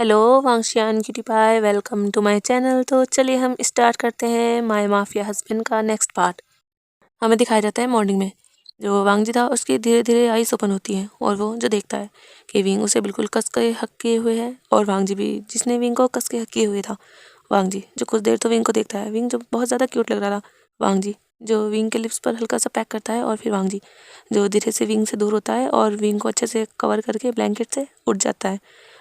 Hello वांशियान cutie pie, welcome to my channel. तो चलिए हम स्टार्ट करते हैं माय माफिया हस्बैंड का नेक्स्ट पार्ट। हमें दिखाया जाता है मॉर्निंग में जो वांग जी था उसकी धीरे धीरे आईज ओपन होती हैं और वो जो देखता है कि विंग उसे बिल्कुल कस के हक किए हुए है और वांग जी भी जिसने विंग को कस के हक किए हुए था। वांग जी जो कुछ देर तो विंग को देखता है, विंग जो बहुत ज़्यादा क्यूट लग रहा था। वांग जी जो विंग के लिप्स पर हल्का सा पैक करता है और फिर वांग जी जो धीरे से विंग से दूर होता है और विंग को अच्छे से कवर करके ब्लैंकेट से उठ जाता है।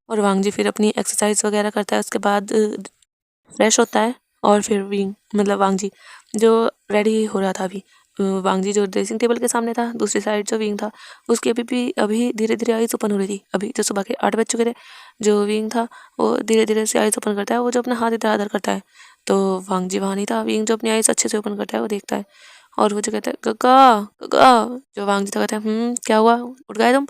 और वांग जी फिर अपनी एक्सरसाइज वगैरह करता है, उसके बाद फ्रेश होता है और फिर विंग मतलब वांग जी जो रेडी हो रहा था अभी। वांग जी जो ड्रेसिंग टेबल के सामने था, दूसरी साइड जो विंग था उसकी अभी धीरे धीरे आईज ओपन हो रही थी। अभी जो सुबह के 8 बज चुके थे, जो विंग था वो धीरे धीरे से आईज ओपन करता है, वो जो अपना हाथ इधर उधर करता है तो वांग जी वहाँ नहीं था। विंग जो अपनी आईज अच्छे से ओपन करता है वो देखता है और वो जो कहता है गग्गा गग्गा। जो वांग जी था कहता है क्या हुआ, उठ गए तुम।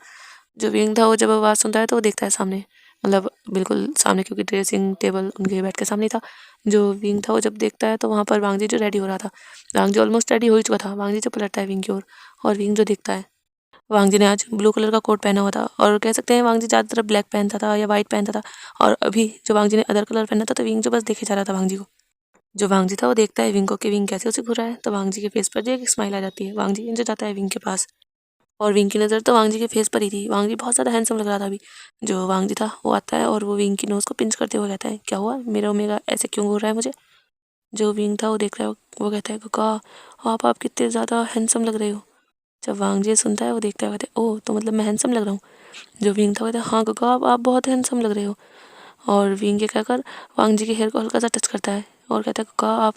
जो विंग था वो जब आवाज़ सुनता है तो वो देखता है सामने, मतलब बिल्कुल सामने, क्योंकि ड्रेसिंग टेबल उनके बेड के सामने था। जो विंग था वो जब देखता है तो वहाँ पर वांग जी जो रेडी हो रहा था, वांग जी ऑलमोस्ट रेडी हो ही चुका था। वांग जी जो पलटता है विंग की ओर और विंग जो देखता है वांग जी ने आज ब्लू कलर का कोट पहना हुआ था और कह सकते हैं वांग जी ज़्यादातर ब्लैक पहनता था या वाइट पहनता था। और अभी जो वांग जी ने अदर कलर पहना था तो विंग जो बस देखे जा रहा था वांग जी को। जो वांग जी था वो देखता है विंग को कि विंग कैसे उसे घूरा है, तो वांग जी के फेस पर जो एक स्माइल आ जाती है। वांग जी जो जाता है विंग के पास और विंग की नज़र तो वांग जी के फेस पर ही थी। वांग जी बहुत ज़्यादा हैंडसम लग रहा था अभी। जो वांग जी था वो आता है और वो विंग की नोज़ को पिंच करते हुए कहता है क्या हुआ, मेरा ओमेगा ऐसे क्यों घूर रहा है मुझे। जो विंग था वो देख रहा है, वो कहता है कका आप कितने ज़्यादा हैंडसम लग रहे हो। जब वांग जी सुनता है वो देखता है, कहता है ओह तो मतलब मैं हैंडसम लग रहा हूँ। जो विंग था वो कहता है हाँ कका आप बहुत हैंडसम लग रहे हो। और विंग ये कहकर वांग जी के हेयर को हल्का सा टच करता है और कहता है कका आप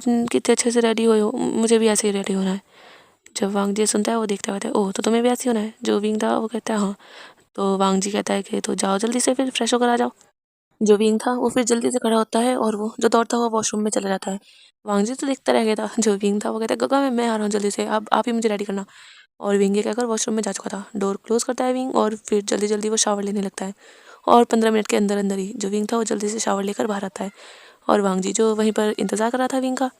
कितने अच्छे से रेडी हुए हो, मुझे भी ऐसे ही रेडी होना है। जब वांग जी सुनता है वो देखता है ओह तो तुम्हें भी ऐसे होना है। जो विंग था वो कहता है हाँ। तो वांग जी कहता है कि तो जाओ जल्दी से फिर फ्रेश होकर आ जाओ। जो विंग था वो फिर जल्दी से खड़ा होता है और वो जो दौड़ता हुआ वॉशरूम में चला जाता है। वांग जी तो देखता रह गया था। जो विंग था वो कहता है गगा मैं आ रहा हूँ जल्दी से, आप ही मुझे रेडी करना। और विंग ये कहकर वॉशरूम में जा चुका था। डोर क्लोज करता है विंग और फिर जल्दी जल्दी वो शावर लेने लगता है और 15 मिनट के अंदर अंदर ही जो विंग था वो जल्दी से शावर लेकर बाहर आता है। और वांग जी जो वहीं पर इंतज़ार कर रहा था विंग का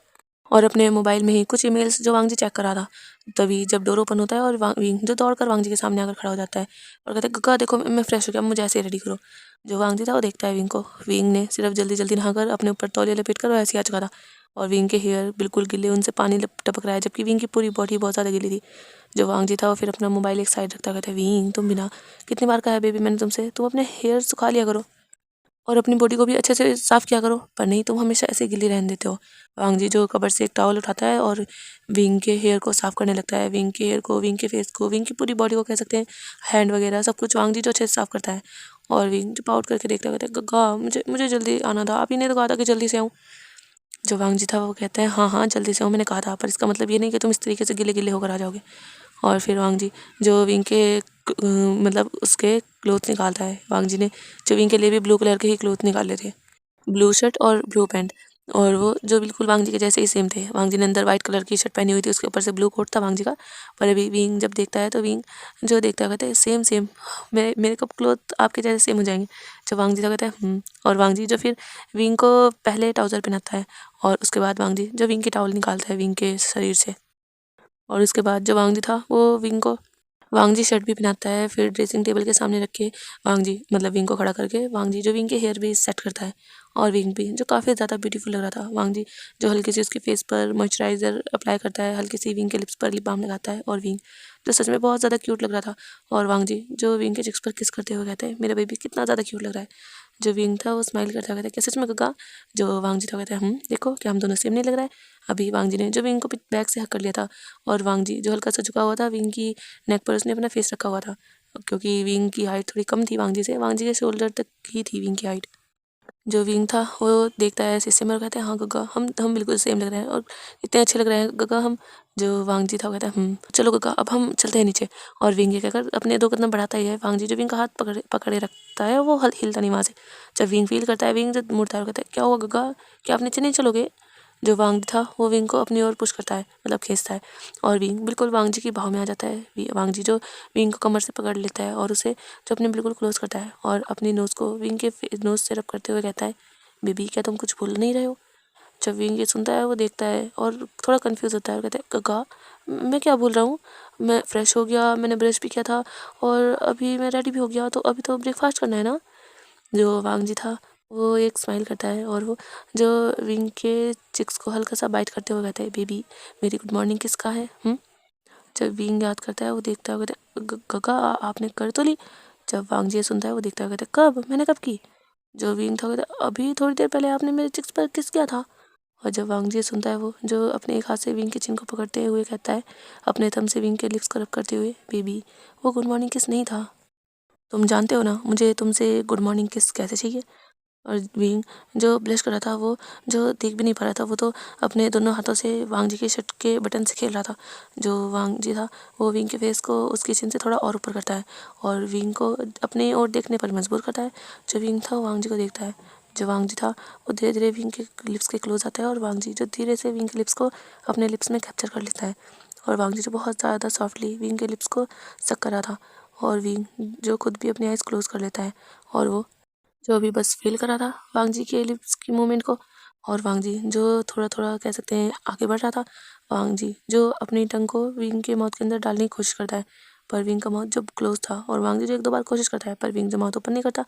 और अपने मोबाइल में ही कुछ ईमेल्स जो वांग जी चेक कर रहा था। तभी जब डोर ओपन होता है और विंग जो दौड़कर वांग जी के सामने आकर खड़ा हो जाता है और कहता है गगा देखो मैं फ्रेश हो गया, मुझे ऐसे ही रेडी करो। जो वांग जी था वो देखता है विंग को। विंग ने सिर्फ जल्दी जल्दी नहाकर अपने ऊपर तौलिया लपेट कर वो ऐसे ही आ चुका था और विंग के हेयर बिल्कुल गिले, उनसे पानी टपक रहा है, जबकि विंग की पूरी बॉडी बहुत ज़्यादा गिली थी। जो वांग जी था वो फिर अपना मोबाइल एक साइड रखता कहता है विंग तुम भी ना, कितनी बार कहा है बेबी मैंने तुमसे, तुम अपने हेयर सुखा लिया करो और अपनी बॉडी को भी अच्छे से साफ़ किया करो, पर नहीं तुम हमेशा ऐसे गिली रहने देते हो। वांग जी जो कबर से एक टॉवल उठाता है और विंग के हेयर को साफ़ करने लगता है। विंग के हेयर को, विंग के फेस को, विंग की पूरी बॉडी को कह सकते हैं, हैंड वगैरह सब कुछ वांग जी जो अच्छे से साफ़ करता है। और विंग जो पाउट करके देखता है, कहता है गग्गा मुझे मुझे जल्दी आना था, आप ही ने तो कहा था कि जल्दी से आऊँ। जो वांग जी था वो कहता है हाँ हाँ जल्दी से आऊँ, मैंने कहा था, पर इसका मतलब ये नहीं कि तुम इस तरीके से गिले गिले होकर आ जाओगे। और फिर वांग जी जो विंग के मतलब उसके क्लोथ निकालता है। वांग जी ने जो विंग के लिए भी ब्लू कलर के ही क्लोथ निकाले थे, ब्लू शर्ट और ब्लू पैंट, और वो जो बिल्कुल वांग जी के जैसे ही सेम थे। वांग जी ने अंदर वाइट कलर की शर्ट पहनी हुई थी, उसके ऊपर से ब्लू कोट था वांग जी का। पर अभी विंग जब देखता है तो विंग जो देखता है कहता है सेम सेम, मेरे मेरे कब क्लोथ आपके जैसे सेम हो जाएंगे। जब वांग जी तो कहता है और वांग जी जो फिर विंग को पहले ट्राउज़र पहनाता है और उसके बाद वांग जी जो विंग की टॉवल निकालता है विंग के शरीर से। और उसके बाद जो वांग जी था वो विंग को वांग जी शर्ट भी पहनाता है। फिर ड्रेसिंग टेबल के सामने रख के वांग जी मतलब विंग को खड़ा करके वांग जी जो विंग के हेयर भी सेट करता है और विंग भी जो काफ़ी ज़्यादा ब्यूटीफुल लग रहा था। वांग जी जो हल्की सी उसके फेस पर मॉइस्चराइज़र अप्लाई करता है, हल्की सी विंग के लिप्स पर लिप बाम लगाता है और विंग जो सच में बहुत ज़्यादा क्यूट लग रहा था। और वांग जी जो विंग के चिक्स पर किस करते हुए कहते हैं मेरा बेबी कितना ज़्यादा क्यूट लग रहा है। जो विंग था वो स्माइल करता कहता है क्या सच में गगा। जो वांग जी था कहता है देखो क्या हम दोनों सेम नहीं लग रहा है। अभी वांग जी ने जो विंग को बैक से हक कर लिया था और वांग जी जो हल्का सा झुका हुआ था विंग की नेक पर उसने अपना फेस रखा हुआ था, क्योंकि विंग की हाइट थोड़ी कम थी वांग जी से, वांग जी के शोल्डर तक ही थी विंग की हाइट। जो विंग था वो देखता है शीशे में और कहता है हाँ गग्गा हम बिल्कुल सेम लग रहे हैं और इतने अच्छे लग रहे हैं गग्गा हम। जो वांग जी था वो कहता है चलो गग्गा अब हम चलते हैं नीचे। और विंग ये कहकर अपने 2 कदम बढ़ाता ही है। वांग जी जो विंग का हाथ पकड़े पकड़े रखता है वो हिलता नहीं वहाँ से। जब विंग फील करता है, विंग जब मुड़ता है कहता है क्या हुआ गग्गा, क्या आप नीचे नहीं चलोगे। जो वांग था वो विंग को अपनी ओर पुश करता है, मतलब खींचता है और विंग बिल्कुल वांग जी की बाहों में आ जाता है। वांग जी जो विंग को कमर से पकड़ लेता है और उसे जो अपने बिल्कुल क्लोज करता है और अपनी नोज़ को विंग के नोज़ से रब करते हुए कहता है बेबी क्या तुम कुछ भूल नहीं रहे हो। जब विंग ये सुनता है वो देखता है और थोड़ा कंफ्यूज होता है और कहता है गगा मैं क्या बोल रहा हूँ, मैं फ्रेश हो गया, मैंने ब्रश भी किया था और अभी मैं रेडी भी हो गया, तो अभी तो ब्रेकफास्ट करना है ना। जो वांग जी था वो एक स्माइल करता है और वो जो विंग के चिक्स को हल्का सा बाइट करते हुए कहता है, बेबी मेरी गुड मॉर्निंग किसका है? जब विंग याद करता है वो देखता है, वो कहता है, गगा आपने कर तो ली?" जब वांग जी ये सुनता है वो देखता है, कहता है, कब? मैंने कब की? जो विंग था वो कहता है, अभी थोड़ी देर पहले आपने मेरे चिक्स पर किस किया था। और जब वांग जी सुनता है वो जो अपने एक हाथ से विंग के चिन को पकड़ते हुए कहता है, अपने थंब से विंग के लिप्स को रब करते हुए, बेबी वो गुड मॉर्निंग किस नहीं था, तुम जानते हो ना मुझे तुमसे गुड मॉर्निंग किस कैसे चाहिए। और विंग जो ब्लश कर रहा था वो जो देख भी नहीं पा रहा था, वो तो अपने दोनों हाथों से वांग जी के शर्ट के बटन से खेल रहा था। जो वांग जी था वो विंग के फेस को उसकी चिन से थोड़ा और ऊपर करता है और विंग को अपनी ओर देखने पर मजबूर करता है। जो विंग था वो वांग जी को देखता है। जो वांग जी था वो धीरे धीरे विंग के लिप्स के क्लोज आता है और वांग जी जो धीरे से विंग के लिप्स को अपने लिप्स में कैप्चर कर लेता है। और वांग जी जो बहुत ज़्यादा सॉफ्टली विंग के लिप्स को सक कर रहा था और विंग जो खुद भी अपनी आइज़ क्लोज कर लेता है और वो जो अभी बस फ़ील कर रहा था वांग जी के लिप्स की मूवमेंट को। और वांग जी जो थोड़ा-थोड़ा कह सकते हैं आगे बढ़ रहा था। वांग जी जो अपनी टंग को विंग के माउथ के अंदर डालने की कोशिश करता है, पर विंग का माउथ जब क्लोज़ था और वांग जी जो 1-2 बार कोशिश करता है, पर विंग जो माउथ ओपन नहीं करता।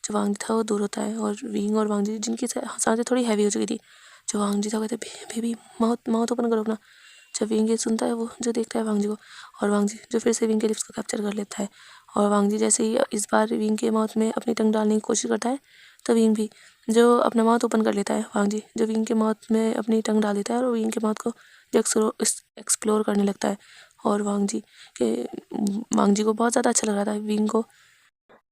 जो वांग जी था वो दूर होता है और विंग और वांग जी जिनकी साँसें थोड़ी हैवी हो चुकी थी। जो वांग जी था वो कहते हैं, बेबी माउथ माउथ ओपन करो अपना। जब विंग ये सुनता है वो जो देखता है वांग जी को और वांग जी जो फिर से विंग के लिप्स को कैप्चर कर लेता है। और वांग जी जैसे ही इस बार विंग के माउथ में अपनी टंग डालने की कोशिश करता है, तो विंग भी जो अपना माउथ ओपन कर लेता है। वांग जी जो विंग के माउथ में अपनी टंग डाल देता है और विंग के माउथ को जो एक्सप्लोर करने लगता है। और वांग जी को बहुत ज़्यादा अच्छा लग रहा था विंग को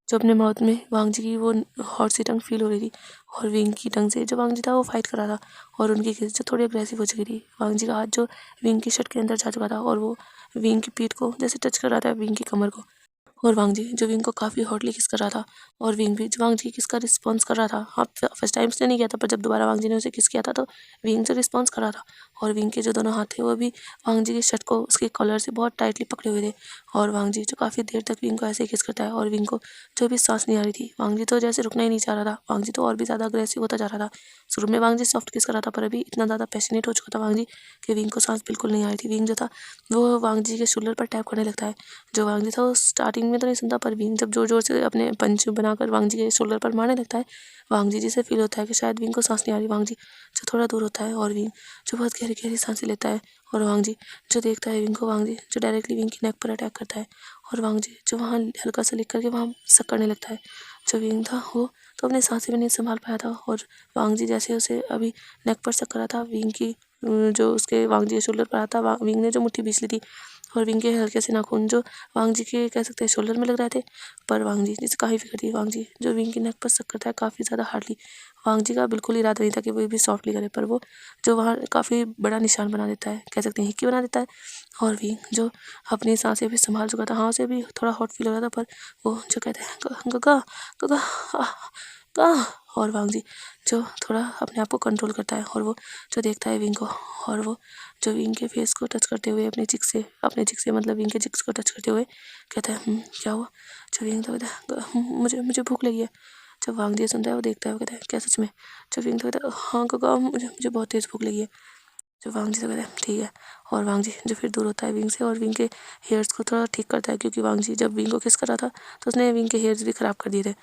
जो अपने माउथ में वांग जी की वो हॉट सी टंग फील हो रही थी। और विंग की टंग से जो वांग जी था वो फाइट कर रहा था और उनकी किस जो थोड़ी अग्रेसिव हो चुकी थी। वांग जी का हाथ जो विंग की शर्ट के अंदर जा चुका था और वो विंग की पीठ को जैसे टच कर रहा था विंग की कमर को। और वांग जी जो विंग को काफ़ी हॉटली किस कर रहा था और विंग भी जो वांग जी किस का रिस्पॉन्स कर रहा था। हाँ, फर्स्ट टाइम उसने नहीं किया था, पर जब दोबारा वांग जी ने उसे किस किया था तो विंग जो रिस्पॉन्स कर रहा था। और विंग के जो दोनों हाथ थे वो भी वांग जी की शर्ट को उसके कॉलर से बहुत टाइटली पकड़े हुए थे। और वांग जी जो काफ़ी देर तक विंग को ऐसे ही किस करता है और विंग को जो भी सांस नहीं आ रही थी। वांग जी तो जैसे रुकना ही नहीं चाह रहा था, वांग जी तो और भी ज़्यादा अग्रेसिव होता जा रहा था। शुरू में वांग जी सॉफ्ट किस कर रहा था, पर अभी इतना ज़्यादा पैशनेट हो चुका था वांग जी कि विंग को सांस बिल्कुल नहीं आ रही थी। विंग जो था वो वांग जी के शोल्डर पर टैप करने लगता है। जो वांग जी था वो स्टार्टिंग में तो नहीं सुनता, पर विंग जब ज़ोर-ज़ोर से अपने पंच बनाकर वांग जी के शोल्डर पर मारने लगता है, वांग जी जिसे फ़ील होता है कि शायद विंग को सांस नहीं आ रही। वांग जी जो थोड़ा दूर होता है और विंग जो बहुत गहरी-गहरी सांसें लेता है और वांग जी जो देखता है विंग को, वांग जी जो डायरेक्टली विंग की नेक पर अटैक करता है और वांग जी जो वहाँ हल्का सा लिख करके वहाँ सक करने लगता है। जो विंग था वो तो अपनी सांसें भी नहीं संभाल पाया था और वांग जी जैसे उसे अभी नेक पर सक करा था विंग की जो उसके वांग जी के शोल्डर पर आता विंग ने जो मुट्ठी बींच ली थी और विंग के हल्के से नाखून जो वांग जी के कह सकते हैं शोल्डर में लग रहे थे। पर वांग जी जिसे काफ़ी फिक्र थी, वांग जी जो विंग की नेक पर सक करता है काफ़ी ज़्यादा हार्डली। वांग जी का बिल्कुल इरादा नहीं था कि वो भी सॉफ्टली करे, पर वो जो वहाँ काफ़ी बड़ा निशान बना देता है, कह सकते हैं हिक्की बना देता है। और विंग जो अपनी सांसें भी संभाल चुका था, हाँ उसे भी थोड़ा हॉट फील हो रहा था, पर वो जो कहते हैं गगा गगा आह और वांग जी जो थोड़ा अपने आप को कंट्रोल करता है और वो जो देखता है विंग को और वो जो विंग के फेस को टच करते हुए अपने चिक से मतलब विंग के चिक्स को टच करते हुए कहता है, क्या हुआ?" जो विंग तो कहता है, मुझे मुझे भूख लगी है।" जब वांग जी सुनता है वो देखता है, वो कहता है, क्या सच में?" जो विंग तो कहता है, हाँ गगा मुझे मुझे बहुत तेज़ भूख लगी है। जो वांग जी तो कहता है, ठीक है। और वांग जी जो फिर दूर होता है विंग से और विंग के हेयर्स को थोड़ा ठीक करता है, क्योंकि वांग जी जब विंग को किस कर रहा था तो उसने विंग के हेयर्स भी ख़राब कर दिए थे।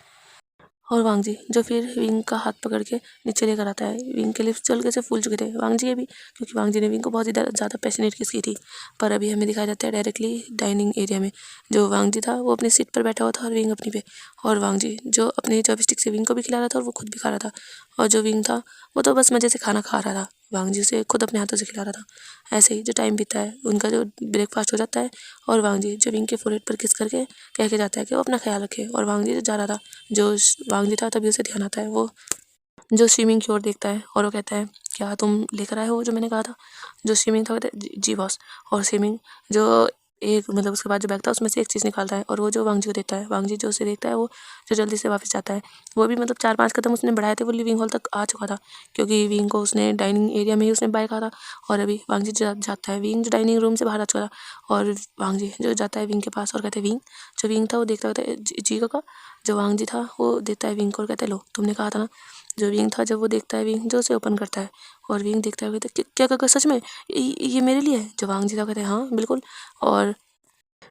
और वांग जी जो फिर विंग का हाथ पकड़ के नीचे लेकर आता है। विंग के लिप्स हल्के से फूल चुके थे वांग जी के भी, क्योंकि वांग जी ने विंग को बहुत ही ज़्यादा पैशनेट किस की थी। पर अभी हमें दिखाया जाता है डायरेक्टली डाइनिंग एरिया में। जो वांग जी था वो अपनी सीट पर बैठा हुआ था और विंग अपनी पे। और वांग जी जो अपने चॉपस्टिक से विंग को भी खिला रहा था और वो खुद भी खा रहा था। और जो विंग था वो तो बस मज़े से खाना खा रहा था, वांग जी उसे खुद अपने हाथों से खिला रहा था। ऐसे ही जो टाइम बीतता है उनका जो ब्रेकफास्ट हो जाता है और वांग जी जो विंग के फोrehead पर किस करके कह के जाता है कि वो अपना ख्याल रखे। और वांग जी जो जा रहा था, जो वांग जी था तभी उसे ध्यान आता है, वो जो स्विमिंग की ओर देखता है और वो कहता है, क्या तुम लेकर आए हो जो मैंने कहा था? जो स्विमिंग था वो कहता है, जी बॉस। और स्विमिंग जो एक मतलब उसके बाद जो बैग था उसमें से एक चीज़ निकालता है और वो जो वांग जी को देता है। वांग जी जो उसे देखता है वो जो जल्दी से वापस जाता है। वो भी मतलब 4-5 कदम उसने बढ़ाए थे, वो लिविंग हॉल तक आ चुका था, क्योंकि विंग को उसने डाइनिंग एरिया में ही उसने बाय कहा था। और अभी वांग जी जाता है, विंग जो डाइनिंग रूम से बाहर आ चुका था और वांग जी जो जाता है विंग के पास और कहते हैं, विंग। जो विंग था वो देखता कहता है, जी काका। जो वांग जी था वो देता है विंग को और कहता है, लो तुमने कहा था ना। जो विंग था जब वो देखता है विंग जो उसे ओपन करता है और विंग देखता है कहता है, क्या काका सच में ये मेरे लिए है?" जो वांग जी था कहते हैं, हाँ बिल्कुल। और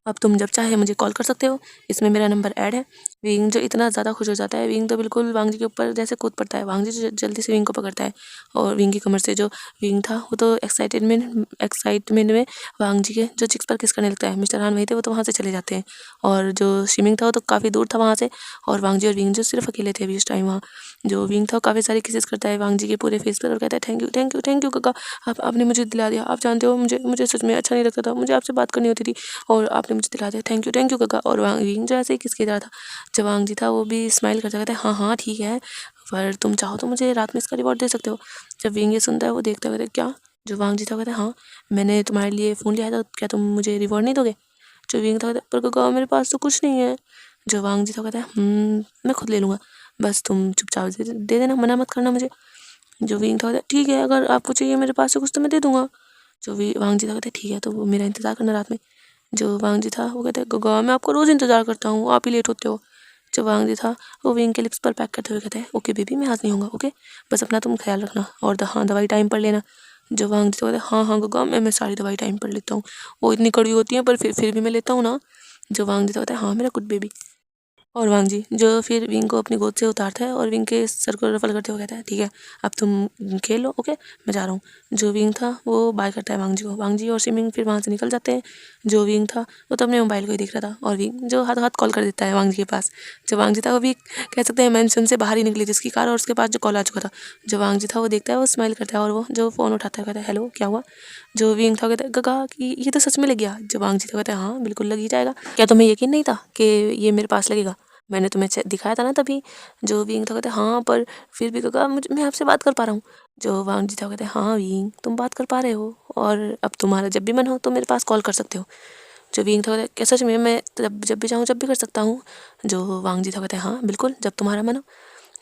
अब तुम जब चाहे मुझे कॉल कर सकते हो, इसमें मेरा नंबर ऐड है। विंग जो इतना ज़्यादा खुश हो जाता है, विंग तो बिल्कुल वांग जी के ऊपर जैसे कूद पड़ता है। वांग जी जल्दी से विंग को पकड़ता है और विंग की कमर से जो विंग था वो तो एक्साइटमेंट में वांग जी के जो चिक्स पर किस करने लगता है। मिस्टर हान वहीं थे, वो तो वहाँ से चले जाते हैं और जो शिमिंग था वो तो काफ़ी दूर था वहाँ से, और वांग जी और विंग जो सिर्फ अकेले थे अभी उस टाइम वहाँ। जो विंग था वो काफ़ी सारी किसेस करता है वांग जी के पूरे फेस पर और कहता है thank you thank you thank you काका, आपने मुझे दिला दिया। आप जानते हो मुझे मुझे सच में अच्छा नहीं लगता था, मुझे आपसे बात करनी होती थी और आपने मुझे दिला दिया, थैंक यू काका। और विंग जो ऐसे ही किसके जा रहा था, जब वांग जी था वो भी स्माइल करता कहता है हाँ हाँ ठीक है, पर तुम चाहो तो मुझे रात में इसका रिवॉर्ड दे सकते हो। जब विंग ये सुनता है वो देखता है, कहता है क्या। जो वांग जी था कहता है हाँ, मैंने तुम्हारे लिए फ़ोन लिया था, क्या तुम मुझे रिवॉर्ड नहीं दोगे। जो विंग था कहता है पर काका मेरे पास तो कुछ नहीं है। जो वांग जी था कहता है मैं खुद ले लूँगा, बस तुम चुपचाप दे देना, मना मत करना मुझे। जो विंग था कहता है ठीक है, अगर आपको चाहिए मेरे पास से कुछ तो मैं दे दूँगा। जो वांग जी था कहता है ठीक है, तो वो मेरा इंतज़ार करना रात में। जो वांग जी था वो कहता है गगा मैं आपका रोज़ इंतज़ार करता हूँ, आप ही लेट होते हो। जो वांग जी था वो विंग के लिप्स पर पैक करते हुए कहता है ओके बेबी मैं आज नहीं होऊंगा, ओके बस अपना तुम ख्याल रखना और हाँ दवाई टाइम पर लेना। जो वांग जी तो कहता है हाँ हाँ गगा मैं सारी दवाई टाइम पर लेता हूँ, वो इतनी कड़वी होती है पर फिर भी मैं लेता हूँ ना। जो वांग जी तो कहता है हाँ मेरा गुड बेबी। और वांग जी जो फिर विंग को अपनी गोद से उतारता है और विंग के सर को रफल करते हुए कहता है ठीक है अब तुम खेल लो, ओके मैं जा रहा हूँ। जो विंग था वो बाय करता है वांग जी को। वांग जी और सिमिंग फिर वहाँ से निकल जाते हैं। जो विंग था वो तो अपने मोबाइल को ही देख रहा था और विंग जो हाथों हाथ कॉल कर देता है वांग जी के पास। जो वांग जी था वो भी कह सकते हैं मेंशन से बाहर ही निकली जिसकी कार और उसके पास जो कॉल आ चुका था। जो वांग जी था वो देखता है, वो स्माइल करता है और वो जो फ़ोन उठाता है कहता है हेलो क्या हुआ। जो विंग था कहता है गगा कि ये तो सच में लग गया। जो वांग जी था कहता है हाँ बिल्कुल लग ही जाएगा, क्या तुम्हें यकीन नहीं था कि ये मेरे पास लगेगा, मैंने तुम्हें दिखाया था ना तभी। जो विंग था कहते हाँ पर फिर भी काका मुझे मैं आपसे बात कर पा रहा हूँ। जो वांग जी था कहते हाँ विंग तुम बात कर पा रहे हो और अब तुम्हारा जब भी मन हो तो मेरे पास कॉल कर सकते हो। जो विंग था कहते क्या सच में मैं जब भी चाहूँ जब भी कर सकता हूँ। जो वांग जी था कहते हाँ बिल्कुल जब तुम्हारा मन हो।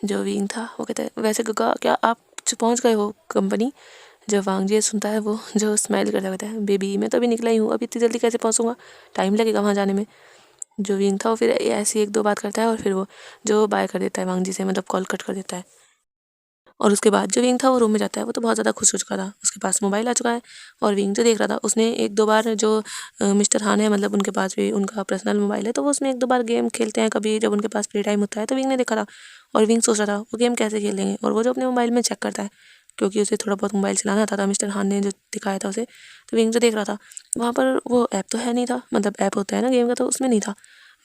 जो विंग था वो कहता है वैसे काका क्या आप पहुँच गए हो कंपनी। जब वांग जी सुनता है वो जो स्माइल करता कहता है बेबी मैं तो अभी निकला ही हूँ, अभी इतनी जल्दी कैसे पहुँचूँगा, टाइम लगेगा वहाँ जाने में। जो विंग था वो फिर ऐसे एक दो बात करता है और फिर वो जो बाय कर देता है वांग जी से, मतलब कॉल कट कर देता है। और उसके बाद जो विंग था वो रूम में जाता है, वो तो बहुत ज़्यादा खुश हो चुका था, उसके पास मोबाइल आ चुका है। और विंग जो देख रहा था उसने एक दो बार जो मिस्टर हान है मतलब उनके पास भी उनका पर्सनल मोबाइल है, तो वो उसमें एक दो बार गेम खेलते हैं कभी जब उनके पास फ्री टाइम होता है, तो विंग ने देखा था। और विंग सोच रहा था वो गेम कैसे खेलेंगे, और वो जो अपने मोबाइल में चेक करता है क्योंकि उसे थोड़ा बहुत मोबाइल चलाना आता था, मिस्टर हान ने जो दिखाया था उसे। तो विंग जो देख रहा था वहाँ पर वो ऐप तो है नहीं था, मतलब ऐप होता है ना गेम का, तो उसमें नहीं था।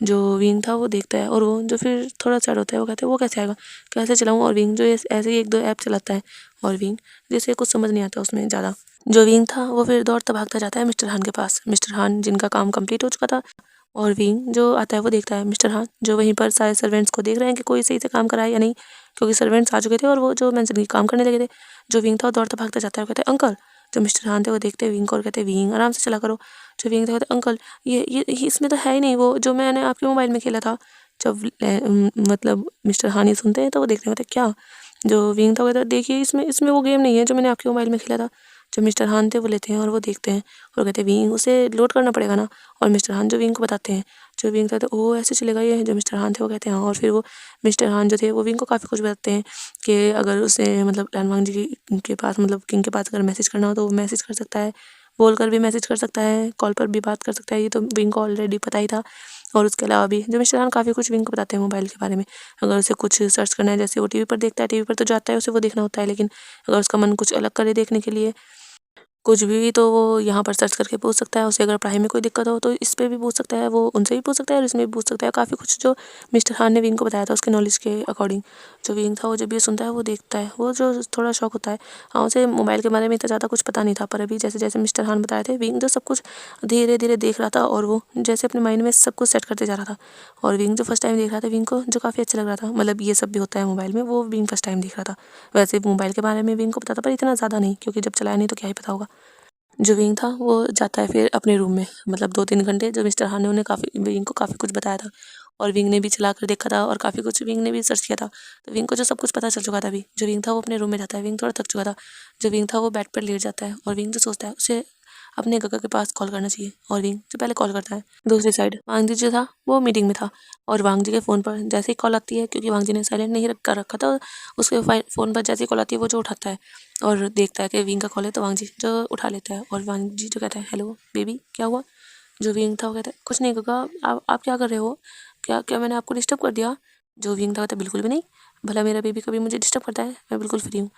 जो विंग था वो देखता है और वो जो फिर थोड़ा सैड होता है, वो कहते हैं वो कैसे आएगा, कैसे चलाऊँ। और विंग जो ऐसे ही एक दो ऐप चलाता है और विंग जैसे कुछ समझ नहीं आता उसमें ज़्यादा। जो विंग था वो फिर दौड़ता भागता जाता है मिस्टर हान के पास, मिस्टर हान जिनका काम कंप्लीट हो चुका था। और विंग जो आता है वो देखता है मिस्टर हान जो वहीं पर सारे सर्वेंट्स को देख रहे हैं कि कोई सही से काम कराए या नहीं, क्योंकि सर्वेंट्स आ चुके थे और वो जो मेंशन की काम करने लगे थे। जो विंग था वो दौड़ता भागता जाता है और कहता है अंकल। जो मिस्टर हान थे वो देखते हैं विंग को और कहते हैं विंग आराम से चला करो। जो विंग था कहते अंकल ये इसमें तो है ही नहीं वो जो मैंने आपके मोबाइल में खेला था। जब मतलब मिस्टर हान ये सुनते हैं तो वो देखते हैं कहते क्या। जो विंग था कहता है देखिए इसमें इसमें वो गेम नहीं है जो मैंने आपके मोबाइल में खेला था। जो मिस्टर हान थे वो लेते हैं और वो देखते हैं और कहते हैं विंग उसे लोड करना पड़ेगा ना। और मिस्टर हान जो विंग को बताते हैं। जो विंग था तो ओ ऐसे चलेगा ये, जो मिस्टर हान थे वो कहते हैं हाँ। और फिर वो मिस्टर हान जो थे वो विंग को काफ़ी कुछ बताते हैं कि अगर उसे मतलब लानवांग जी के पास मतलब किंग के पास अगर मैसेज करना हो तो वो मैसेज कर सकता है, बोल कर भी मैसेज कर सकता है, कॉल पर भी बात कर सकता है, ये तो विंग को ऑलरेडी पता ही था। और उसके अलावा भी जो मिस्टर हान काफ़ी कुछ विंग को बताते हैं मोबाइल के बारे में। अगर उसे कुछ सर्च करना है जैसे वो टीवी पर देखता है, टीवी पर तो जाता है उसे वो देखना होता है, लेकिन अगर उसका मन कुछ अलग करे देखने के लिए कुछ भी तो वो यहाँ पर सर्च करके पूछ सकता है। उसे अगर पढ़ाई में कोई दिक्कत हो तो इस पे भी पूछ सकता है, वो उनसे भी पूछ सकता है और इसमें भी पूछ सकता है। काफ़ी कुछ जो मिस्टर हान ने विंग को बताया था उसके नॉलेज के अकॉर्डिंग। जो विंग था वो जब भी सुनता है वो देखता है, वो जो थोड़ा शौक होता है। हाँ उसे मोबाइल के बारे में इतना ज़्यादा कुछ पता नहीं था, पर अभी जैसे जैसे मिस्टर हान बताए थे विंग जो सब कुछ धीरे धीरे देख रहा था और वो जैसे अपने माइंड में सब कुछ सेट करते जा रहा था। और विंग जो फर्स्ट टाइम देख रहा था विंग को जो काफ़ी अच्छा लग रहा था, मतलब ये सब भी होता है मोबाइल में, वो विंग फर्स्ट टाइम देख रहा था। वैसे मोबाइल के बारे में विंग को पता था पर इतना ज़्यादा नहीं, क्योंकि जब चलाया नहीं तो क्या ही पता होगा। जो विंग था वो जाता है फिर अपने रूम में, मतलब 2-3 घंटे जो मिस्टर हान ने उन्हें काफ़ी विंग को काफ़ी कुछ बताया था। और विंग ने भी चला कर देखा था और काफ़ी कुछ विंग ने भी सर्च किया था। तो विंग को जो सब कुछ पता चल चुका था अभी। जो विंग था वो अपने रूम में जाता है, विंग थोड़ा थक चुका था। जो विंग था वो बेड पर लेट जाता है और विंग जो सोचता है उसे अपने गगा के पास कॉल करना चाहिए। और विंग जो पहले कॉल करता है। दूसरी साइड वांग जी जो था वो मीटिंग में था और वांग जी के फ़ोन पर जैसे ही कॉल आती है, क्योंकि वांग जी ने साइलेंट नहीं कर रखा था, उसके फ़ोन पर जैसे ही कॉल आती है वो जो उठाता है और देखता है कि विंग का कॉल है, तो वांग जी जो उठा लेता है और वांग जी जो कहता है हेलो बेबी क्या हुआ। जो विंग था वो कहता है कुछ नहीं गगा, आप क्या कर रहे हो, क्या क्या मैंने आपको डिस्टर्ब कर दिया। जो विंग था कहता है बिल्कुल भी नहीं, भला मेरा बेबी कभी मुझे डिस्टर्ब करता है, मैं बिल्कुल फ्री हूँ।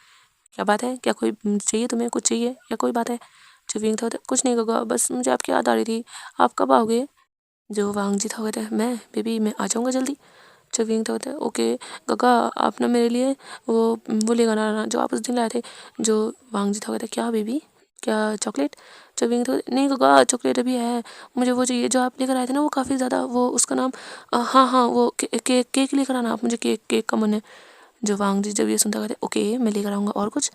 क्या बात है, क्या कोई चाहिए तुम्हें, कुछ चाहिए या कोई बात है। जो विंग था कहता है कुछ नहीं गगा, बस मुझे आपकी याद आ रही थी, आप कब आओगे। जो वांग जी था कहता है मैं बेबी मैं आ जाऊँगा जल्दी। जो विंग था कहता है ओके गगा, आप ना मेरे लिए वो लेकर आना जो आप उस दिन लाए थे। जो वांग जी था कहता है क्या बेबी, क्या चॉकलेट। जो विंग था नहीं गगा चॉकलेट अभी है, मुझे वो चाहिए जो आप लेकर आए थे ना, वो काफ़ी ज़्यादा वो उसका नाम हाँ हाँ वो केक लेकर आना आप, मुझे केक केक का मन है। जो वांग जी जब ये सुनता कहते ओके मैं लेकर आऊँगा, और कुछ।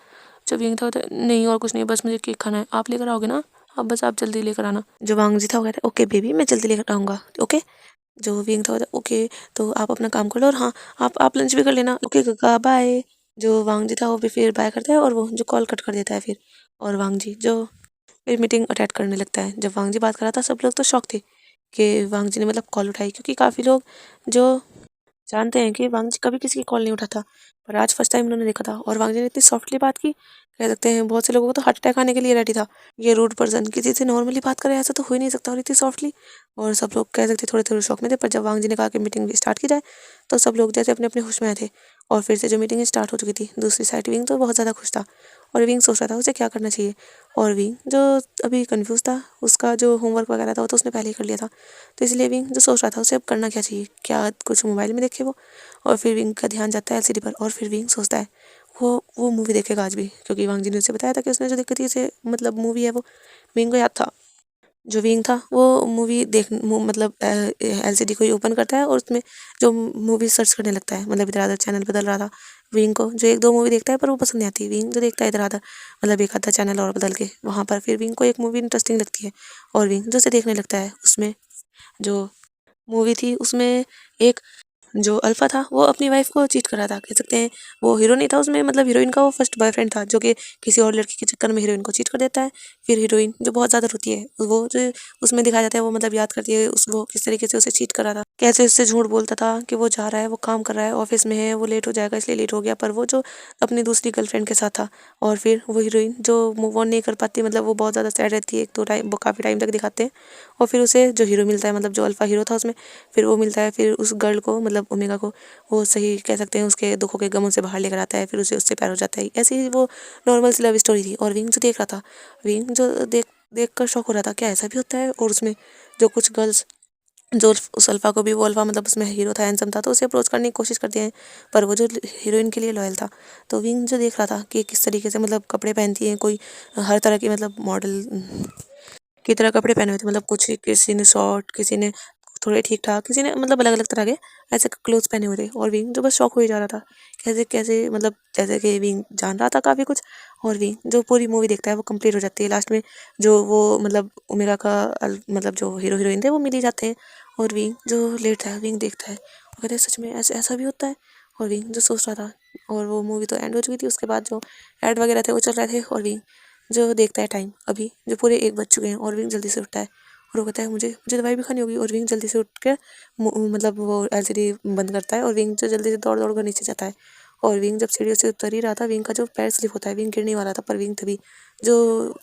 जो विंग था कहता नहीं और कुछ नहीं, बस मुझे केक खाना है, आप लेकर आओगे ना, अब बस आप जल्दी लेकर आना। जो वांग जी था वो कहता ओके बेबी मैं जल्दी लेकर आऊँगा ओके। जो विंग था कहता ओके तो आप अपना काम कर लो, और हाँ आप लंच भी कर लेना, ओके गगा बाय। जो वांग जी था वो भी फिर बाय करता है और वो जो कॉल कट कर देता है फिर। और वांग जी जो फिर मीटिंग अटेंड करने लगता है। जब वांग जी बात कर रहा था सब लोग तो शॉक थे कि वांग जी ने मतलब कॉल उठाई, क्योंकि काफ़ी लोग जो जानते हैं कि वांग जी कभी किसी की कॉल नहीं उठाता, पर आज फर्स्ट टाइम उन्होंने देखा था और वांग जी ने इतनी सॉफ्टली बात की, कह सकते हैं बहुत से लोगों को तो हार्ट अटैक आने के लिए रेडी था। ये रूड पर्सन किसी से नॉर्मली बात करे ऐसा तो हो ही नहीं सकता, और इतनी सॉफ्टली। और सब लोग कह सकते थोड़े थोड़े शौक में थे, पर जब वांग जी ने कहा कि मीटिंग स्टार्ट की जाए तो सब लोग जैसे अपने अपने होश में आए थे। और फिर से जो मीटिंग स्टार्ट हो चुकी थी, दूसरी साइड विंग तो बहुत ज़्यादा खुश था और विंग सोच रहा था उसे क्या करना चाहिए। और विंग जो अभी कन्फ्यूज़ था, उसका जो होमवर्क वगैरह था वो तो उसने पहले ही कर लिया था, तो इसलिए विंग जो सोच रहा था उसे अब करना क्या चाहिए, क्या कुछ मोबाइल में देखे वो। और फिर विंग का ध्यान जाता है एलसीडी पर, और फिर विंग सोचता है वो मूवी देखेगा आज भी, क्योंकि वांग जी ने उसे बताया था कि उसने जो देखी थी उसे मतलब मूवी है वो। विंग को याद था। जो विंग था वो मूवी मतलब एलसीडी को ही ओपन करता है और उसमें जो मूवी सर्च करने लगता है, मतलब इधर उधर चैनल बदल रहा था। विंग को जो एक दो मूवी देखता है पर वो पसंद नहीं आती, विंग जो देखता है इधर उधर मतलब एक आधा चैनल और बदल के वहाँ पर, फिर विंग को एक मूवी इंटरेस्टिंग लगती है और विंग जो उसे देखने लगता है। उसमें जो मूवी थी उसमें एक जो अल्फा था वो अपनी वाइफ को चीट कर रहा था, कह सकते हैं वो हीरो नहीं था उसमें, मतलब हीरोइन का वो फर्स्ट बॉयफ्रेंड था जो कि किसी और लड़की के चक्कर में हीरोइन को चीट कर देता है। फिर हीरोइन जो बहुत ज़्यादा रोती है, वो जो उसमें दिखाया जाता है वो मतलब याद करती है उस वो किस तरीके से उसे चीट कर रहा था, कैसे उससे झूठ बोलता था कि वो जा रहा है, वो काम कर रहा है, ऑफिस में है, वो लेट हो जाएगा इसलिए लेट हो गया, पर वो जो अपनी दूसरी गर्लफ्रेंड के साथ था। और फिर वो हीरोइन जो मूव ऑन नहीं कर पाती, मतलब वो बहुत ज़्यादा सैड रहती है, एक दो टाइम वो काफ़ी टाइम तक दिखाते हैं। और फिर उसे जो हीरो मिलता है, मतलब जो अल्फा हीरो था उसमें, फिर वो मिलता है, फिर उस गर्ल को मतलब ओमेगा को वो सही कह सकते हैं उसके दुखों के गमों से बाहर लेकर आता है, फिर उसे उससे प्यार हो जाता है। ऐसी ही वो नॉर्मल सी लव स्टोरी थी। और विंग जो देख रहा था, विंग जो देख कर शौक हो रहा था क्या ऐसा भी होता है। और उसमें जो कुछ गर्ल्स जो उस अल्फा को भी, वो अल्फा मतलब उसमें हीरो था, हैंडसम था, तो उसे अप्रोच करने की कोशिश करती हैं, पर वो जो हीरोइन के लिए लॉयल था। तो विंग जो देख रहा था कि किस तरीके से मतलब कपड़े पहनती हैं, कोई हर तरह की मतलब मॉडल की तरह कपड़े पहने हुए थे, मतलब कुछ किसी ने शॉर्ट, किसी ने थोड़े ठीक ठाक, किसी ने मतलब अलग अलग तरह के ऐसे क्लोथ्स पहने हुए थे। और विंग जो बस शौक हो ही जा रहा था कैसे कैसे, मतलब जैसे कि विंग जान रहा था काफ़ी कुछ। और विंग जो पूरी मूवी देखता है वो कंप्लीट हो जाती है लास्ट में, जो वो मतलब ओमेगा का मतलब जो हीरो हीरोइन थे वो मिल ही जाते हैं। और विंग जो लेटता है, विंग देखता है और कहते हैं सच में ऐसे ऐसा भी होता है। और विंग जो सोच रहा था, और वो मूवी तो एंड हो चुकी थी, उसके बाद जो ऐड वगैरह थे वो चल रहे थे। और विंग जो देखता है टाइम, अभी जो पूरे 1 बज चुके हैं, और विंग जल्दी से उठता है और वो कहता है मुझे दवाई भी खानी होगी। और विंग जल्दी से उठ के मतलब वो एलसीडी बंद करता है और विंग जो जल्दी से दौड़ दौड़ कर नीचे जाता है। और विंग जब सीढ़ियों से उतर ही रहा था, विंग का जो पैर स्लिप होता है, विंग गिरने वाला था, पर विंग तभी जो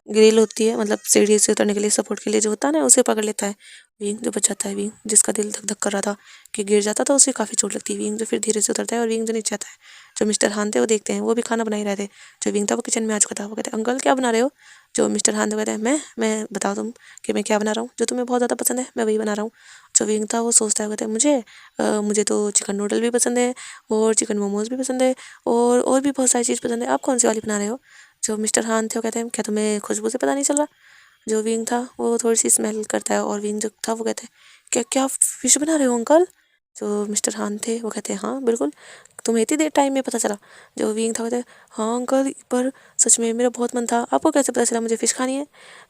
ग्रिल होती है, मतलब सीढ़ी से उतरने के लिए सपोर्ट के लिए जो होता है ना, उसे पकड़ लेता है। विंग जो बच जाता है, विंग जिसका दिल धक धक कर रहा था कि गिर जाता तो उसे काफ़ी चोट लगती है। विंग जो फिर धीरे से उतरता है और विंग जो नीचे आता है, जो मिस्टर हान थे वो देखते हैं, वो भी खाना बना ही रहे थे। जो विंग था वो किचन में आ चुका था, वो कहते हैं अंकल क्या बना रहे हो। जो मिस्टर हान थे कहते हैं मैं बताओ तुम कि मैं क्या बना रहा हूँ, जो तुम्हें बहुत ज़्यादा पसंद है मैं वही बना रहा हूँ। जो विंग था वो सोचता है, कहते हैं मुझे तो चिकन नूडल भी पसंद है और चिकन मोमोज भी पसंद है और भी बहुत सारी चीज़ पसंद है, आप कौन सी वाली बना रहे हो। जो मिस्टर हान थे वो कहते हैं क्या तुम्हें खुशबू से पता नहीं चल रहा। जो विंग था वो थोड़ी सी स्मेल करता है, और विंग जो था वो कहते हैं क्या क्या फिश बना रहे हो अंकल। जो मिस्टर हान थे वो कहते हैं हाँ बिल्कुल, तुम्हें इतनी देर टाइम में पता चला। जो विंग था कहते हैं हाँ अंकल, पर सच में मेरा बहुत मन था, आपको कैसे पता चला मुझे फ़िश खानी है।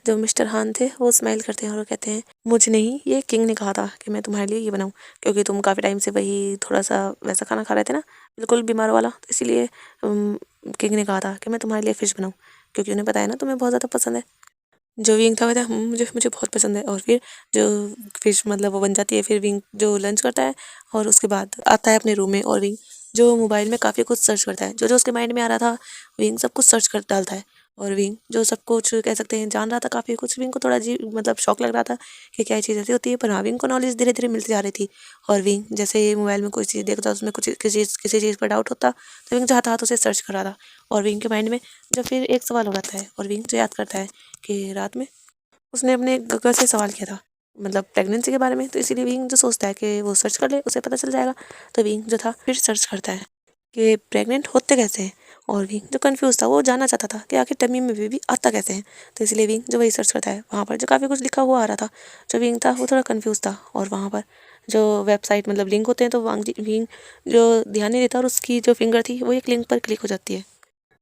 जो मिस्टर हान थे वो स्माइल करते हैं और वो कहते हैं मुझे नहीं, ये किंग ने कहा था कि मैं तुम्हारे लिए ये बनाऊँ, क्योंकि तुम काफ़ी टाइम से वही थोड़ा सा वैसा खाना खा रहे थे ना, बिल्कुल बीमार वाला, तो इसीलिए किंग ने कहा था कि मैं तुम्हारे लिए फ़िश बनाऊँ, क्योंकि उन्हें पता है ना तुम्हें बहुत ज़्यादा पसंद है। जो विंग था कहता है मुझे मुझे बहुत पसंद है। और फिर जो फिश मतलब वो बन जाती है, फिर विंग जो लंच करता है और उसके बाद आता है अपने रूम में, और विंग जो मोबाइल में काफ़ी कुछ सर्च करता है, जो जो उसके माइंड में आ रहा था विंग सब कुछ सर्च कर डालता है। और विंग जो सब कुछ कह सकते हैं जान रहा था काफ़ी कुछ। विंग को थोड़ा अजीब मतलब शौक लग रहा था कि क्या चीज़ ऐसी होती है, पर हाँ विंग को नॉलेज धीरे धीरे मिलती जा रही थी। और विंग जैसे ही मोबाइल में कोई चीज़ देखता उसमें कुछ किसी चीज़ पर डाउट होता तो विंग जो हाथ उसे सर्च कर रहा था। और विंग के माइंड में जब फिर एक सवाल हो जाता है और विंग जो याद करता है कि रात में उसने अपने गगर से सवाल किया था मतलब प्रेगनेंसी के बारे में, तो इसीलिए विंग जो सोचता है कि वो सर्च कर ले उसे पता चल जाएगा। तो विंग जो था फिर सर्च करता है कि प्रेग्नेंट होते कैसे हैं। और विंग जो कंफ्यूज था वो जानना चाहता था कि आखिर टमी में बेबी आता कैसे हैं। तो इसलिए विंग जो वही सर्च करता है, वहाँ पर जो काफ़ी कुछ लिखा हुआ आ रहा था। जो विंग था वो थोड़ा कंफ्यूज था और वहाँ पर जो वेबसाइट मतलब लिंक होते हैं तो विंग जो ध्यान नहीं देता और उसकी जो फिंगर थी वो एक लिंक पर क्लिक हो जाती है।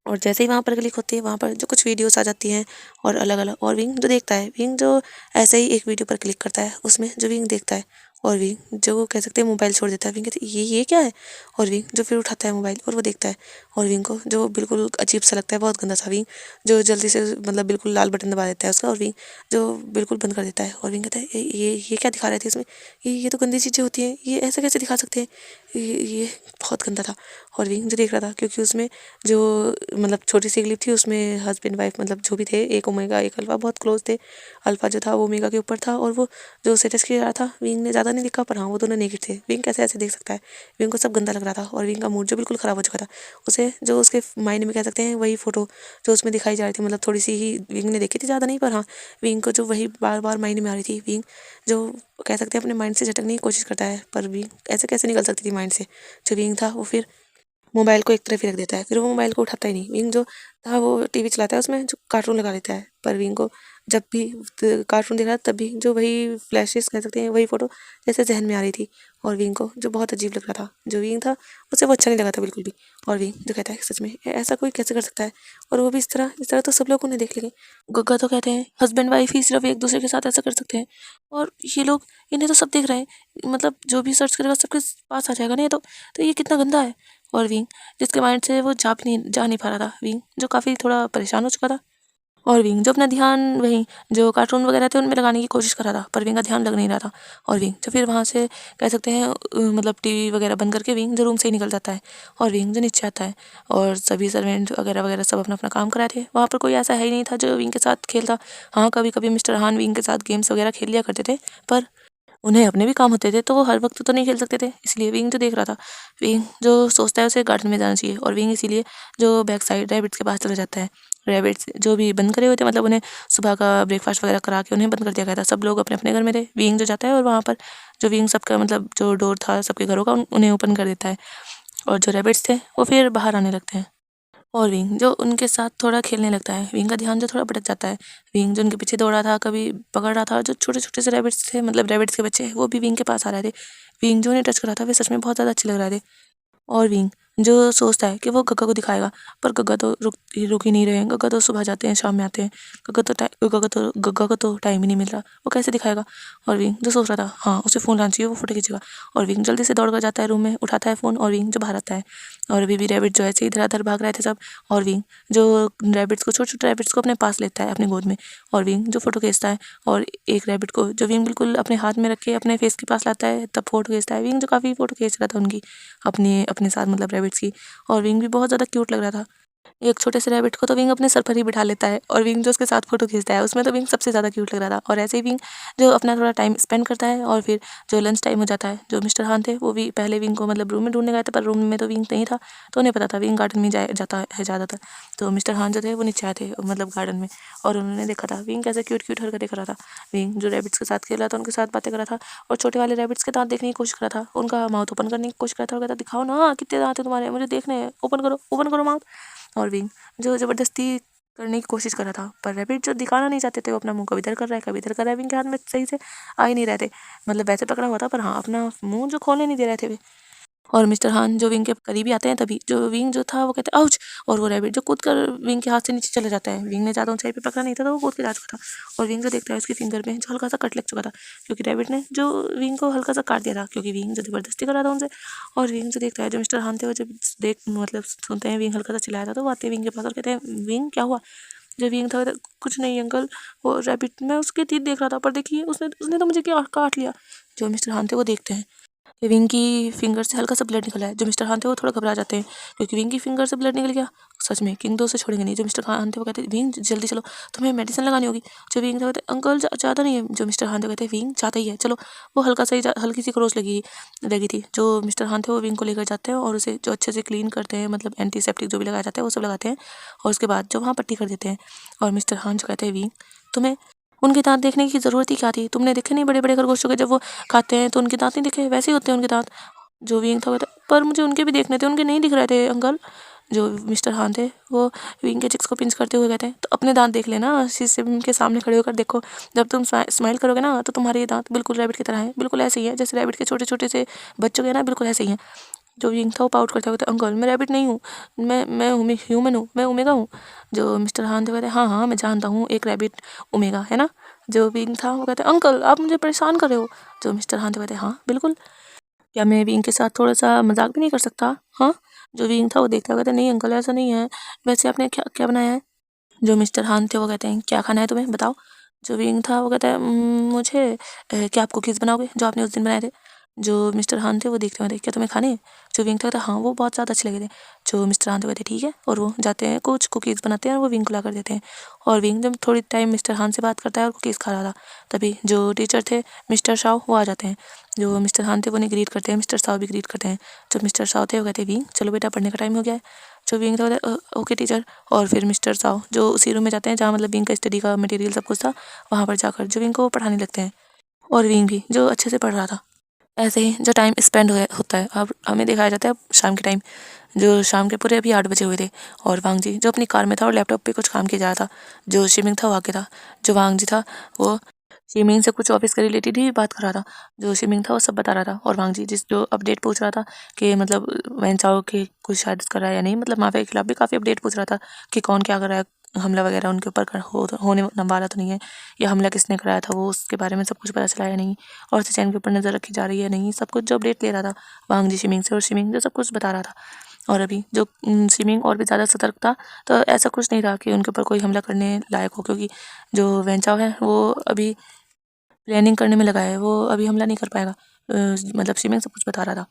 और जैसे ही वहाँ पर क्लिक होती है वहाँ पर जो कुछ वीडियोस आ जाती हैं और अलग अलग। और विंग जो देखता है, विंग जो ऐसे ही एक वीडियो पर क्लिक करता है उसमें जो विंग देखता है और विंग जो कह सकते हैं मोबाइल छोड़ देता है। विंग कहते हैं ये क्या है। और विंग जो फिर उठाता है मोबाइल और वो देखता है और विंग को जो बिल्कुल अजीब सा लगता है, बहुत गंदा सा। विंग जो जल्दी से मतलब बिल्कुल लाल बटन दबा देता है उसका और विंग जो बिल्कुल बंद कर देता है। और विंग कहता है ये क्या दिखा रहे थे इसमें, ये तो गंदी चीज़ें होती हैं, ये ऐसे कैसे दिखा सकते हैं, ये बहुत गंदा था। और विंग जो देख रहा था क्योंकि उसमें जो मतलब छोटी सी क्लिप थी उसमें हस्बैंड वाइफ मतलब जो भी थे, एक ओमेगा एक अल्फा बहुत क्लोज थे। अल्फा जो था वो ओमेगा के ऊपर था और वो जो स्टेटस किया रहा था विंग ने ज़्यादा नहीं लिखा, पर हाँ वो दोनों नेगेटिव थे। विंग कैसे ऐसे देख सकता है, विंग को सब गंदा लग रहा था और विंग का मूड जो बिल्कुल ख़राब हो चुका था। उसे जो उसके माइंड में कह सकते हैं वही फ़ोटो जो उसमें दिखाई जा रही थी मतलब थोड़ी सी ही विंग ने देखी थी, ज़्यादा नहीं, पर हाँ विंग को जो वही बार बार माइंड में आ रही थी। विंग जो कह सकते हैं अपने माइंड से झटकने की कोशिश करता है, पर विंग ऐसे कैसे निकल सकती थी माइंड से। जो विंग था वो फिर मोबाइल को एक तरफ ही रख देता है, फिर वो मोबाइल को उठाता ही नहीं। विंग जो था वो टीवी चलाता है उसमें जो कार्टून लगा लेता है, पर विंग को जब भी कार्टून देख रहा था तब भी जो वही फ्लैशेस कह सकते हैं वही फोटो जैसे जहन में आ रही थी। और विंग को जो बहुत अजीब लग रहा था, जो विंग था उसे वो अच्छा नहीं लगा था बिल्कुल भी। और विंग जो कहता है सच में ऐसा कोई कैसे कर सकता है, और वो भी इस तरह तो सब लोग उन्हें देख लेंगे। गग्गा तो कहते हैं हस्बैंड वाइफ ही सिर्फ एक दूसरे के साथ ऐसा कर सकते हैं, और ये लोग इन्हें तो सब देख रहे हैं, मतलब जो भी सर्च करेगा सबके पास आ जाएगा ना, ये तो ये कितना गंदा है। और विंग जिसके माइंड से वो जा नहीं पा रहा था, विंग जो काफ़ी थोड़ा परेशान हो चुका था। और विंग जो अपना ध्यान वहीं जो कार्टून वगैरह थे उनमें लगाने की कोशिश कर रहा था, पर विंग का ध्यान लग नहीं रहा था। और विंग जो फिर वहाँ से कह सकते हैं मतलब टीवी वगैरह बंद करके विंग जो रूम से ही निकल जाता है। और विंग जो नीचे आता है और सभी सर्वेंट वगैरह वगैरह सब अपना अपना काम कर रहे थे। वहाँ पर कोई ऐसा है ही नहीं था जो विंग के साथ खेलता। हाँ कभी कभी मिस्टर हान विंग के साथ गेम्स वगैरह खेल लिया करते थे, पर उन्हें अपने भी काम होते थे तो वो हर वक्त तो नहीं खेल सकते थे। इसलिए विंग जो देख रहा था, विंग जो सोचता है उसे गार्डन में जाना चाहिए, और विंग इसीलिए जो बैक साइड रैबिट्स के पास चला जाता है। रैबिट्स जो भी बंद करे हुए थे, मतलब उन्हें सुबह का ब्रेकफास्ट वगैरह करा के उन्हें बंद कर दिया गया था। सब लोग अपने अपने घर में थे। विंग जो जाता है और वहाँ पर जो विंग सबका मतलब जो डोर था सबके घरों का उन्हें ओपन कर देता है, और जो रैबिट्स थे वो फिर बाहर आने लगते हैं। और विंग जो उनके साथ थोड़ा खेलने लगता है। विंग का ध्यान जो थोड़ा भटक जाता है। विंग जो उनके पीछे दौड़ा था, कभी पकड़ रहा था, जो छोटे छोटे से रैबिट्स थे मतलब रैबिट्स के बच्चे, वो भी विंग के पास आ रहे थे। विंग जो उन्हें टच कर रहा था वे सच में बहुत ज़्यादा अच्छे लग रहे थे। और विंग जो सोचता है कि वो गग्गा को दिखाएगा, पर गग्गा तो रुक ही नहीं रहे हैं। गग्गा तो सुबह जाते हैं शाम में आते हैं। गग्गा को तो टाइम ही नहीं मिल रहा, वो कैसे दिखाएगा। और विंग जो सोच रहा था हाँ उसे फ़ोन लाना चाहिए, वो फोटो खींचेगा। और विंग जल्दी से दौड़ कर जाता है रूम में, उठाता है फ़ोन, और विंग जो बाहर आता है। और अभी भी रैबिट जो है इधर उधर भाग रहे थे सब। और विंग जो रैबिट्स को छोटे छोटे रैबिट्स को अपने पास लेता है अपनी गोद में, और विंग जो फोटो खींचता है। और एक रैबिट को जो विंग बिल्कुल अपने हाथ में रख के अपने फेस के पास लाता है तब फोटो खींचता है। विंग जो काफ़ी फोटो खींच रहा था उनकी अपने अपने साथ मतलब रैबिट्स की। और विंग भी बहुत ज़्यादा क्यूट लग रहा था। एक छोटे से रैबिट को तो विंग अपने सर पर ही बिठा लेता है, और विंग जो उसके साथ फोटो खींचता है उसमें तो विंग सबसे ज़्यादा क्यूट लग रहा था। और ऐसे ही विंग जो अपना थोड़ा टाइम स्पेंड करता है, और फिर जो लंच टाइम हो जाता है, जो मिस्टर हान थे वो भी पहले विंग को मतलब रूम में ढूंढने गए थे, पर रूम में तो विंग नहीं था। तो उन्हें पता था विंग गार्डन में जाता है ज़्यादातर। तो मिस्टर हान जो थे वो नीचे आए थे मतलब गार्डन में, और उन्होंने देखा था विंग कैसे क्यूट क्यूट हरकतें कर रहा था। विंग जो रैबिट्स के साथ खेल रहा था उनके साथ बातें कर रहा था, और छोटे वाले रैबिट्स के दांत देखने की कोशिश कर रहा था, उनका माउथ ओपन करने की कोशिश कर रहा था, और कहता दिखाओ ना कितने दांत है तुम्हारे, मुझे देखने हैं, ओपन करो माउथ। और विंग जो ज़बरदस्ती करने की कोशिश कर रहा था, पर रैबिट जो दिखाना नहीं चाहते थे वो अपना मुंह कभी इधर कर रहा है कभी इधर कर रहा है। विंग के हाथ में सही से आ ही नहीं रहे थे, मतलब वैसे पकड़ा हुआ था, पर हाँ अपना मुंह जो खोलने नहीं दे रहे थे वे। और मिस्टर हान जो विंग के करीबी आते हैं तभी जो विंग जो था वो कहते हैं आउच, और वो रैबिट जो कूद कर विंग के हाथ से नीचे चला जाता है। विंग ने ज़्यादा ऊंचाई पे पकड़ा नहीं था तो वो कूद के जा चुका था। और विंग जो देखता है उसकी फिंगर में जो हल्का सा कट लग चुका था, क्योंकि रैबिट ने जो विंग को हल्का सा काट दिया था, क्योंकि विंग जो ज़बरदस्ती कर रहा था उनसे। और विंग जो देखता है जो मिस्टर हान थे वो जब देख मतलब सुनते हैं विंग हल्का सा चिल्लाया था, तो वो आते हैं विंग के पास और कहते हैं विंग क्या हुआ। जो विंग था कुछ नहीं अंकल, वो रैबिट मैं उसके teeth देख रहा था, पर देखिए उसने उसने तो मुझे क्या काट लिया। जो मिस्टर हान थे वो देखते हैं कि विंग की फिंगर से हल्का सा ब्लड निकला है। जो मिस्टर खान थे वो थोड़ा घबरा जाते हैं क्योंकि विंग की फिंगर से ब्लड निकल गया। सच में किंग तो उसे छोड़ेंगे नहीं। जो मिस्टर खान थे वो कहते विंग जल्दी चलो, तुम्हें मेडिसिन लगानी होगी। जो विंग था कहते अंकल ज़्यादा नहीं है। जो मिस्टर खान थे कहते विंग ज़्यादा ही है, चलो। वो हल्की सी खरोच लगी थी। जो मिस्टर खान थे वो विंग को लेकर जाते हैं और उसे जो अच्छे से क्लीन करते हैं, मतलब एंटीसेप्टिक जो भी लगाया जाता है वो सब लगाते हैं और उसके बाद जो वहाँ पट्टी कर देते हैं। और मिस्टर खान जो कहते हैं विंग तुम्हें उनके दांत देखने की ज़रूरत ही क्या थी, तुमने देखे नहीं बड़े बड़े खरगोशों के जब वो खाते हैं तो उनके दांत नहीं दिखे, वैसे ही होते हैं उनके दांत। जो विंग था वो कहता पर मुझे उनके भी देखने थे, उनके नहीं दिख रहे थे अंकल। जो मिस्टर खान थे वो विंग के चिक्स को पिंच करते हुए कहते हैं तो अपने दांत देख लेना, शीशे के सामने खड़े होकर देखो। जब तुम स्माइल करोगे ना तो तुम्हारे ये दांत बिल्कुल रैबिट की तरह हैं, बिल्कुल ऐसे ही है जैसे रैबिट के छोटे छोटे से बच्चों के ना, बिल्कुल ऐसे ही हैं। जो विंग था वो पाउट करते हुए कहता अंकल मैं रैबिट नहीं हूँ, मैं ह्यूमन हूँ, मैं ओमेगा हूँ। जो मिस्टर खान थे कहते हाँ हाँ मैं जानता हूँ एक रैबिट ओमेगा है ना। जो विंग था वो कहते अंकल आप मुझे परेशान कर रहे हो। जो मिस्टर खान थे कहते हाँ बिल्कुल, क्या मैं विंग के साथ थोड़ा सा मजाक भी नहीं कर सकता, हाँ। जो विंग था वो देखता हुआ कहता नहीं अंकल ऐसा नहीं है, वैसे आपने क्या क्या बनाया है। जो मिस्टर खान थे वो कहते हैं क्या खाना है तुम्हें बताओ। जो विंग था वो कहता है मुझे क्या आप कुकीज़ बनाओगे जो आपने उस दिन बनाए थे। जो मिस्टर खान थे वो देखते हुए क्या तुम्हें खाने हैं? जो विंग था कहता हाँ वो बहुत ज़्यादा अच्छे लगे थे। जो मिस्टर खान थे कहते ठीक है, और वो जाते हैं कुछ कुकीज़ बनाते हैं और वो विंग को ला कर देते हैं। और विंग जब थोड़ी टाइम मिस्टर खान से बात करता है और कुकीज़ खा रहा था, तभी जो टीचर थे मिस्टर शाह वो आ जाते हैं। जो मिस्टर खान थे वो उन्हें ग्रीट करते हैं, मिस्टर शाह भी ग्रीट करते हैं। जो मिस्टर शाह थे वो कहते हैं विंग चलो बेटा पढ़ने का टाइम हो गया है। जो विंग था कहता है ओके टीचर। और फिर मिस्टर साव जो उसी रूम में जाते हैं जहाँ मतलब विंग का स्टडी का मटेरियल सब कुछ था, वहाँ पर जाकर जो विंग को पढ़ाने लगते हैं। और विंग भी जो अच्छे से पढ़ रहा था। ऐसे ही जो टाइम स्पेंड होता है, अब हमें दिखाया जाता है शाम के टाइम। जो शाम के पूरे अभी 8 बजे हुए थे और वांग जी जो अपनी कार में था और लैपटॉप पे कुछ काम किया जा रहा था। जो शिमिंग था वो आगे था। जो वांग जी था वो शिमिंग से कुछ ऑफिस के रिलेटेड ही बात कर रहा था। जो शिमिंग था वो सब बता रहा था और वांग जी जिस जो अपडेट पूछ रहा था कि मतलब वैन चाओ के कुछ शायद कर रहा है या नहीं, मतलब माफिया के खिलाफ भी काफ़ी अपडेट पूछ रहा था कि कौन क्या कर रहा है, हमला वगैरह उनके ऊपर होने वाला तो नहीं है, या हमला किसने कराया था वो उसके बारे में सब कुछ पता चला या नहीं, और चैन के ऊपर नज़र रखी जा रही है नहीं, सब कुछ जो अपडेट ले रहा था वांग जी शिमिंग से, और शिमिंग जो सब कुछ बता रहा था। और अभी जो शिमिंग और भी ज़्यादा सतर्क था, तो ऐसा कुछ नहीं था कि उनके ऊपर कोई हमला करने लायक हो, क्योंकि जो वैंचाओ है वो अभी प्लानिंग करने में लगा है, वो अभी हमला नहीं कर पाएगा। मतलब शिमिंग सब कुछ बता रहा था।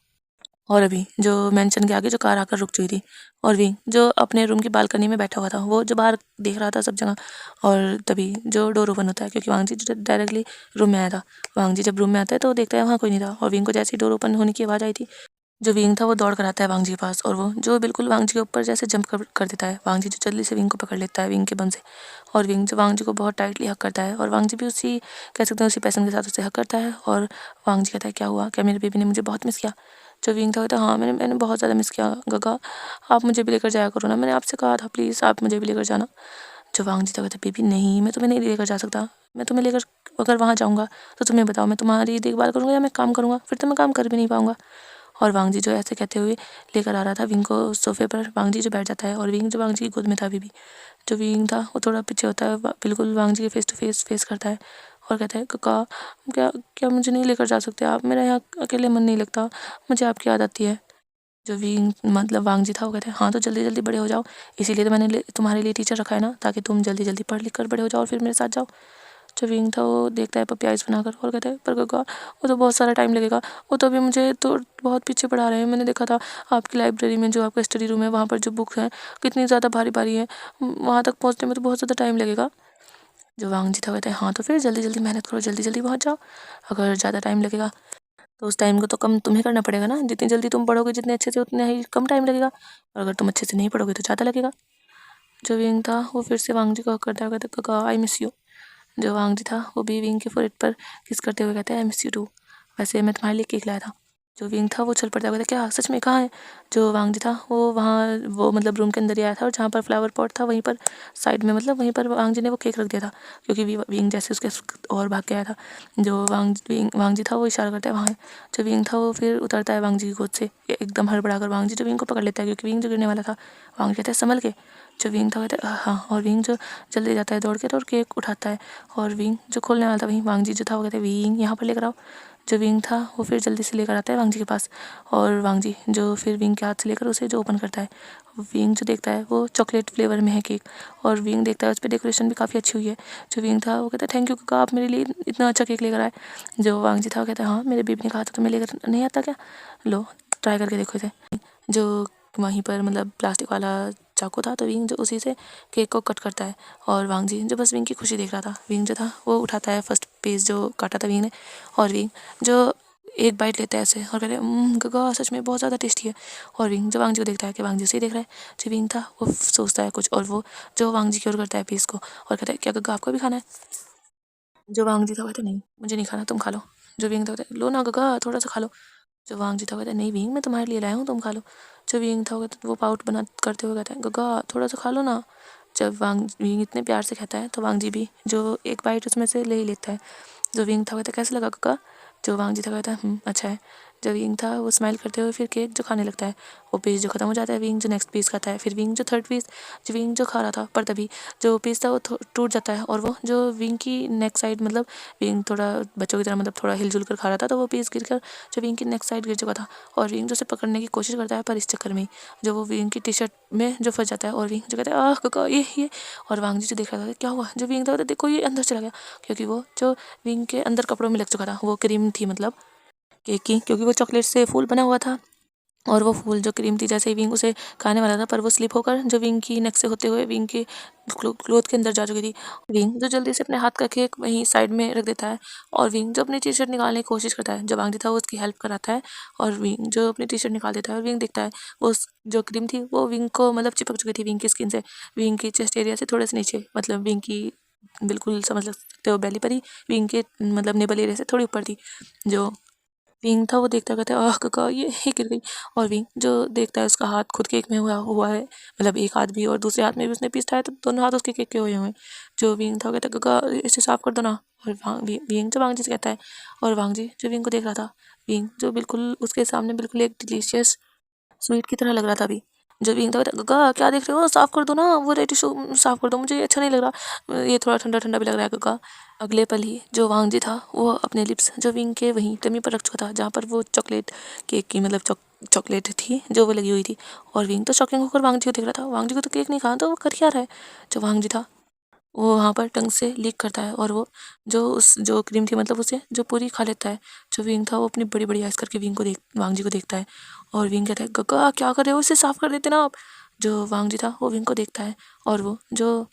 और अभी जो मेंशन के आगे जो कार आकर रुक चुकी थी, और भी जो अपने रूम की बालकनी में बैठा हुआ था वो जो बाहर देख रहा था सब जगह। और तभी जो डोर ओपन होता है, क्योंकि वांग जी डायरेक्टली रूम में आया था। वांग जी जब रूम में आता है तो देखता है वहाँ कोई नहीं था, और विंग को जैसे ही डोर ओपन होने की आवाज़ आई थी, जो विंग था वो दौड़ कर आता है वांग जी के पास, और वो जो बिल्कुल वांग जी के ऊपर जैसे जंप कर देता है। वांग जी जो जल्दी से विंग को पकड़ लेता है विंग के बम से, और विंग जो वांग जी को बहुत टाइटली हक करता है, और वांग जी भी उसी कह सकते हैं उसी पैसन के साथ उसे हक करता है। और वांग जी कहता है क्या हुआ, क्या मेरे बेबी ने मुझे बहुत मिस किया। जो विंग था कहता है हाँ मैंने बहुत ज़्यादा मिस किया गगा, आप मुझे भी लेकर जाया करो ना, मैंने आपसे कहा था प्लीज़ आप मुझे भी लेकर जाना। जो वांग जी था कहता है बेबी नहीं, मैं तुम्हें नहीं लेकर जा सकता, मैं तुम्हें लेकर अगर वहाँ जाऊँगा तो तुम्हें बताओ मैं तुम्हारी देखभाल करूँगा या मैं काम करूँगा, फिर तो मैं काम कर भी नहीं पाऊँगा। और वांग जी जो ऐसे कहते हुए लेकर आ रहा था विंग को सोफे पर, वांग जी जो बैठ जाता है, और विंग जो वांग जी की गोद में था अभी भी। जो विंग था वो थोड़ा पीछे होता है, बिल्कुल वांग जी के फेस टू फेस करता है और कहता है काका क्या क्या मुझे नहीं लेकर जा सकते आप, मेरा यहाँ अकेले मन नहीं लगता, मुझे आपकी याद आती है। जो विंग मतलब वांग जी था वो कहते हैं हाँ तो जल्दी जल्दी बड़े हो जाओ, इसीलिए तो मैंने तुम्हारे लिए टीचर रखा है ना, ताकि तुम जल्दी जल्दी पढ़ लिख कर बड़े हो जाओ और फिर मेरे साथ जाओ। जो विंग था वो देखता है पपी आइस बनाकर और कहता है पर काका वो तो बहुत सारा टाइम लगेगा, वो तो अभी मुझे तो बहुत पीछे पढ़ा रहे हैं, मैंने देखा था आपकी लाइब्रेरी में जो आपका स्टडी रूम है वहाँ पर जो बुक है कितनी ज़्यादा भारी भारी है, वहाँ तक पहुँचने में तो बहुत ज़्यादा टाइम लगेगा। जो वांग जी था कहता है हाँ तो फिर जल्दी जल्दी मेहनत करो, जल्दी जल्दी पहुँच जाओ, अगर ज़्यादा टाइम लगेगा तो उस टाइम को तो कम तुम्हें करना पड़ेगा ना, जितनी जल्दी तुम पढ़ोगे जितने अच्छे से उतने ही कम टाइम लगेगा, और अगर तुम अच्छे से नहीं पढ़ोगे तो ज़्यादा लगेगा। जो विंग था वो फिर से वांग जी को हक करता है, कहता है काका आई मिस यू। जो वांग जी था वो भी विंग के फोrehead पर किस करते हुए कहता है आई मिस यू टू, वैसे मैं तुम्हारे लिए केक लाया था। जो विंग था वो चल पड़ता है, कहता क्या सच में कहाँ है। जो वांग जी था वो वहाँ वो मतलब रूम के अंदर ही आया था, और जहाँ पर फ्लावर पॉट था वहीं पर साइड में मतलब वहीं पर वांग जी ने वो केक रख दिया था, क्योंकि विंग जैसे उसके और भाग के आया था। जो वांग जी था वो इशारा करता है वहाँ। जो विंग था वो फिर उतरता है वांग जी की गोद से एकदम हड़बड़ा कर, वांग जी जो विंग को पकड़ लेता है क्योंकि विंग जो गिरने वाला था। वांग जी कहता है संभल के। जो विंग था कहता है हाँ, और विंग जो जल्दी जाता है दौड़ के और केक उठाता है, और विंग जो खोलने वाला था वहीं वांग जी जो था वो कहते हैं विंग यहाँ पर लेकर आओ। जो विंग था वो फिर जल्दी से लेकर आता है वांग जी के पास, और वांग जी जो फिर विंग के हाथ से लेकर उसे जो ओपन करता है, विंग जो देखता है वो चॉकलेट फ्लेवर में है केक, और विंग देखता है उस पर डेकोरेशन भी काफ़ी अच्छी हुई है। जो विंग था वो कहता है थैंक यू काका, आप मेरे लिए इतना अच्छा केक लेकर आए। जो वांग जी था वो कहता है हाँ मेरे बेबी ने कहा था तुम्हें लेकर नहीं आता क्या, लो ट्राई करके देखो इसे। जो वहीं पर मतलब प्लास्टिक वाला चाकू था, तो विंग जो उसी से केक को कट करता है, और वांग जी जो बस विंग की खुशी देख रहा था। विंग जो था वो उठाता है फर्स्ट पीस जो काटा था विंग ने, और विंग जो एक बाइट लेता है ऐसे और कहते हैं गगा सच में बहुत ज़्यादा टेस्टी है। और विंग जो वांग जी को देखता है कि वांग जी उसे ही देख रहा है। जो विंग था वो सोचता है कुछ, और वो जो वांग जी की ओर करता है पीस को, और कहता है क्या गगा आपको भी खाना है। जो वांग जी था कहता है नहीं मुझे नहीं खाना, तुम खा लो। जो विंग था कहता है लो ना गगा थोड़ा सा खा लो। जो वांग जी था कहता है नहीं विंग मैं तुम्हारे लिए लाया हूँ तुम खा लो। जो विंग था वो पाउट बना करते हुए कहता है गगा थोड़ा सा खा लो ना। जब वांग विंग इतने प्यार से कहता है तो वांग जी भी जो एक बाइट उसमें से ले ही लेता है। जो विंग था कहता है कैसे लगा गगा। जो वांग जी था कहता है अच्छा है। जो विंग था वो स्माइल करते हुए फिर केक जो खाने लगता है, वो पीस जो खत्म हो जाता है विंग जो नेक्स्ट पीस खाता है, फिर विंग जो थर्ड पीस जो विंग जो खा रहा था, पर तभी जो पीस था वो टूट जाता है, और वो जो विंग की नेक साइड मतलब विंग थोड़ा बच्चों की तरह मतलब थोड़ा हिलजुल कर खा रहा था, तो वो पीस गिर कर जो विंग की नेक साइड गिर चुका था, और विंग जो उसे पकड़ने की कोशिश करता है, पर इस चक्कर में जो वो विंग की टी शर्ट में जो फंस जाता है, और विंग जो कहता है आह काका ये। और वांग जी जो देख रहा था क्या हुआ, जो विंग था देखो ये अंदर चला गया, क्योंकि वो जो विंग के अंदर कपड़ों में लग चुका था वो क्रीम थी मतलब केक की, क्योंकि वो चॉकलेट से फूल बना हुआ था, और वो फूल जो क्रीम थी जैसे ही विंग उसे खाने वाला था, पर वो स्लिप होकर जो विंग की नेक से होते हुए विंग के क्लोथ के अंदर जा चुकी थी। विंग जो जल्दी से अपने हाथ का केक वहीं साइड में रख देता है, और विंग जो अपनी टी शर्ट निकालने की कोशिश करता है, जो वांग जी था वो उसकी हेल्प कराता है, और विंग जो अपनी टी शर्ट निकाल देता है, और विंग देखता है वो जो क्रीम थी वो विंग को मतलब चिपक चुकी थी विंग की स्किन से, विंग की चेस्ट एरिया से थोड़े से नीचे, मतलब विंग की बिल्कुल समझ सकते हो बेली पर ही, विंग के मतलब नेबल एरिया से थोड़ी ऊपर थी। जो विंग था वो देखता कहता है आह काका ये गिर गई। और विंग जो देखता है उसका हाथ खुद केक में हुआ है, मतलब एक हाथ भी और दूसरे हाथ में भी उसने पीस खाया, तो दोनों हाथ उसके केक के हुए हुए हैं। जो विंग था वो कहता है काका इसे साफ कर दो ना। और विंग जो वांग जी से कहता है, और वांग जी जो विंग को देख रहा था, विंग जो बिल्कुल उसके सामने बिल्कुल एक डिलीशियस स्वीट की तरह लग रहा था अभी। जो विंग था कहता गगा क्या देख रहे हो, साफ कर दो ना वो रेडी शो, साफ कर दो मुझे ये अच्छा नहीं लग रहा, ये थोड़ा ठंडा ठंडा भी लग रहा है गगा। अगले पल ही जो वांग जी था वो अपने लिप्स जो विंग के वहीं टमी पर रख चुका था, जहाँ पर वो चॉकलेट केक की मतलब चॉकलेट थी जो वो लगी हुई थी। और विंग तो शॉकिंग होकर वांग जी को देख रहा था, वांग जी को तो केक नहीं खाना, तो वो कर क्या रहा है। जो वांग जी था वो वहाँ पर टंग से लीक करता है, और वो जो उस जो क्रीम थी मतलब उसे जो पूरी खा लेता है। जो विंग था वो अपनी बड़ी बड़ी आइस करके वांग जी को देखता है, और विंग कहता है गगा क्या कर रहे हो, इसे साफ कर देते ना आप। जो वांग जी था वो विंग को देखता है, और वो जो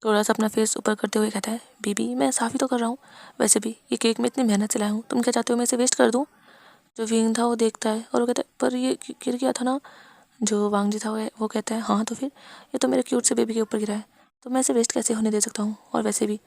थोड़ा सा अपना फेस ऊपर करते हुए कहता है बीबी मैं साफ ही तो कर रहा हूँ, वैसे भी ये केक में इतनी मेहनत से लाया हूँ, तुम क्या चाहते हो मैं इसे वेस्ट कर दूँ। जो विंग था वो देखता है और वो कहता है पर ये गिर गया था ना। जो वांग जी था वो कहता है हाँ तो फिर ये तो मेरे क्यूट से बेबी के ऊपर गिरा है, तो मैं इसे वेस्ट कैसे होने दे सकता हूँ, और वैसे भी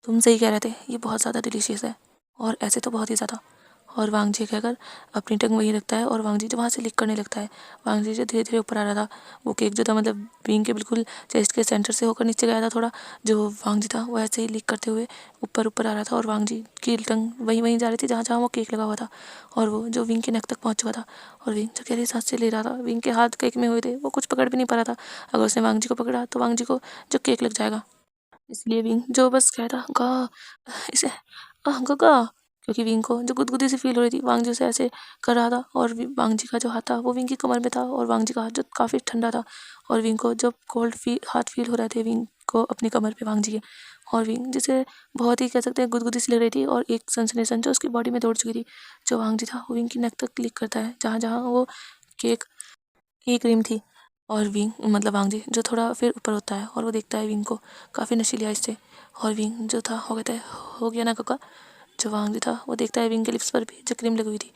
तुम सही कह रहे थे ये बहुत ज़्यादा डिलीशियस है, और ऐसे तो बहुत ही ज़्यादा। और वांग जी कहकर अपनी टंग वहीं रखता है, और वांग जी जो वहाँ से लीक करने लगता है। वांग जी जो धीरे धीरे ऊपर आ रहा था, वो केक जो था मतलब विंग के बिल्कुल चेस्ट के सेंटर से होकर नीचे गया था थोड़ा। जो वांग जी था वो ऐसे ही लीक करते हुए ऊपर ऊपर आ रहा था, और वांग जी की टंग वहीं वहीं जा रही थी जहाँ जहाँ वो केक लगा हुआ था, और वो जो विंग के नेक तक पहुँच चुका था। और विंग जो गहरी सांस से ले रहा था, विंग के हाथ केक में हुए थे, वो कुछ पकड़ भी नहीं पा रहा था। अगर उसने वांग जी को पकड़ा तो वांग जी को जो केक लग जाएगा, इसलिए विंग जो बस कह रहा गा इसे गगा, क्योंकि विंग को जो गुदगुदी सी फील हो रही थी, वांग जी उसे ऐसे कर रहा था, और वांग जी का जो हाथ था वो विंग की कमर में था, और वांग जी का हाथ जो काफ़ी ठंडा था, और विंग को जब कोल्ड हाथ फील हो रहे थे विंग को अपनी कमर पे वांग जी के। और विंग जिसे बहुत ही कह सकते हैं गुदगुदी सी लग रही थी, और एक सनसनीसन जो उसकी बॉडी में दौड़ चुकी थी। जो वांग जी था वो विंग की नेक तक क्लिक करता है जहाँ जहाँ वो केक की क्रीम थी, और विंग मतलब वांग जी जो थोड़ा फिर ऊपर होता है, और वो देखता है विंग को काफ़ी नशीली आइज से। और विंग जो था वो कहता है हो गया ना काका। जो वांग जी था वो देखता है विंग के लिप्स पर भी जो क्रीम लगी हुई थी।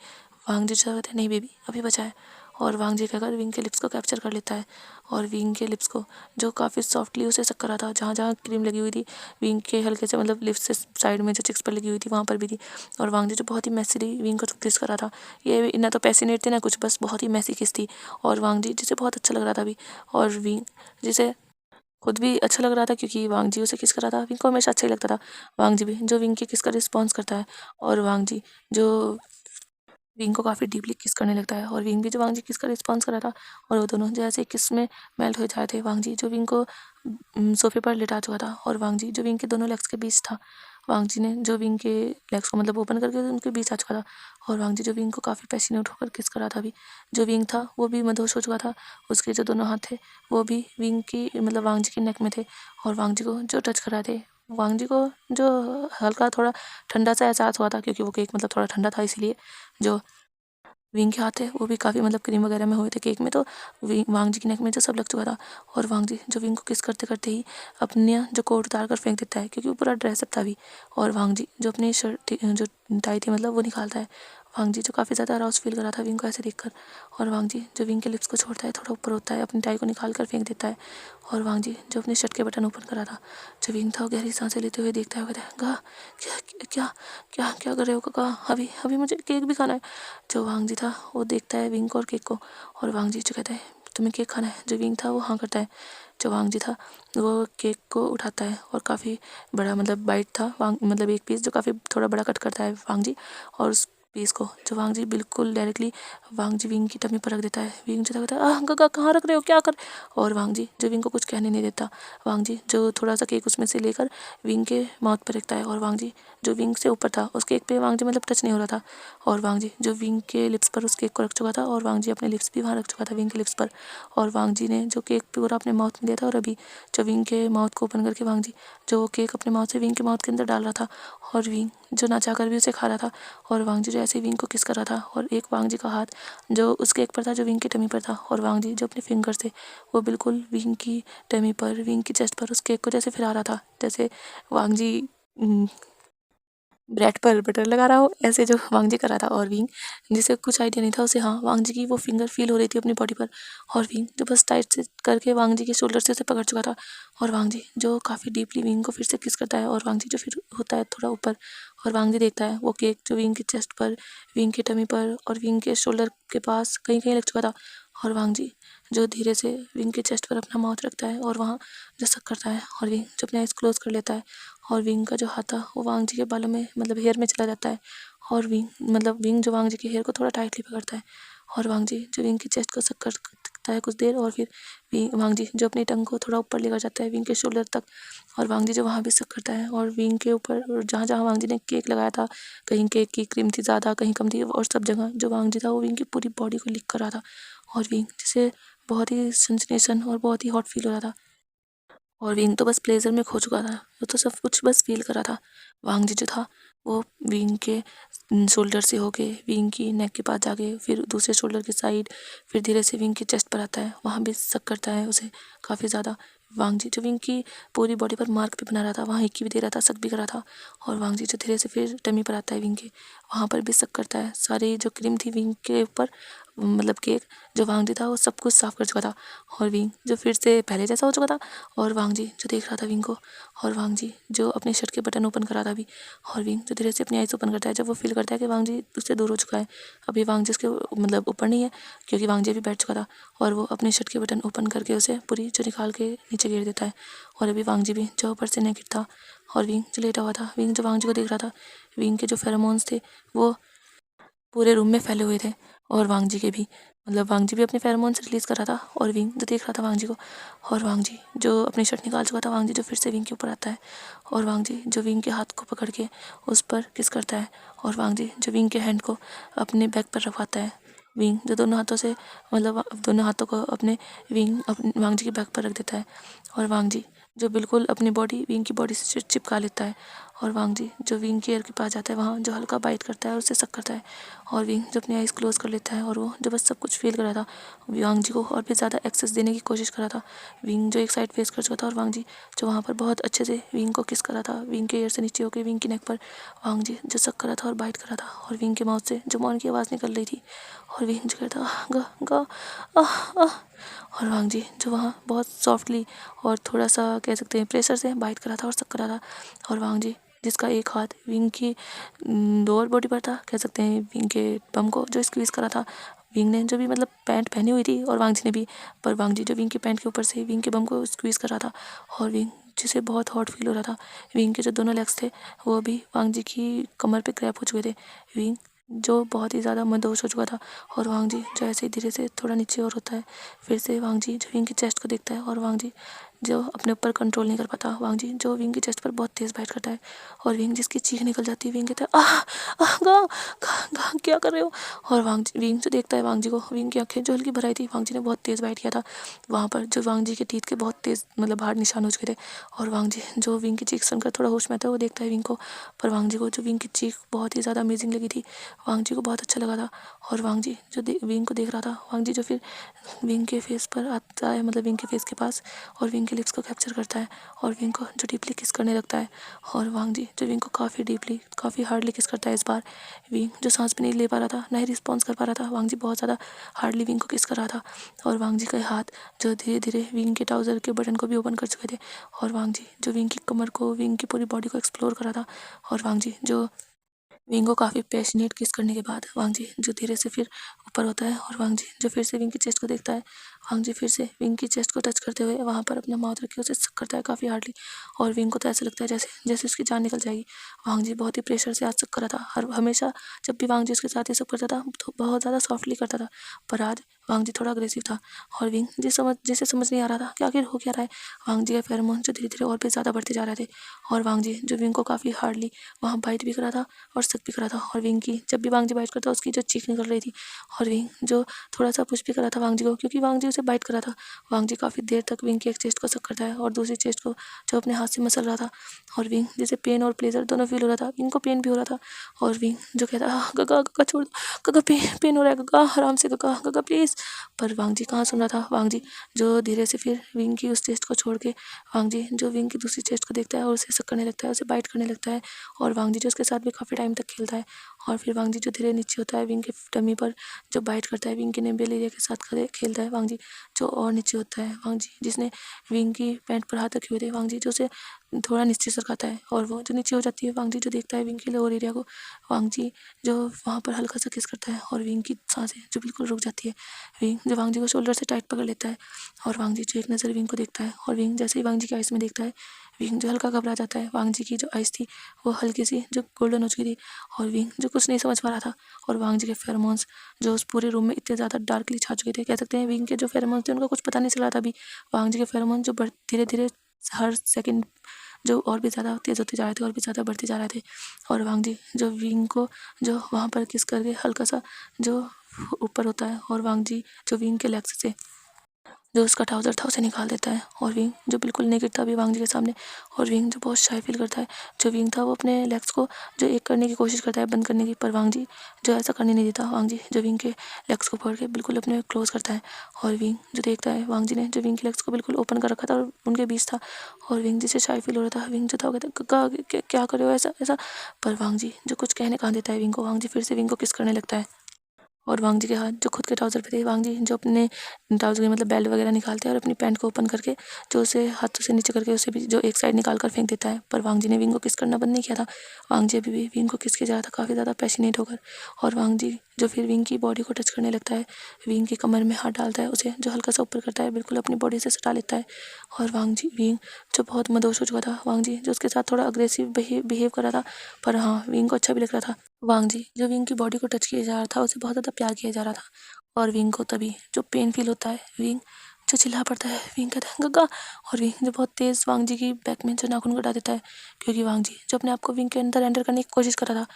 वांग जी जो कहता है नहीं बेबी अभी बचा है, और वांग जी कहकर विंग के लिप्स को कैप्चर कर लेता है, और विंग के लिप्स को जो काफ़ी सॉफ्टली उसे सक कर रहा था, जहाँ जहाँ क्रीम लगी हुई थी विंग के हल्के से मतलब लिप्स से साइड में जो चिक्स पर लगी हुई थी वहाँ पर भी थी। और वांग जी जो बहुत ही मैसीली विंग को किस कर रहा था, ये ना तो पैसिनेट थे ना कुछ, बस बहुत ही मैसी किस थी। और वांग जी जिसे बहुत अच्छा लग रहा था अभी, और विंग जिसे खुद भी अच्छा लग रहा था क्योंकि वांग जी उसे किस कर रहा था, विंग को हमेशा अच्छा ही लगता था। वांग जी भी जो विंग के किस का रिस्पॉन्स करता है, और वांग जी जो विंग को काफ़ी डीपली किस करने लगता है, और विंग भी जो वांग जी किस का रिस्पॉन्स कर रहा था, और वो दोनों जैसे किस में मेल्ट हो जाए थे। वांग जी जो विंग को सोफे पर लिटा चुका था, और वांग जी जो विंग के दोनों लेग्स के बीच था, वांग जी ने जो विंग के लेग्स को मतलब ओपन करके उनके बीच आ चुका था और वांग जी जो विंग को काफ़ी पैशनेट होकर किस कर रहा था अभी। जो विंग था वो भी मदहोश हो चुका था, उसके जो दोनों हाथ थे वो भी विंग की मतलब वांग जी के नेक में थे और वांग जी को जो टच कर रहे थे, वांग जी को जो हल्का थोड़ा ठंडा सा एहसास हुआ था क्योंकि वो केक मतलब थोड़ा ठंडा था, इसीलिए जो विंग के हाथ थे वो भी काफ़ी मतलब क्रीम वगैरह में हुए थे केक में, तो वांग जी की नेक में जो सब लग चुका था और वांग जी जो विंग को किस करते करते ही अपने जो कोट उतार कर फेंक देता है क्योंकि वो पूरा ड्रेसअप था अभी। और वांग जी जो अपनी शर्ट जो टाई थी मतलब वो निकालता है। वांग जी जो काफ़ी ज़्यादा अराउज फील कर रहा था विंग को ऐसे देखकर, और वांग जी जो विंग के लिप्स को छोड़ता है थोड़ा ऊपर होता है, अपनी टाई को निकाल कर फेंक देता है। और वांग जी जो अपने शर्ट के बटन ओपन कर रहा था, जो विंग था वो गहरी सांसें लेते हुए देखता है, कहता है गा क्या क्या क्या क्या कर रहे हो काका, अभी अभी मुझे केक भी खाना है। जो वांग जी था वो देखता है विंग को और केक को, और वांग जी जो कहता है तुम्हें केक खाना है, जो विंग था वो हाँ करता है। जो वांग जी था वो केक को उठाता है और काफ़ी बड़ा मतलब बाइट था वांग मतलब एक पीस जो काफ़ी थोड़ा बड़ा कट करता है वांग जी, और उस पीस को जो वांग जी बिल्कुल डायरेक्टली वांग जी विंग की टमी पर रख देता है। विंग जो कहता है आह काका कहाँ रख रहे हो क्या कर, और वांग जी जो विंग को कुछ कहने नहीं देता। वांग जी जो थोड़ा सा केक उसमें से लेकर विंग के माउथ पर रखता है, और वांग जी जो विंग से ऊपर था उस केक पे वांग जी मतलब टच नहीं हो रहा था, और वांग जी जो विंग के लिप्स पर उस केक को रख चुका था और वांग जी अपने लिप्स भी वहाँ रख चुका था विंग के लिप्स पर, और वांग जी ने जो केक पूरा अपने माउथ में लिया था और अभी जो विंग के माउथ को ओपन करके वांग जी जो केक अपने माउथ से विंग के माउथ के अंदर डाल रहा था, और विंग जो ना चाहकर भी उसे खा रहा था, और वांग जी जो ऐसे विंग को किस कर रहा था, और एक वांग जी का हाथ जो उस केक पर था जो विंग की टमी पर था, और वांग जी जो अपने फिंगर से वो बिल्कुल विंग की टमी पर विंग की चेस्ट पर उस केक को जैसे फिरा रहा था, जैसे वांग जी ब्रेड पर बटर लगा रहा हो, ऐसे जो वांग जी कर रहा था। और विंग जिसे कुछ आइडिया नहीं था उसे हाँ वांग जी की वो फिंगर फील हो रही थी अपनी बॉडी पर, और विंग जो बस टाइट से करके वांग जी के शोल्डर से उसे पकड़ चुका था, और वांग जी जो काफ़ी डीपली विंग को फिर से किस करता है, और वांग जी जो फिर होता है थोड़ा ऊपर, और वांग जी देखता है वो केक जो विंग की चेस्ट पर विंग की टमी पर और विंग के शोल्डर के पास कहीं कहीं लग चुका था, और वांग जी जो धीरे से विंग के चेस्ट पर अपना माउथ रखता है और वहाँ जो सक करता है, और विंग जो अपने आइज क्लोज कर लेता है, और विंग का जो हाथ था वो वांग जी के बालों में मतलब हेयर में चला जाता है, और विंग जो वांग जी के हेयर को थोड़ा टाइटली पकड़ता है, और वांग जी जो विंग की चेस्ट को सक करता है कुछ देर, और फिर वांग जी जो अपनी टंग को थोड़ा ऊपर लेकर जाता है विंग के शोल्डर तक, और वांग जी जो वहाँ भी सक करता है, और विंग के ऊपर जहाँ जहाँ वांग जी ने केक लगाया था कहीं केक की क्रीम थी ज़्यादा कहीं कम थी, और सब जगह जो वांग जी था वो विंग की पूरी बॉडी को लिक कर रहा था, और विंग जिसे बहुत ही सेंसेशन और बहुत ही हॉट फील हो रहा था, और विंग तो बस प्लेजर में खो चुका था, वो तो सब कुछ बस फील कर रहा था। वांग जी जो था वो विंग के शोल्डर से होके विंग की नेक के पास जाके फिर दूसरे शोल्डर की साइड फिर धीरे से विंग की चेस्ट पर आता है, वहाँ भी सक करता है उसे काफ़ी ज़्यादा। वांग जी जो विंग की पूरी बॉडी पर मार्क भी बना रहा था वहाँ हिक्की भी दे रहा था, सक भी कर रहा था, और वांग जी जो धीरे से फिर टमी पर आता है विंग के, वहाँ पर भी सक करता है। सारी जो क्रीम थी विंग के ऊपर मतलब केक जो वांग जी था वो सब कुछ साफ कर चुका था, और विंग जो फिर से पहले जैसा हो चुका था, और वांग जी जो देख रहा था विंग को, और वांग जी जो अपने शर्ट के बटन ओपन कर रहा था अभी, और विंग जो धीरे से अपनी आइज़ ओपन करता है जब वो फील करता है कि वांग जी उससे दूर हो चुका है। अभी वांग जी उसके मतलब ऊपर नहीं है क्योंकि वांग जी अभी बैठ चुका था, और वो अपने शर्ट के बटन ओपन करके उसे पूरी जो निकाल के नीचे गिर देता है, और अभी वांग जी भी जो ऊपर से नेकेड था, और विंग जो लेटा हुआ था, विंग जो वांग जी को देख रहा था, विंग के जो फेरोमोन्स थे वो पूरे रूम में फैले हुए थे, और वांग जी के भी मतलब वांग जी भी अपने फेरोमोन्स रिलीज़ कर रहा था, और विंग जो देख रहा था वांग जी को, और वांग जी जो अपनी शर्ट निकाल चुका था, वांग जी जो फिर से विंग के ऊपर आता है, और वांग जी जो विंग के हाथ को पकड़ के उस पर किस करता है, और वांग जी जो विंग के हैंड को अपने बैक पर रखवाता है, विंग जो दोनों हाथों से मतलब दोनों हाथों को अपने वांग जी के बैक पर रख देता है, और वांग जी जो बिल्कुल अपनी बॉडी विंग की बॉडी से चिपका लेता है, और वांग जी जो विंग के एयर के पास जाता है वहाँ जो हल्का बाइट करता है और उससे सक करता है, और विंग जो अपनी आइज़ क्लोज कर लेता है, और वो जो बस सब कुछ फील कर रहा था वांग जी को और भी ज़्यादा एक्सेस देने की कोशिश कर रहा था। विंग जो एक साइड फेस कर चुका था, और वांग जी जो वहाँ पर बहुत अच्छे से विंग को किस कर रहा था, विंग के एयर से नीचे होकर विंग की नेक पर वांग जी जो सक कर रहा था और बाइट कर रहा था, और विंग के माउथ से जो मौन की आवाज़ निकल रही थी, और विंग जो कहता गा गा आह आह, और वांग जी जो वहाँ बहुत सॉफ्टली और थोड़ा सा कह सकते हैं प्रेशर से बाइट कर रहा था और सक कर रहा था, और वांग जी जिसका एक हाथ विंग की लोअर बॉडी पर था, कह सकते हैं विंग के बम को जो स्क्वीज़ करा था विंग ने, जो भी मतलब पैंट पहनी हुई थी और वांग जी ने भी, पर वांग जी जो विंग के पैंट के ऊपर से विंग के बम को स्क्वीज़ कर रहा था, और विंग जिसे बहुत हॉट फील हो रहा था, विंग के जो दोनों लेग्स थे वो भी वांग जी की कमर पे क्रैप हो चुके थे, विंग जो बहुत ही ज़्यादा मदहोश हो चुका था, और वांग जी जो ऐसे ही धीरे से थोड़ा नीचे और होता है, फिर से वांग जी जो विंग की चेस्ट को देखता है, और वांग जी जो अपने ऊपर कंट्रोल नहीं कर पाता। वांग जी जो विंग की चेस्ट पर बहुत तेज़ बाइट करता है और विंग जिसकी चीख निकल जाती है। विंग कहता है गा गा क्या कर रहे हो। और विंग जो देखता है वांग जी को, विंग की आंखें जो हल्की भर आई थी, वांग जी ने बहुत तेज़ बाइट किया था वहाँ पर, जो वांग जी के टीथ के बहुत तेज़ मतलब बाहर निशान हो चुके थे। और वांग जी जो विंग की चीख सुनकर थोड़ा होश में आता है, वो देखता है विंग को, पर वांग जी को जो विंग की चीख बहुत ही ज़्यादा अमेजिंग लगी थी, वांग जी को बहुत अच्छा लगा था। और वांग जी जो विंग को देख रहा था, वांग जी जो फिर विंग के फेस पर आता है, मतलब विंग के फेस के पास, और विंग के लिप्स को कैप्चर करता है और विंग को जो डीपली किस करने लगता है। और वांग जी जो विंग को काफ़ी डीपली काफ़ी हार्डली किस करता है। इस बार विंग जो सांस भी नहीं ले पा रहा था, ना ही रिस्पॉन्स कर पा रहा था, वांग जी बहुत ज़्यादा हार्डली विंग को किस कर रहा था। और वांग जी के हाथ जो धीरे धीरे विंग के ट्राउज़र के बटन को भी ओपन कर चुके थे। और वांग जी जो विंग की कमर को, विंग की पूरी बॉडी को एक्सप्लोर कर रहा था। और वांग जी जो विंग को काफ़ी पैशनेट किस करने के बाद, वांग जी जो धीरे से फिर ऊपर होता है और वांग जी जो फिर से विंग की चेस्ट को देखता है। वांग जी फिर से विंग की चेस्ट को टच करते हुए वहाँ पर अपना माउथ रख के उसे सक करता है काफ़ी हार्डली। और विंग को तो ऐसा लगता है जैसे जैसे उसकी जान निकल जाएगी। वांग जी बहुत ही प्रेशर से आज सक कर रहा था। हर हमेशा जब भी वांग जी उसके साथ ये सब करता था तो बहुत ज़्यादा सॉफ्टली करता था, पर आज वांग जी थोड़ा अग्रेसिव था। और विंग जिसे समझ नहीं आ रहा था कि आखिर हो क्या रहा है। वांग जी के फेरोमोन जो धीरे धीरे और भी ज़्यादा बढ़ते जा रहे थे और वांग जी जो विंग को काफ़ी हार्डली वहाँ बाइट भी कर रहा था और सक भी कर रहा था। और विंग की जब भी वांग जी बाइट करता उसकी जो चीख निकल रही थी। और विंग जो थोड़ा सा पुश भी कर रहा था वांग जी को, क्योंकि वांग जी उसे बाइट कर रहा था। वांग जी काफ़ी देर तक विंग की एक चेस्ट को सक करता है और दूसरी चेस्ट को जो अपने हाथ से मसल रहा था। और विंग जैसे पेन और प्लेजर दोनों फील हो रहा था, विंग को पेन भी हो रहा था। और विंग जो कहता गगा गगा छोड़ दो, गगा पेन हो रहा है, गगा आराम से, गगा गगा प्लीज़। पर वांग जी कहाँ सुन रहा था। वांग जी जो धीरे से फिर विंग की उस चेस्ट को छोड़ के वांग जी जो विंग की दूसरी चेस्ट को देखता है और उसे सक करने लगता है, उसे बाइट करने लगता है। और वांग जी जो उसके साथ भी काफ़ी टाइम तक खेलता है। और फिर वांग जी जो धीरे नीचे होता है विंग के टमी पर जो बाइट करता है, विंग के नेबल एरिया के साथ खेलता है। वांग जी जो और नीचे होता है, वांग जी जिसने विंग की पैंट पर हाथ रखे हुए थे, वांग जी जो उसे थोड़ा नीचे सरकाता है और वो जो नीचे हो जाती है। वांग जी जो देखता है विंग के लोअर एरिया को, वांग जी जो वहाँ पर हल्का सा किस करता है और विंग की सांसें जो बिल्कुल रुक जाती है। विंग जो वांग जी को शोल्डर से टाइट पकड़ लेता है और वांग जी जो एक नज़र विंग को देखता है और विंग जैसे ही वांग जी की आइस में देखता है, विंग जो हल्का घबरा जाता है। वांग जी की जो आइस थी वो हल्की सी जो गोल्डन हो चुकी थी और विंग जो कुछ नहीं समझ पा रहा था। और वांग जी के फेरोमोन्स जो उस पूरे रूम में इतने ज़्यादा डार्कली छा चुके थे, कह सकते हैं विंग के जो फेरोमोन्स थे उनका कुछ पता नहीं चल रहा था अभी। वांग जी के फेरोमोन जो धीरे धीरे हर सेकंड जो और भी ज़्यादा तेज़ होते जा रहे थे और भी ज़्यादा बढ़ते जा रहे थे। और वांग जी जो विंग को जो वहाँ पर किस करके हल्का सा जो ऊपर होता है और वांग जी जो विंग के लेग्स से जो उसका ट्राउज़र था उसे निकाल देता है। और विंग जो बिल्कुल नेकेड था अभी वांग जी के सामने, और विंग जो बहुत शाय फील करता है। जो विंग था वो अपने लेग्स को जो एक करने की कोशिश करता है बंद करने की, पर वांग जी जो ऐसा करने नहीं देता। वांग जी जो विंग के लेग्स को पकड़ के बिल्कुल अपने क्लोज करता है। और विंग जो देखता है वांग जी ने जो विंग के लेग्स को बिल्कुल ओपन कर रखा था और उनके बीच था, और विंग जिसे शाय फील हो रहा था, विंग जो था वो कहता क्या कर रहे हो ऐसा ऐसा। पर वांग जी जो कुछ कहने कहा देता है विंग को, वांग जी फिर से विंग को किस करने लगता है। और वांग जी के हाथ जो खुद के ट्राउज़र पे थे, वांग जी जो अपने ट्राउज़र के मतलब बेल्ट वगैरह निकालते हैं और अपनी पैंट को ओपन करके जो उसे हाथों से नीचे करके उसे भी जो एक साइड निकाल कर फेंक देता है। पर वांग जी ने विंग को किस करना बंद नहीं किया था। वांग जी अभी भी विंग को किस किया जा रहा था काफ़ी ज़्यादा पैशनेट होकर। और वांग जी जो फिर विंग की बॉडी को टच करने लगता है, विंग की कमर में हाथ डालता है, उसे जो हल्का सा ऊपर करता है, बिल्कुल अपनी बॉडी से सटा लेता है। और विंग जो बहुत मदहोश हो चुका था, वांग जी जो उसके साथ थोड़ा अग्रेसिव बिहेव कर रहा था, पर हाँ विंग को अच्छा भी लग रहा था। वांग जी जो विंग की बॉडी को टच किया जा रहा था, उसे बहुत ज़्यादा प्यार किया जा रहा था। और विंग को तभी जो पेन फील होता है, विंग जो चिल्ला पड़ता है, विंग कहता है गग्गा। और विंग जो बहुत तेज़ वांग जी की बैक में जो नाखून कटा देता है, क्योंकि वांग जी जो अपने आप को विंग के अंदर एंटर करने की कोशिश कर रहा था।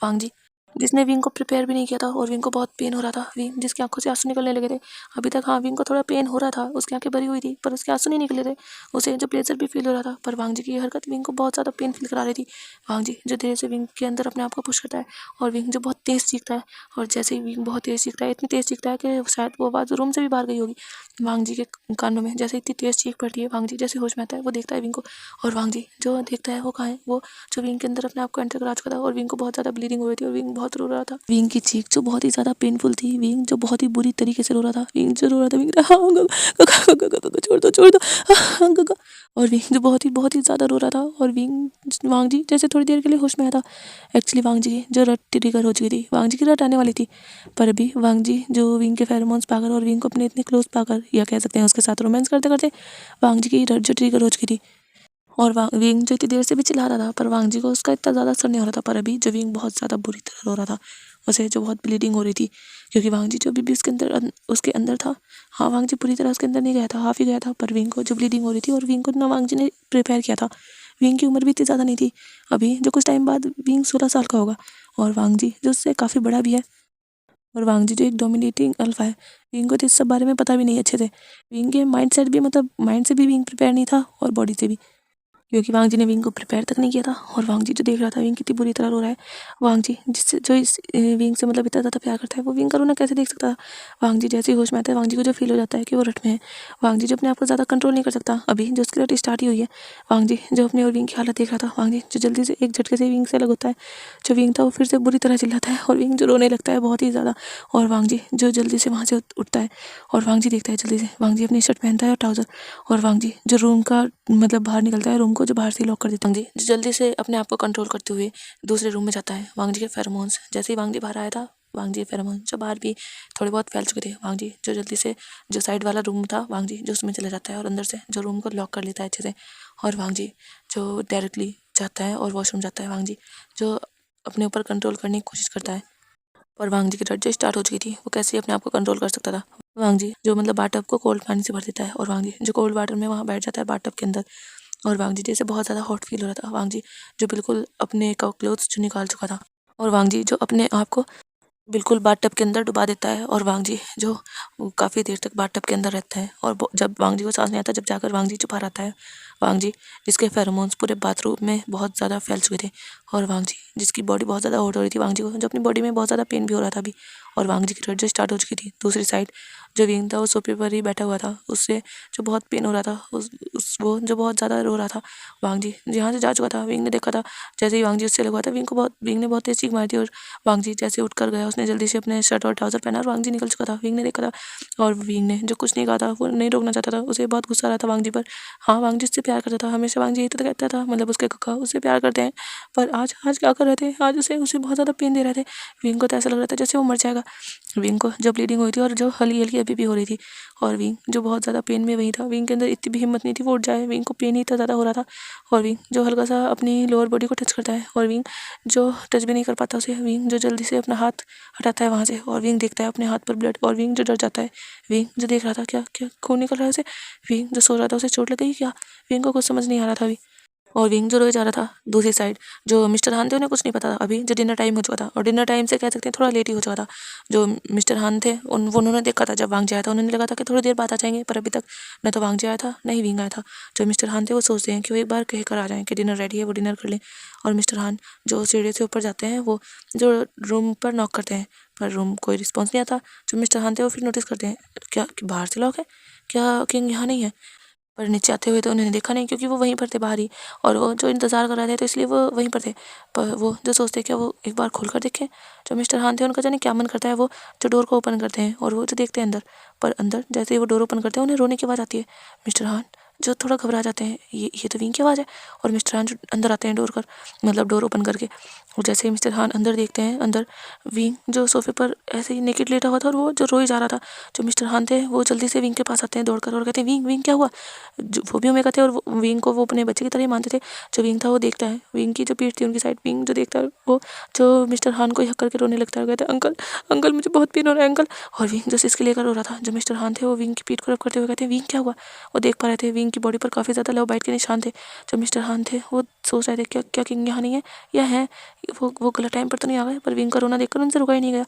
वांग जी जिसने विंग को प्रिपेयर भी नहीं किया था और विंग को बहुत पेन हो रहा था, विंग जिसकी आंखों से आंसू निकलने लगे थे। अभी तक हाँ विंग को थोड़ा पेन हो रहा था, उसकी आंखें भरी हुई थी, पर उसके आंसू नहीं निकले थे, उसे जो प्लेजर भी फील हो रहा था। पर वांग जी की हरकत विंग को बहुत ज़्यादा पेन फील करा रही थी। वांग जी जो धीरे से विंग के अंदर अपने आप को पुश करता है और विंग जो बहुत तेज़ चीखता है, और जैसे ही विंग बहुत तेज़ चीखता है, इतनी तेज़ चीखता है कि शायद वो आवाज़ रूम से भी बाहर गई होगी। वांग जी के कानों में जैसे इतनी तेज़ चीख पड़ती है, वांग जी जैसे होश में आता है वो देखता है विंग को, और वांग जी जो देखता है वो कहाँ है, वो जो विंग के अंदर अपने आप को एंटर करा चुका था, और विंग को बहुत ज़्यादा ब्लीडिंग हो रही थी और विंग बहुत रो रहा था। विंग की चीख जो बहुत ही ज़्यादा पेनफुल थी, विंग जो बहुत ही बुरी तरीके से रो रहा था, विंग जो रो रहा था, विंग हाँ गगा छोड़ दो हाँ गगा। और विंग जो बहुत ही ज़्यादा रो रहा था, और वांग जी जैसे थोड़ी देर के लिए होश में आया था। एक्चुअली वांग जी की जो रट ट्रिगर हो चुकी थी, वांग जी की रट आने वाली थी, पर अभी वांग जी जो विंग के फेरोमोन्स पाकर और विंग को अपने इतने क्लोज पाकर, या कह सकते हैं उसके साथ रोमांस करते करते, वांग जी की रट जो ट्रिगर हो चुकी थी। और विंग जो इतनी देर से भी चिल्ला रहा था, पर वांग जी को उसका इतना ज़्यादा असर नहीं हो रहा था। पर अभी जो विंग बहुत ज़्यादा बुरी तरह रो रहा था, उसे, जो बहुत ब्लीडिंग हो रही थी, क्योंकि वांग जी जो अभी भी उसके अंदर था। हाँ, वांग जी पूरी तरह उसके अंदर नहीं गया था, हाफ ही गया था, पर विंग को जो ब्लीडिंग हो रही थी, और विंग को ना वांग जी ने प्रिपेयर किया था। विंग की उम्र भी इतनी ज़्यादा नहीं थी, अभी जो कुछ टाइम बाद विंग 16 साल का होगा, और वांग जी जो उससे काफ़ी बड़ा भी है। और वांग जी जो एक डोमिनेटिंग अल्फा है, विंग को तो इस सब बारे में पता भी नहीं अच्छे से। विंग के माइंड सेट भी, मतलब माइंड से भी विंग प्रिपेयर नहीं था, और बॉडी से भी, क्योंकि वांग जी ने विंग को प्रिपेयर तक नहीं किया था। और वांग जी जो देख रहा था विंग कितनी बुरी तरह रो रहा है, वांग जी जिससे जो इस विंग से मतलब इतना ज़्यादा प्यार करता है, वो विंग का रोना कैसे देख सकता था। वांग जी जैसे ही होश में आता है, वांग जी को जो फील हो जाता है कि वो रट में है। वांग जी जो अपने आप को ज़्यादा कंट्रोल नहीं कर सकता, अभी जो उसकी रट स्टार्ट ही हुई है। वांग जी जो अपने और विंग की हालत देख रहा था, वांग जी जो जल्दी से एक झटके से विंग से अलग होता है। जो विंग था वो फिर से बुरी तरह चिल्लाता है, और विंग जो रोने लगता है बहुत ही ज़्यादा। और वांग जी जो जल्दी से वहाँ से उठता है, और वांग जी देखता है जल्दी से, वांग जी अपनी शर्ट पहनता है और ट्राउज़र, और वांग जी जो रूम का मतलब बाहर निकलता है, रूम को जो बाहर से लॉक कर देता है। वांग जी जो जल्दी से अपने आप को कंट्रोल करते हुए दूसरे रूम में जाता है। वांग जी के फेरोमोन्स, जैसे ही वांग जी बाहर आया था, वांग जी के फेरोमोन जो बाहर भी थोड़े बहुत फैल चुके थे। वांग जी जो जल्दी से जो साइड वाला रूम था, वांग जी जो उसमें चला जाता है, और अंदर से जो रूम को लॉक कर लेता है अच्छे से। और वांग जी जो डायरेक्टली जाता है और वॉशरूम जाता है। वांग जी जो अपने ऊपर कंट्रोल करने की कोशिश करता है, पर वांग जी की डर जो स्टार्ट हो चुकी थी, वो कैसे अपने आप को कंट्रोल कर सकता था। वांग जी जो मतलब बाथटब को कोल्ड पानी से भर देता है, और वांग जी जो कोल्ड वाटर में वहाँ बैठ जाता है बाथटब के अंदर। और वांग जी जैसे बहुत ज़्यादा हॉट फील हो रहा था। वांग जी जो बिल्कुल अपने क्लोथ्स जो निकाल चुका था, और वांग जी जो अपने आप को बिल्कुल बाथटब के अंदर डुबा देता है। और वांग जी जो काफ़ी देर तक बाथटब के अंदर रहता है, और जब वांग जी को सांस नहीं आता, जब जाकर वांग जी जो बाहर आता है, वांग जी जिसके फेरोमोन्स पूरे बाथरूम में बहुत ज़्यादा फैल चुके थे, और वांग जी जिसकी बॉडी बहुत ज़्यादा हॉट हो रही थी, वांग जी को जो अपनी बॉडी में बहुत ज़्यादा पेन भी हो रहा था अभी, और वांग जी की डर जो स्टार्ट हो चुकी थी। दूसरी साइड जो विंग था वो सोफे पर ही बैठा हुआ था, उससे जो बहुत पेन हो रहा था, वो जो बहुत ज़्यादा रो रहा था। वांग जी जहाँ से जा चुका था, विंग ने देखा था, जैसे ही वांग जी उससे लगा था, विंग ने बहुत तेज चीख मारी थी, और वांग जी जैसे उठ कर गया, उसने जल्दी से अपने शर्ट और ट्राउज़र पहना, और वांग जी निकल चुका था। विंग ने देखा था, और विंग ने जो कुछ नहीं कहा था, वो नहीं रोकना चाहता था, उसे बहुत गुस्सा आ रहा था वांग जी पर। हाँ, वांग जी उससे प्यार करता था, हमेशा वांग जी यही तो कहता था, मतलब उसके कक्का उससे प्यार करते हैं, पर आज आज क्या कर रहे थे, आज उसे बहुत ज़्यादा पेन दे रहे थे। विंग को तो ऐसा लग रहा था जैसे वो मर जाएगा। विंग को जो ब्लीडिंग हुई थी, और जो हल्की हल्की अभी भी हो रही थी, और विंग जो बहुत ज़्यादा पेन में वही था। विंग के अंदर इतनी भी हिम्मत नहीं थी वो उठ जाए, विंग को पेन ही इतना ज़्यादा हो रहा था। और विंग जो हल्का सा अपनी लोअर बॉडी को टच करता है, और विंग जो टच भी नहीं कर पाता उसे, विंग जो जल्दी से अपना हाथ हटाता है वहाँ से, और विंग देखता है अपने हाथ पर ब्लड, और विंग जो डर जाता है। विंग जो देख रहा था क्या क्या खून निकल रहा है उसे, विंग जो सो रहा था उसे चोट लग गई क्या, विंग को कुछ समझ नहीं आ रहा था अभी। और विंग जो रोए जा रहा था। दूसरी साइड जो मिस्टर हान थे, उन्हें कुछ नहीं पता था अभी, जो डिनर टाइम हो चुका था, और डिनर टाइम से कह सकते हैं थोड़ा लेट ही हो चुका था। जो मिस्टर हान थे उन्होंने देखा था जब वांग जी आया था, उन्होंने लगा था कि थोड़ी देर बाद आ जाएंगे, पर अभी तक न तो वांग जी आया था न ही विंग आया था। जो मिस्टर हान थे वो सोचते हैं कि वो एक बार कह कर आ जाएं कि डिनर रेडी है, वो डिनर कर लें। और मिस्टर हान जो सीढ़ी से ऊपर जाते हैं, वो जो रूम पर नॉक करते हैं, पर रूम कोई रिस्पॉन्स नहीं आता। जो मिस्टर हान थे वो फिर नोटिस करते हैं, क्या कि बाहर से लॉक है, क्या किंग यहाँ नहीं है। पर नीचे आते हुए तो उन्होंने देखा नहीं, क्योंकि वो वहीं पर थे बाहर ही, और वो जो इंतज़ार कर रहे थे तो इसलिए वो वहीं पर थे। पर वो जो सोचते क्या वो एक बार खोल कर देखें। जो मिस्टर हान थे उनका जाने क्या मन करता है, वो जो डोर को ओपन करते हैं, और वो जो देखते हैं अंदर, पर अंदर जैसे ही वो डोर ओपन करते हैं उन्हें रोने की आवाज़ आती है। मिस्टर हान जो थोड़ा घबरा जाते हैं, ये तो विंग की आवाज़ है। और मिस्टर हान जो अंदर आते हैं डोर ओपन करके, और जैसे ही मिस्टर हान अंदर देखते हैं, अंदर विंग जो सोफे पर ऐसे ही नेकेड लेटा हुआ था, और वो जो रोई जा रहा था। जो मिस्टर हान थे वो जल्दी से विंग के पास आते हैं दौड़कर, और कहते हैं विंग विंग क्या हुआ। जो वो भी ओमेगा थे, और विंग को वो अपने बच्चे की तरह ही मानते थे। जो विंग था वो देखता है, विंग की जो पीठ थी उनकी साइड, विंग जो देखता है वो जो मिस्टर हान को हक करके रोने लगता है, कहता है अंकल अंकल मुझे बहुत पेन हो रहा है अंकल। और विंग जो इसके लेकर रो रहा था, जो मिस्टर हान थे वो विंग की पीठ को रब करते हुए कहते हैं विंग क्या हुआ। वो देख पा रहे थे विंग की बॉडी पर काफ़ी ज़्यादा लव बाइट के निशान थे। जो मिस्टर हान थे वो सोच रहे थे क्या क्या किंग यहाँ नहीं है या है, वो गलत टाइम पर तो नहीं आ गए। पर विंग का रोना देखकर उनसे रुका ही नहीं गया,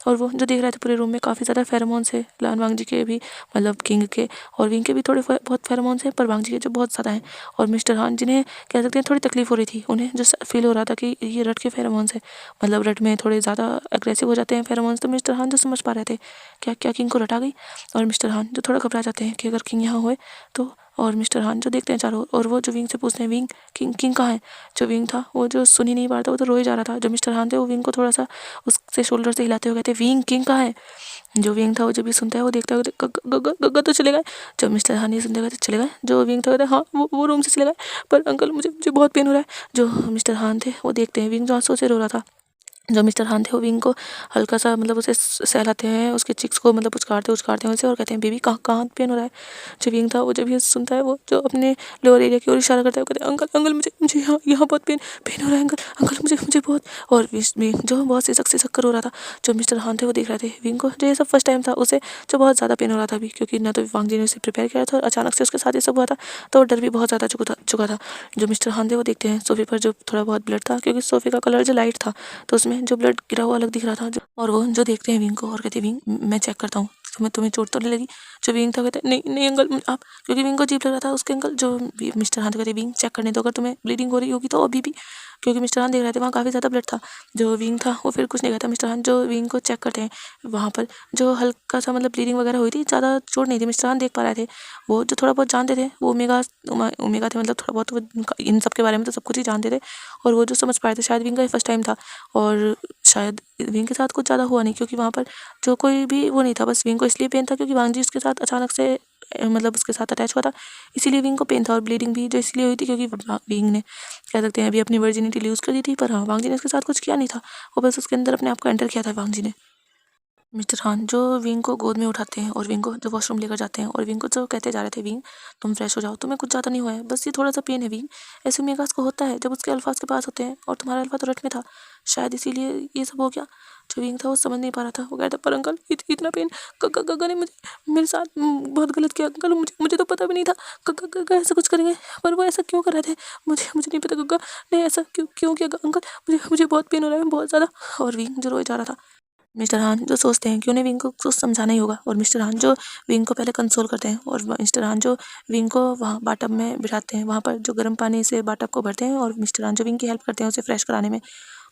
और वो जो देख रहे थे पूरे रूम में काफ़ी ज़्यादा फेरोमोन्स है, लान वांग जी के भी, मतलब किंग के, और विंग के भी थोड़े बहुत फेरोमोन्स हैं, पर वांग जी के जो बहुत ज़्यादा हैं। और मिस्टर हान जिन्हें कह सकते हैं थोड़ी तकलीफ हो रही थी, उन्हें जो फील हो रहा था कि ये रट के फेरोमोन्स है, मतलब रट में थोड़े ज़्यादा अग्रेसिव हो जाते हैं फेरोमोन्स। तो मिस्टर हान जो समझ पा रहे थे क्या क्या किंग को रट आ गई। और मिस्टर हान जो थोड़ा घबरा जाते हैं कि अगर किंग यहाँ हुए तो। और मिस्टर हान जो देखते हैं चारों, और वो जो विंग से पूछते हैं विंग किंग किंग कहाँ है। जो विंग था वो जो सुन ही नहीं पा रहा था, वो तो रोए जा रहा था। जो मिस्टर हान थे वो विंग को थोड़ा सा उससे शोल्डर से हिलाते हुए कहते हैं विंग किंग कहाँ है। जो विंग था वो जब भी सुनता है वो देखता है, गग्गा गग्गा तो चले गए। जब मिस्टर हान ये सुनते कहते चले गए। जो विंग था कहते हाँ वो रूम से चले गए, पर अंकल मुझे मुझे बहुत पेन हो रहा है। जो मिस्टर हान थे वो देखते हैं विंग जो आंसू से रो रहा था, जो मिस्टर हान थे वो विंग को हल्का सा मतलब उसे सहलाते हैं, उसके चिक्स को मतलब उचकारते हैं उसे और कहते हैं बेबी कहाँ कहाँ पेन हो रहा है। जो विंग था वो जब ये सुनता है वो जो अपने लोअर एरिया की ओर इशारा करता है, वो कहते हैं अंकल अंकल मुझे मुझे यहाँ बहुत पेन पेन हो रहा है अंकल अंकल मुझे मुझे बहुत। और विंग जो बहुत सिसक कर रो रहा था, जो मिस्टर हान थे वो देख रहे थे विंग को, जो ये सब फर्स्ट टाइम था उसे, जो बहुत ज़्यादा पेन हो रहा था अभी, क्योंकि ना तो वांग जी ने उसे प्रिपेयर किया था और अचानक से उसके साथ ये सब हुआ था, तो डर भी बहुत ज़्यादा चुका था। जो मिस्टर हान थे वो देखते हैं सोफे पर जो थोड़ा बहुत ब्लड था, क्योंकि सोफे का कलर जो लाइट था तो उसमें जो ब्लड गिरा हुआ अलग दिख रहा था। और वो जो देखते हैं विंग को और कहते हैं विंग मैं चेक करता हूँ, तुम्हें चोट तो नहीं लगी। जो विंग था कहते हैं नहीं नहीं अंकल आप, क्योंकि विंग को अजीब लग रहा था उसके अंकल। जो मिस्टर हान कहते विंग चेक करने दो, अगर तुम्हें ब्लीडिंग हो रही होगी तो अभी भी, क्योंकि मिस्टर हान देख रहे थे वहाँ काफ़ी ज़्यादा ब्लड था। जो विंग था वो फिर कुछ नहीं कहता। मिस्टर हान जो विंग को चेक करते हैं, वहाँ पर जो हल्का सा मतलब ब्लीडिंग वगैरह हुई थी, ज़्यादा चोट नहीं थी, मिस्टर हान देख पा रहे थे। वो जो थोड़ा बहुत जानते थे वो ओमेगा थे, मतलब थोड़ा बहुत वो इन सब के बारे में तो सब कुछ ही जानते थे। और वो जो समझ पाए थे, शायद विंग का ही फर्स्ट टाइम था और शायद विंग के साथ कुछ ज़्यादा हुआ नहीं, क्योंकि वहाँ पर जो कोई भी वो नहीं था, बस विंग को इसलिए पेन था क्योंकि वांग जी उसके साथ अचानक से मतलब उसके साथ अटैच हुआ था, इसीलिए विंग को पेन था। और ब्लीडिंग भी जो इसलिए हुई थी क्योंकि विंग ने कह सकते हैं अभी अपनी वर्जिनिटी लूज़ कर दी थी। पर हाँ, वांग जी ने उसके साथ कुछ किया नहीं था, वो बस उसके अंदर अपने आप को एंटर किया था वांग जी ने। मिस्टर खान जो विंग को गोद में उठाते हैं और विंग को जो वॉशरूम लेकर जाते हैं और विंग को जो कहते जा रहे थे विंग तुम फ्रेश हो जाओ, तुम्हें कुछ ज़्यादा नहीं हुआ है, बस ये थोड़ा सा पेन है विंग, ऐसे मेगास को होता है जब उसके अल्फाज के पास होते हैं, और तुम्हारा अल्फा तो रट में था, शायद इसीलिए ये सब हो गया। जो विंग था वो समझ नहीं पा रहा था, वो कहता पर अंकल इतना पेन गगा ने मुझे मेरे साथ बहुत गलत किया अंकल, मुझे तो पता भी नहीं था गगा ऐसा कुछ करेंगे, पर वो ऐसा क्यों कर रहे थे, मुझे नहीं पता गगा ने ऐसा क्यों किया अंकल, मुझे बहुत पेन हो रहा है बहुत ज़्यादा। और विंग जो रोए जा रहा था। मिस्टर हान जो सोचते हैं कि उन्हें विंग को कुछ समझाना ही होगा, और मिस्टर हान जो विंग को पहले कंसोल करते हैं और मिस्टर हान जो विंग को वहाँ बाटअप में बिठाते हैं, वहाँ पर जो गर्म पानी से बाटअप को भरते हैं और मिस्टर हान जो विंग की हेल्प करते हैं उसे फ्रेश कराने में।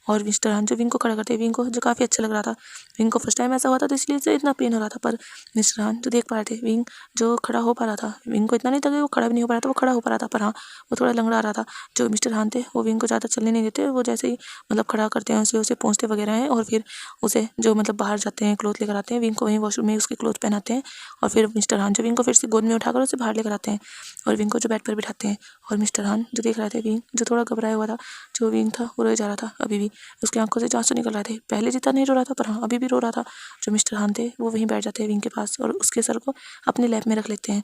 और मिस्टर हान जो विंग को खड़ा करते हैं, विंग को जो काफ़ी अच्छा लग रहा था, विंग को फर्स्ट टाइम ऐसा हुआ था तो इसलिए इसे इतना पेन हो रहा था। पर मिस्टर हान जो देख पा रहे थे विंग जो खड़ा हो पा रहा था, विंग को इतना नहीं था कि वो खड़ा भी नहीं हो पा रहा था, वो खड़ा हो पा रहा था, पर हाँ वो थोड़ा लंगड़ा रहा था। जो मिस्टर हान थे वो विंग को ज़्यादा चलने नहीं देते, वो जैसे ही मतलब खड़ा करते हैं उसे पहुँचते वगैरह हैं और फिर उसे जो मतलब बाहर जाते हैं क्लोथ लेकर आते हैं, विंग को वहीं वॉशरूम में उसके क्लोथ पहनाते हैं और फिर मिस्टर हान जो विंग को फिर से गोद में उठाकर उसे बाहर लेकर आते हैं और विंग को जो बेड पर बिठाते हैं। और मिस्टर हान जो देख रहे थे विंग जो थोड़ा घबराया हुआ था, जो विंग था वो रोए जा रहा था, अभी भी उसकी आंखों से आंसू निकल रहे थे, पहले जितना नहीं रो रहा था पर हाँ अभी भी रो रहा था। जो मिस्टर हान थे वो वहीं बैठ जाते हैं विंग के पास और उसके सर को अपने लैप में रख लेते हैं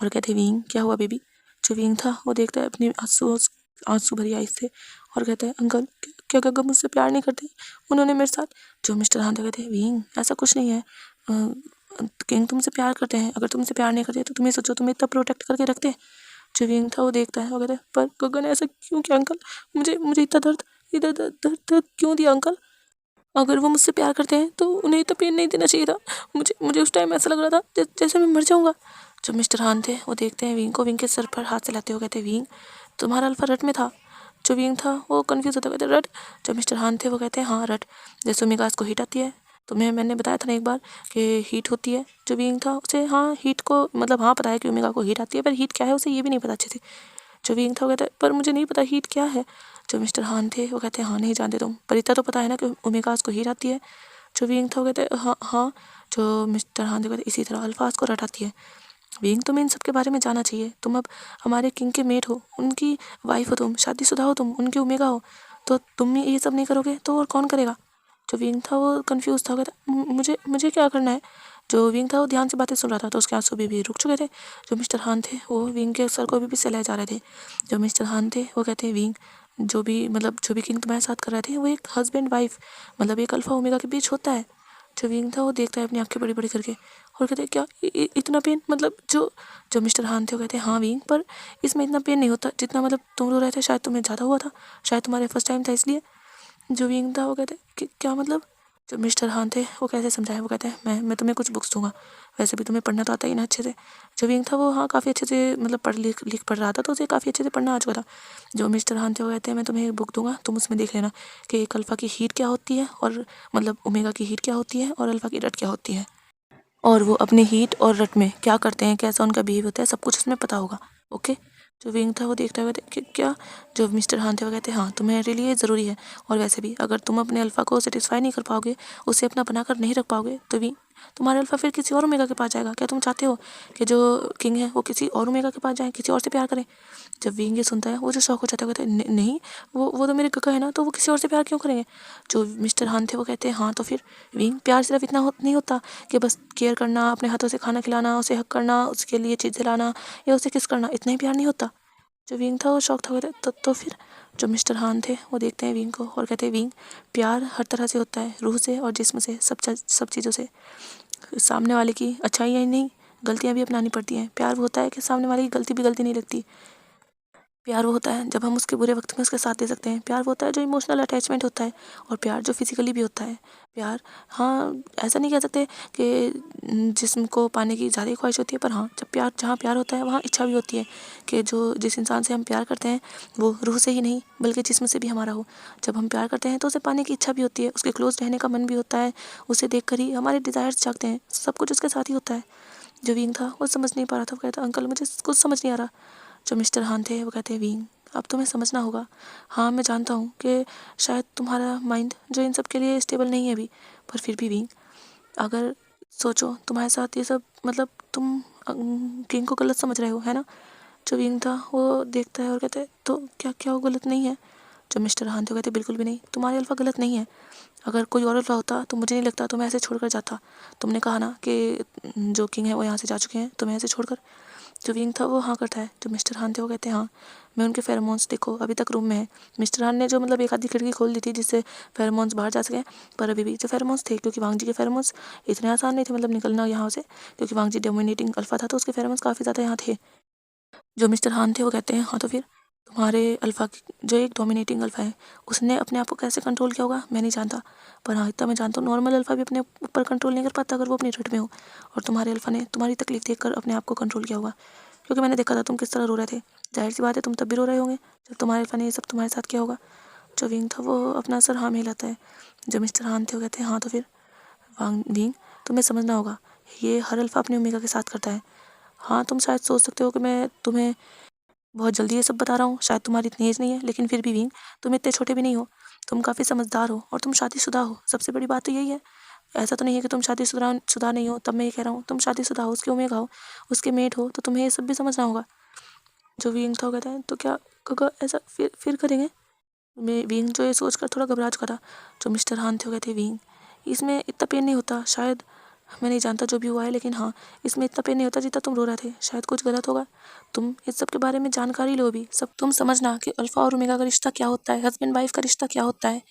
और कहते हैं विंग क्या हुआ बेबी। जो विंग था वो देखता है अपनी आंसू भरी आई से और कहता है अंकल क्या गग्गा मुझसे प्यार नहीं करती, उन्होंने मेरे साथ। जो मिस्टर हान कहते हैं विंग ऐसा कुछ नहीं है, किंग तुमसे प्यार करते हैं, अगर तुमसे प्यार नहीं करते तो तुम्हें सोचो तुम्हें इतना प्रोटेक्ट करके रखते। जो विंग था वो देखता है, वो कहता है पर गग्गा ने ऐसा क्यों किया अंकल, मुझे इतना दर्द क्यों दिया अंकल, अगर वो मुझसे प्यार करते हैं तो उन्हें इतना पेन नहीं देना चाहिए था, मुझे उस टाइम ऐसा लग रहा था जैसे मैं मर जाऊंगा। जो मिस्टर हान थे वो देखते हैं विंग को, विंग के सर पर हाथ चलाते हुए कहते हैं विंग तुम्हारा अल्फा रट में था। जो विंग था वो कंफ्यूज होता कहते रट। जो मिस्टर हान थे वो कहते हैं हाँ रट, जैसे ओमेगास को हीट आती है, तुम्हें मैंने बताया था ना एक बार कि हीट होती है। जो विंग था उसे हाँ हीट को मतलब हाँ पता है कि ओमेगा को हीट आती है, पर हीट क्या है उसे ये भी नहीं पता अच्छे से। जो विंग था वो कहता है पर मुझे नहीं पता हीट क्या है। जो मिस्टर हान थे वो कहते हैं हाँ नहीं जानते तुम, पर इतना तो पता है ना कि ओमेगास को हीट आती है। जो विंग था वो कहते हैं हाँ हाँ। जो मिस्टर हान थे कहते इसी तरह अल्फाज को रट आती है। विंग तुम्हें इन सब के बारे में जानना चाहिए, तुम अब हमारे किंग के मेट हो, उनकी वाइफ हो, तुम शादीशुदा हो, तुम उनके ओमेगा हो, तो तुम ये सब नहीं करोगे तो और कौन करेगा। जो विंग था वो कंफ्यूज था, कहता मुझे मुझे क्या करना है। जो विंग था वो ध्यान से बातें सुन रहा था तो उसके आंसू भी रुक चुके थे। जो मिस्टर हान थे वो विंग के सर को अभी भी सहलाए जा रहे थे। जो मिस्टर हान थे वो कहते हैं विंग जो भी किंग तुम्हारे साथ कर रहे थे वो एक हस्बैंड वाइफ मतलब एक अल्फा ओमेगा के बीच होता है। जो विंग था वो देखता है अपनी आंखें बड़ी बड़ी करके और कहते हैं क्या इतना पेन, मतलब जो मिस्टर हान थे वो कहते हैं हाँ विंग पर इसमें इतना पेन नहीं होता जितना मतलब तुम रो रहे थे, शायद तुम्हें ज़्यादा हुआ था, शायद तुम्हारे फर्स्ट टाइम था इसलिए। जो विंग था वो कहते कि क्या मतलब। जो मिस्टर हान थे वो कैसे समझाए, वो कहते हैं मैं तुम्हें कुछ बुक्स दूंगा, वैसे भी तुम्हें पढ़ना तो आता ही ना अच्छे से। जो विंग था वो हाँ काफ़ी अच्छे से मतलब पढ़ रहा था तो उसे काफ़ी अच्छे से पढ़ना आ चुका था। जो मिस्टर हान थे वो कहते हैं मैं तुम्हें एक बुक दूंगा, तुम उसमें देख लेना कि एक अल्फ़ा की हीट क्या होती है और मतलब ओमेगा की हीट क्या होती है और अल्फ़ा की रट क्या होती है, और वो अपने हीट और रट में क्या करते हैं, कैसा उनका बिहेव होता है, सब कुछ उसमें पता होगा। ओके। जो विंग था वो देखता हुआ कि क्या। जो मिस्टर हान थे वो कहते हैं हाँ तुम्हारे लिए ज़रूरी है, और वैसे भी अगर तुम अपने अल्फ़ा को सेटिस्फाई नहीं कर पाओगे, उसे अपना बनाकर नहीं रख पाओगे, तो तुम्हारा अल्फा फिर किसी और ओमेगा के पास जाएगा। क्या तुम चाहते हो कि जो किंग है वो किसी और ओमेगा के पास जाए, किसी और से प्यार करें? जब विंग ये सुनता है वो जो शौक हो जाता है, कहते हैं नहीं, वो तो मेरे काका है ना, तो वो किसी और से प्यार क्यों करेंगे? जो मिस्टर हान थे वो कहते हैं हाँ तो फिर विंग, प्यार सिर्फ इतना नहीं होता कि बस केयर करना, अपने हाथों से खाना खिलाना, उसे हक करना, उसके लिए चीज़ें लाना या उसे किस करना, इतना ही प्यार नहीं होता। जो विंग था वो शौक था, कहते तो फिर जो मिस्टर हान थे वो देखते हैं विंग को और कहते हैं विंग, प्यार हर तरह से होता है, रूह से और जिस्म से, सब चीज़ों से। सामने वाले की अच्छाइयाँ ही नहीं, गलतियाँ भी अपनानी पड़ती हैं। प्यार वो होता है कि सामने वाले की गलती भी गलती नहीं लगती। प्यार वो होता है जब हम उसके बुरे वक्त में उसका साथ दे सकते हैं। प्यार वो होता है जो इमोशनल अटैचमेंट होता है, और प्यार जो फिजिकली भी होता है। प्यार, हाँ, ऐसा नहीं कह सकते कि जिस्म को पाने की ज़्यादा ख्वाहिश होती है, पर हाँ, जब प्यार, जहाँ प्यार होता है वहाँ इच्छा भी होती है कि जो जिस इंसान से हम प्यार करते हैं वो रूह से ही नहीं बल्कि जिस्म से भी हमारा हो। जब हम प्यार करते हैं तो उसे पाने की इच्छा भी होती है, उसके क्लोज रहने का मन भी होता है, उसे देख कर ही हमारे डिज़ायर्स जागते हैं। सब कुछ उसके साथ ही होता है। जो विंग था वो समझ नहीं पा रहा था, वो कहता अंकल मुझे कुछ समझ नहीं आ रहा। जो मिस्टर हान थे वो कहते हैं विंग, अब तुम्हें समझना होगा। हाँ मैं जानता हूँ कि शायद तुम्हारा माइंड जो इन सब के लिए स्टेबल नहीं है अभी, पर फिर भी विंग, अगर सोचो तुम्हारे साथ ये सब, मतलब तुम किंग को गलत समझ रहे हो, है ना? जो विंग था वो देखता है और कहता है तो क्या क्या वो गलत नहीं है? जो मिस्टर हान थे कहते बिल्कुल भी नहीं, तुम्हारे अल्फा गलत नहीं है। अगर कोई और अल्फा होता तो मुझे नहीं लगता तुम्हें ऐसे छोड़कर जाता। तुमने कहा ना कि जो किंग है वो यहाँ से जा चुके हैं तुम्हें ऐसे छोड़कर। जो विंग था वो हाँ करता है। जो मिस्टर हान थे वो कहते हैं हाँ, मैं उनके फेरोमोन्स देखो अभी तक रूम में है। मिस्टर हान ने जो मतलब एक आधी खिड़की खोल दी थी जिससे फेरोमोन्स बाहर जा सके, पर अभी भी जो फेरोमोन्स थे, क्योंकि वांग जी के फेरोमोन्स इतने आसान नहीं थे मतलब निकलना यहाँ से, क्योंकि वांग जी डोमिनेटिंग अल्फा था तो उसके फेरोमोन्स काफ़ी ज़्यादा यहाँ थे। जो मिस्टर हान थे वो कहते हैं हाँ तो फिर तुम्हारे अल्फा जो एक डोमिनेटिंग अल्फा है उसने अपने आप को कैसे कंट्रोल किया होगा मैं नहीं जानता, पर हाँ इतना मैं जानता हूँ नॉर्मल अल्फा भी अपने ऊपर कंट्रोल नहीं कर पाता अगर वो अपनी रट में हो। और तुम्हारे अल्फा ने तुम्हारी तकलीफ देखकर अपने आप को कंट्रोल किया होगा, क्योंकि मैंने देखा था तुम किस तरह रो रहे थे। जाहिर सी बात है तुम तब भी रो रहे होंगे जब तुम्हारे अल्फा ने ये सब तुम्हारे साथ किया होगा। जो विंग था वो अपना सर हाँ में हिलाता है। जो मिस्टर हान थे वो कहते हैं हाँ तो फिर वांग विंग, तुम्हें समझना होगा ये हर अल्फा अपने ओमेगा के साथ करता है। हाँ तुम शायद सोच सकते हो कि मैं तुम्हें बहुत जल्दी ये सब बता रहा हूँ, शायद तुम्हारी इतनी एज नहीं है, लेकिन फिर भी विंग तुम इतने छोटे भी नहीं हो, तुम काफ़ी समझदार हो और तुम शादीशुदा हो। सबसे बड़ी बात तो यही है। ऐसा तो नहीं है कि तुम शादीशुदा नहीं हो, तब मैं ये कह रहा हूँ तुम शादीशुदा हो, उसके ओमेगा हो, उसके मेट हो, तो तुम्हें ये सब भी समझना होगा। जो विंग था वो कहता है तो क्या काका ऐसा फिर करेंगे? मैं विंग जो ये सोच कर थोड़ा घबरा चुका था। जो मिस्टर हान थे वो कहते विंग, इसमें इतना पेन नहीं होता शायद, मैं नहीं जानता जो भी हुआ है, लेकिन हाँ इसमें इतना पेन नहीं होता जितना तुम रो रहे थे। शायद कुछ गलत होगा, तुम इस सब के बारे में जानकारी लो भी सब। तुम समझना कि अल्फा और ओमेगा का रिश्ता क्या होता है, हस्बैंड वाइफ का रिश्ता क्या होता है,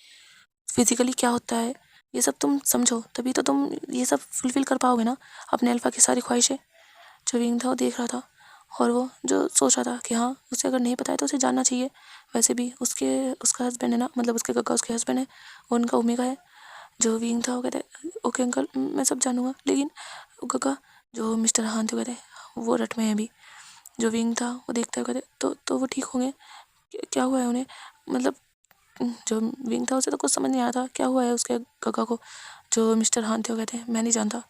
फिजिकली क्या होता है, ये सब तुम समझो तभी तो तुम ये सब फुलफिल कर पाओगे ना, अपने अल्फा की सारी ख्वाहिशें। जो विंग था वो देख रहा था और वो जो सोच रहा था कि हाँ उसे अगर नहीं पता है तो उसे जानना चाहिए। वैसे भी उसका हस्बैंड है ना, मतलब उसके काका उसके हस्बैंड है, वो उनका ओमेगा है। जो विंग था वो कहते ओके अंकल मैं सब जानूंगा, लेकिन काका, जो मिस्टर हान थे कहते वो रट में है अभी। जो विंग था वो देखता है कहते तो वो ठीक होंगे, क्या हुआ है उन्हें, मतलब जो विंग था उसे तो कुछ समझ नहीं आ रहा था क्या हुआ है उसके काका को। जो मिस्टर हान थे वो कहते हैं मैं नहीं जानता,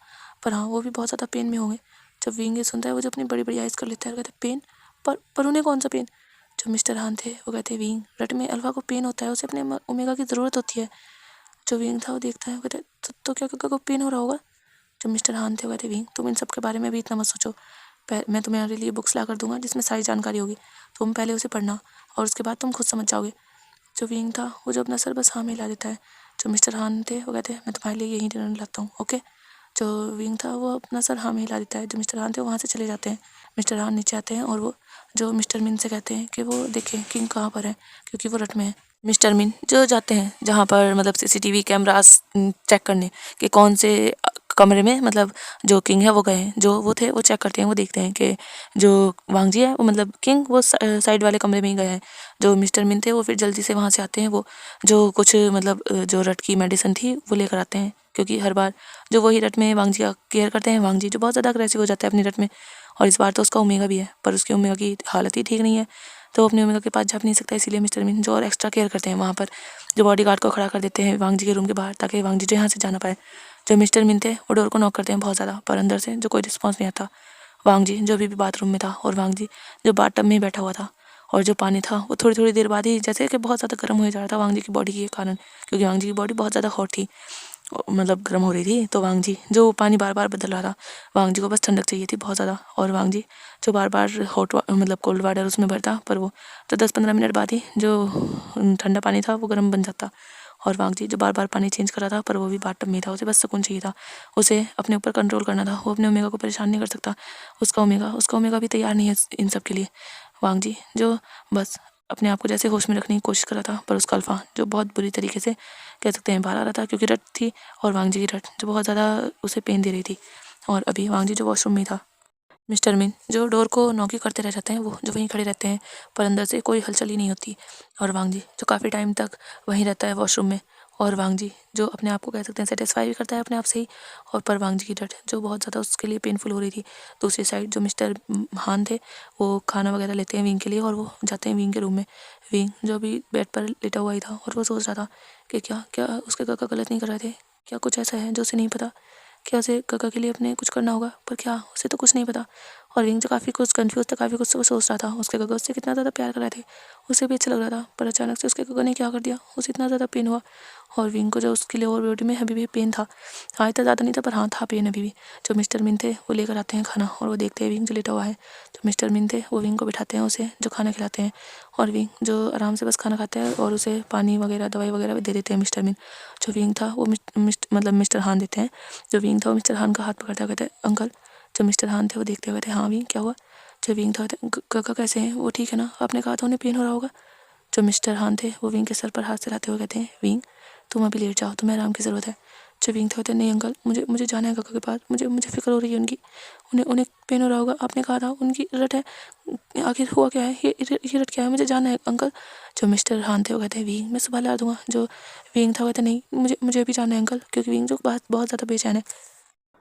पर हाँ वो भी बहुत ज़्यादा पेन में होंगे। जब विंग ये सुनता है वो जो अपनी बड़ी बड़ी आइज़ कर लेता है, कहते पेन, पर उन्हें कौन सा पेन? जो मिस्टर हान थे वो कहते हैं विंग, रट में अल्फा को पेन होता है, उसे अपने ओमेगा की ज़रूरत होती है। जो विंग था वो देखता है, वो कहता है तो क्या काका को पेन हो रहा होगा? जो मिस्टर हान थे वो कहते विंग तुम इन सब के बारे में भी इतना मत सोचो, मैं तुम्हारे लिए बुक्स ला कर दूंगा जिसमें सारी जानकारी होगी, तुम पहले उसे पढ़ना और उसके बाद तुम खुद समझ जाओगे। जो विंग था वो जो अपना सर बस हाँ में हिला देता है। जो मिस्टर हान थे वो कहते हैं मैं तुम्हारे लिए यहीं डिनर लाता हूँ, ओके। जो विंग था वो अपना सर हाँ में हिला देता है। जो मिस्टर हान थे वो वहाँ से चले जाते हैं। मिस्टर हान नीचे आते हैं और वो जो मिस्टर मिन से कहते हैं कि वो देखें किंग कहाँ पर है, क्योंकि वो रट में है। मिस्टर मिन जो जाते हैं जहाँ पर मतलब सीसीटीवी कैमरास चेक करने कि कौन से कमरे में मतलब जो किंग है वो गए हैं, जो वो थे वो चेक करते हैं, वो देखते हैं कि जो वांग जी है वो मतलब किंग वो साइड वाले कमरे में ही गए हैं। जो मिस्टर मिन थे वो फिर जल्दी से वहाँ से आते हैं, वो जो कुछ मतलब जो रट की मेडिसिन थी वो लेकर आते हैं, क्योंकि हर बार जो वही रट में वांग जी का केयर करते हैं, वांग जी जो बहुत ज़्यादा अग्रेसिव हो जाता है अपनी रट में, और इस बार तो उसका ओमेगा भी है पर उसकी ओमेगा की हालत ही ठीक नहीं है, तो वो अपने ओमेगा के पास जा नहीं सकता, इसीलिए मिस्टर मिन जो और एक्स्ट्रा केयर करते हैं वहाँ पर जो बॉडीगार्ड को खड़ा कर देते हैं वांग जी के रूम के बाहर, ताकि वांग जी जो यहाँ से जाना पाए। जो मिस्टर मिन थे वो डोर को नॉक करते हैं बहुत ज़्यादा, पर अंदर से जो कोई रिस्पॉन्स नहीं आता। वांग जी जो अभी भी बाथरूम में था और वांग जी जो बाथटब में ही बैठा हुआ था, और जो पानी था वो थोड़ी थोड़ी देर बाद ही जैसे कि बहुत ज़्यादा गर्म हो जा रहा था वांग जी की बॉडी के कारण, क्योंकि वांग जी की बॉडी बहुत ज़्यादा हॉट थी। मतलब गर्म हो रही थी, तो वांग जी जो पानी बार बार बदल रहा था, वांग जी को बस ठंडक चाहिए थी बहुत ज़्यादा, और वांग जी जो बार बार मतलब कोल्ड वाटर उसमें भरता, पर वो तो 10-15 मिनट बाद ही जो ठंडा पानी था वो गर्म बन जाता। और वांग जी जो बार बार पानी चेंज कर रहा था, पर वो भी बाथटब में था, उसे बस सुकून चाहिए था, उसे अपने ऊपर कंट्रोल करना था, वो अपने ओमेगा को परेशान नहीं कर सकता। उसका ओमेगा भी तैयार नहीं है इन सब के लिए। वांग जी जो बस अपने आप को जैसे होश में रखने की कोशिश कर रहा था, पर उसका अल्फा जो बहुत बुरी तरीके से कह सकते हैं बाहर आ रहा था, क्योंकि रट थी, और वांग जी की रट जो बहुत ज़्यादा उसे पेन दे रही थी। और अभी वांग जी जो वॉशरूम में था, मिस्टर मीन जो डोर को नॉकी करते रह जाते हैं, वो जो वहीं खड़े रहते हैं, पर अंदर से कोई हलचल ही नहीं होती। और वांग जी जो काफ़ी टाइम तक वहीं रहता है वॉशरूम में, और वांग जी जो अपने आप को कह सकते हैं सेटिस्फाई भी करता है अपने आप से ही। और पर वांग जी की डट जो बहुत ज़्यादा उसके लिए पेनफुल हो रही थी। दूसरी साइड जो मिस्टर हान थे, वो खाना वगैरह लेते हैं विंग के लिए, और वो जाते हैं विंग के रूम में। विंग जो अभी बेड पर लेटा हुआ ही था, और वो सोच रहा था कि क्या क्या उसके काका गलत नहीं कर रहे थे, क्या कुछ ऐसा है जो उसे नहीं पता, क्या उसे काका के लिए अपने कुछ करना होगा, पर क्या उसे तो कुछ नहीं पता। और विंग जो काफ़ी कुछ कंफ्यूज था, काफ़ी कुछ सोच रहा था। उसके काका उससे कितना ज़्यादा प्यार कर रहे थे, उसे भी अच्छा लग रहा था, पर अचानक से उसके काका ने क्या कर दिया, उसे इतना ज़्यादा पेन हुआ। और विंग को जो उसके लिए और बॉडी में अभी भी पेन था, हाँ इतना ज़्यादा नहीं था, पर हाँ था पेन अभी भी। जो मिस्टर मिन थे वो लेकर आते हैं खाना, और वो देखते हैं विंग जो लेटा हुआ है। जो मिस्टर मिन थे वो विंग को बिठाते हैं, उसे जो खाना खिलाते हैं, और विंग जो आराम से बस खाना खाता है, और उसे पानी वगैरह दवाई वगैरह भी दे देते हैं मिस्टर मिन। जो विंग था वो मतलब मिस्टर हान देते हैं। जो विंग था वो मिस्टर हान का हाथ पकड़ता कहते हैं अंकल। जो मिस्टर हान थे वो देखते हुए थे, हाँ विंग क्या हुआ। जो विंग था काका कैसे हैं, वो ठीक है ना, आपने कहा था उन्हें पेन हो रहा होगा। जो मिस्टर हान थे वो विंग के सर पर हाथ चलाते हुए कहते हैं, विंग तुम अभी लेट जाओ, तुम्हें आराम की ज़रूरत है। जो विंग थे कहते हैं, नहीं अंकल, मुझे मुझे जाना है काका के पास, मुझे मुझे फिक्र हो रही है उनकी, उन्हें उन्हें पेन हो रहा होगा, आपने कहा था उनकी रट है, आखिर हुआ क्या है, ये रट क्या है, मुझे जाना है अंकल। जो मिस्टर हान थे वो कहते हैं, विंग मैं सुबह ला दूंगा। जो विंग था वो कहता नहीं, मुझे मुझे अभी जाना है अंकल, क्योंकि विंग जो बहुत बहुत ज़्यादा बेचैन है।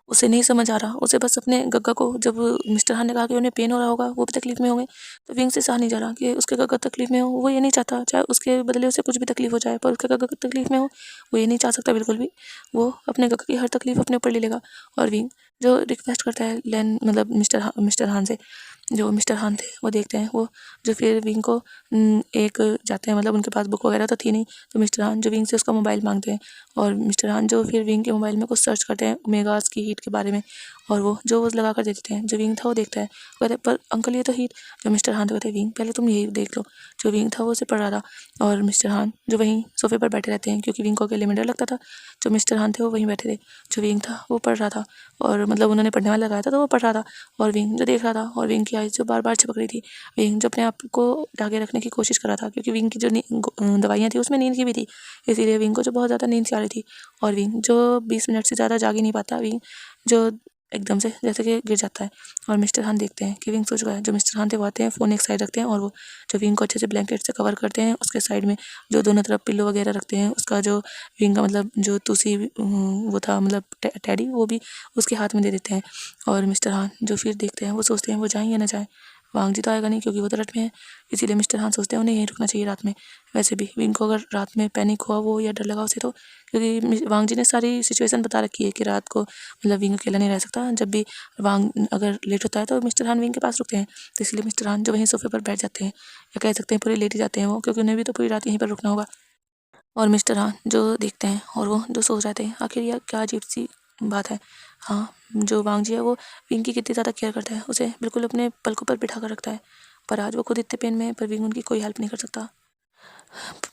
उसे नहीं समझ आ रहा, उसे बस अपने गग्गा को, जब मिस्टर हान ने कहा कि उन्हें पेन हो रहा होगा, वो भी तकलीफ़ में होंगे, तो विंग से सहा नहीं जा रहा कि उसके गग्गा तकलीफ़ में हो। वो ये नहीं चाहता, चाहे उसके बदले उसे कुछ भी तकलीफ़ हो जाए, पर उसके गग्गा तकलीफ़ में हो वो ये नहीं चाह सकता बिल्कुल भी। वो अपने गग्गा की हर तकलीफ़ अपने ऊपर ले लेगा। और विंग जो रिक्वेस्ट करता है लेन मतलब मिस्टर हान से। जो मिस्टर हान थे वो देखते हैं, वो जो फिर विंग को एक जाते हैं, मतलब उनके पास बुक वगैरह तो थी नहीं, तो मिस्टर हान जो विंग से उसका मोबाइल मांगते हैं, और मिस्टर हान जो फिर विंग के मोबाइल में कुछ सर्च करते हैं ओमेगास की हीट के बारे में, और वो लगा कर दे देते हैं। जो विंग था वो देखता है, कहते पर अंकल ये तो हीट। जो मिस्टर हान तो कहते हैं, विंग पहले तुम यही देख लो। जो विंग था वो उसे पढ़ रहा था, और मिस्टर हान जो वहीं सोफे पर बैठे रहते हैं, क्योंकि विंग को अकेले में डर लगता था। जो मिस्टर हान थे वो वहीं बैठे थे, जो विंग था वो पढ़ रहा था, और मतलब उन्होंने पढ़ने वाला लगाया था तो वो पढ़ रहा था, और विंग जो देख रहा था, और विंग की आइज़ जो बार बार चिपक रही थी। विंग जो अपने आप को ढाके रखने की कोशिश कर रहा था, क्योंकि विंग की जो दवाइयाँ थी उसमें नींद की भी थी, इसीलिए विंग को जो बहुत ज़्यादा नींद सी आ रही थी। और विंग जो 20 मिनट से ज़्यादा जाग ही नहीं पाता, विंग जो एकदम से जैसे कि गिर जाता है। और मिस्टर हान देखते हैं कि विंग सो चुका है। जो मिस्टर हान थे वो आते हैं, फ़ोन एक साइड रखते हैं, और वो जो विंग को अच्छे से ब्लैंकेट से कवर करते हैं, उसके साइड में जो दोनों तरफ पिल्लो वगैरह रखते हैं, उसका जो विंग का मतलब जो तुसी वो था, मतलब टैडी, वो भी उसके हाथ में दे देते हैं। और मिस्टर हान जो फिर देखते हैं, वो सोचते हैं वो जाएँ या ना जाएँ। वांग जी तो आएगा नहीं, क्योंकि वो तो रट में है, इसीलिए मिस्टर हान सोचते हैं उन्हें यहीं रुकना चाहिए रात में। वैसे भी विंग को अगर रात में पैनिक हुआ वो या डर लगा उसे, तो क्योंकि वांग जी ने सारी सिचुएशन बता रखी है कि रात को मतलब विंग अकेला नहीं रह सकता, जब भी वांग अगर लेट होता है तो मिस्टर हान विंग के पास रुकते हैं। तो इसलिए मिस्टर हान जो वहीं सोफे पर बैठ जाते हैं, या कह सकते हैं पूरे लेट ही जाते हैं वो, क्योंकि उन्हें भी तो पूरी रात यहीं पर रुकना होगा। और मिस्टर हान जो देखते हैं, और वो जो सोच रहे थे आखिर यह क्या अजीब सी बात है। हाँ जो वांग जी है वो विंग की कितनी ज़्यादा केयर करता है, उसे बिल्कुल अपने पलकों पर बिठा कर रखता है, पर आज वो खुद इतने पेन में है, पर विंग उनकी कोई हेल्प नहीं कर सकता।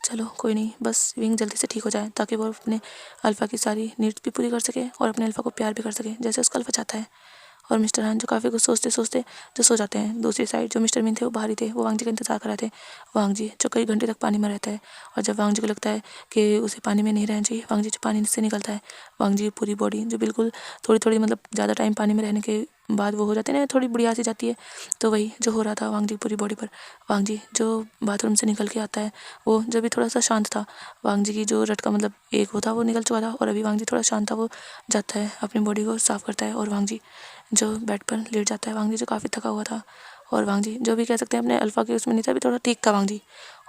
चलो कोई नहीं, बस विंग जल्दी से ठीक हो जाए, ताकि वो अपने अल्फ़ा की सारी नीड्स भी पूरी कर सके, और अपने अल्फ़ा को प्यार भी कर सके जैसे उसका अल्फ़ा चाहता है। और मिस्टर हान जो काफ़ी कुछ सोचते सोचते जो सो जाते हैं। दूसरी साइड जो मिस्टर मिन थे वो बाहर ही थे, वो वांग जी का इंतजार कर रहे थे। वांग जी जो कई घंटे तक पानी में रहता है, और जब वांग जी को लगता है कि उसे पानी में नहीं रहना चाहिए, वांग जी जो पानी से निकलता है, वांग जी की पूरी बॉडी जो बिल्कुल थोड़ी थोड़ी मतलब ज़्यादा टाइम पानी में रहने के बाद वो हो जाते हैं ना, थोड़ी बुढ़िया सी जाती है, तो वही जो हो रहा था वांग जी की पूरी बॉडी पर। वांग जी जो बाथरूम से निकल के आता है, वो जब भी थोड़ा सा शांत था, वांग जी की जो रट का मतलब एक वो था वो निकल चुका था, और अभी वांग जी थोड़ा शांत था, वो जाता है अपनी बॉडी को साफ़ करता है, और वांग जी जो बेड पर लेट जाता है। वांग जी जो काफ़ी थका हुआ था, और वांग जी जो भी कह सकते हैं अपने अल्फ़ा के उसमें नहीं था, अभी थोड़ा ठीक था वांग जी।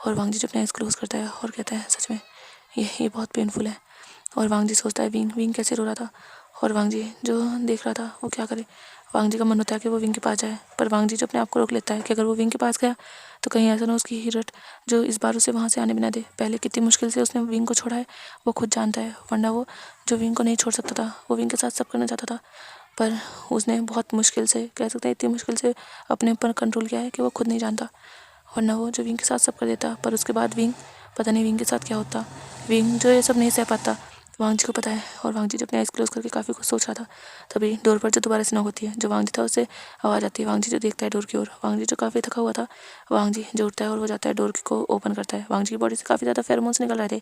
और वांग जी जो अपने आइज़ क्लोज़ करता है और कहता है, सच में ये बहुत पेनफुल है। और वांग जी सोचता है विंग विंग कैसे रो रहा था, और वांग जी जो देख रहा था वो क्या करे। वांग जी का मन होता है कि वो विंग के पास जाए, पर वांग जी जो अपने आप को रोक लेता है कि अगर वो विंग के पास गया तो कहीं ऐसा ना उसकी हिरट जो इस बार उसे वहाँ से आने बिना दे। पहले कितनी मुश्किल से उसने विंग को छोड़ा है वो खुद जानता है, वरना वो जो विंग को नहीं छोड़ सकता था, वो विंग के साथ सब करना चाहता था। पर उसने बहुत मुश्किल से, कह सकते हैं इतनी मुश्किल से अपने ऊपर कंट्रोल किया है कि वो खुद नहीं जानता, वरना वो जो विंग के साथ सब कर देता। पर उसके बाद विंग, पता नहीं विंग के साथ क्या होता। विंग जो ये सब नहीं सह पाता, वांग जी को पता है। और वांग जी जब अपने आइस क्लोज करके काफ़ी कुछ सोच रहा था, तभी डोर पर जो दोबारा से नॉक होती है। जो वांग जी था उससे आवाज़ आती है। वांग जी जो देखता है डोर की ओर, वांग जी जो काफ़ी थका हुआ था, वांग जी जो उठता है और वो जाता है डोर को ओपन करता है। वांग जी की बॉडी से काफ़ी ज़्यादा फेरोमोन्स निकल रहे थे,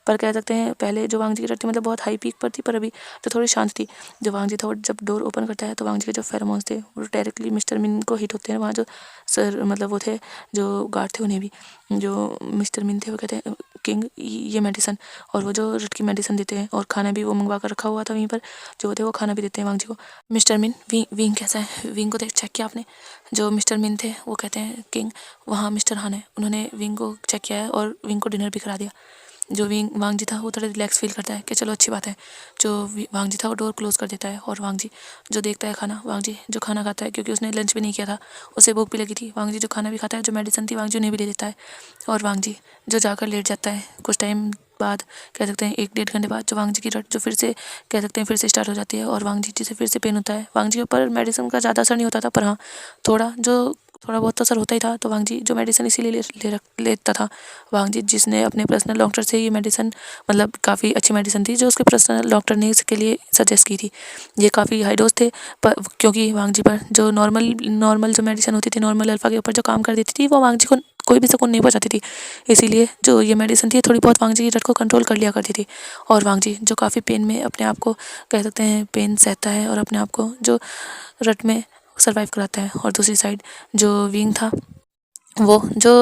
पर कह सकते हैं पहले जो वांग जी की रट थी मतलब बहुत हाई पीक पर थी, पर अभी जो थोड़ी शांत थी। जो वांग जी था वो जब डोर ओपन करता है तो वांग जी के जो फेरोमोन्स थे वो डायरेक्टली मिस्टर मिन को हिट होते हैं। वहाँ जो सर मतलब वो थे जो गार्ड थे उन्हें भी, जो मिस्टर मिन थे वो कहते हैं किंग ये मेडिसन, और वो जो रट की मेडिसन देते हैं और खाना भी वो मंगवा कर रखा हुआ था वहीं पर, जो थे वो खाना भी देते हैं वांग जी को। मिस्टर मिन विंग कैसा है, विंग को देख चेक किया आपने। जो मिस्टर मिन थे वो कहते हैं किंग वहाँ मिस्टर हान है, उन्होंने विंग को चेक किया है और विंग को डिनर भी करा दिया। जो वांग जी था वो थोड़ा रिलैक्स फील करता है कि चलो अच्छी बात है। जो वांग जी था वो डोर क्लोज कर देता है और वांग जी जो देखता है खाना, वांग जी जो खाना खाता है क्योंकि उसने लंच भी नहीं किया था, उसे भूख भी लगी थी। वांग जी जो खाना भी खाता है, जो मेडिसिन थी वांग जी उन्हें भी ले लेता है। और वांग जी जो जाकर लेट जाता है कुछ टाइम बाद, कह सकते हैं 1-1.5 घंटे बाद, जो वांग जी की रट जो फिर से कह सकते हैं फिर से स्टार्ट हो जाती है और वांग जी जिसे फिर से पेन होता है। वांग जी के ऊपर मेडिसिन का ज़्यादा असर नहीं होता था, पर हाँ थोड़ा बहुत असर होता ही था। तो वांग जी जो मेडिसिन इसीलिए लेता था। वांग जी जिसने अपने पर्सनल डॉक्टर से ये मेडिसिन मतलब काफ़ी अच्छी मेडिसिन थी जो उसके पर्सनल डॉक्टर ने इसके लिए सजेस्ट की थी। ये काफ़ी हाई डोज थे, पर क्योंकि वांग जी पर जो नॉर्मल जो मेडिसिन होती थी, नॉर्मल अल्फ़ा के ऊपर जो काम कर देती थी, वो वांग जी को कोई भी सुकून नहीं पहुंचाती थी। इसीलिए जो ये मेडिसिन थी थोड़ी बहुत वांग जी की रट को कंट्रोल कर लिया करती थी। और वांग जी जो काफ़ी पेन में अपने आप को, कह सकते हैं पेन सहता है और अपने आप को जो रट में सर्वाइव कराता है। और दूसरी साइड जो विंग था वो जो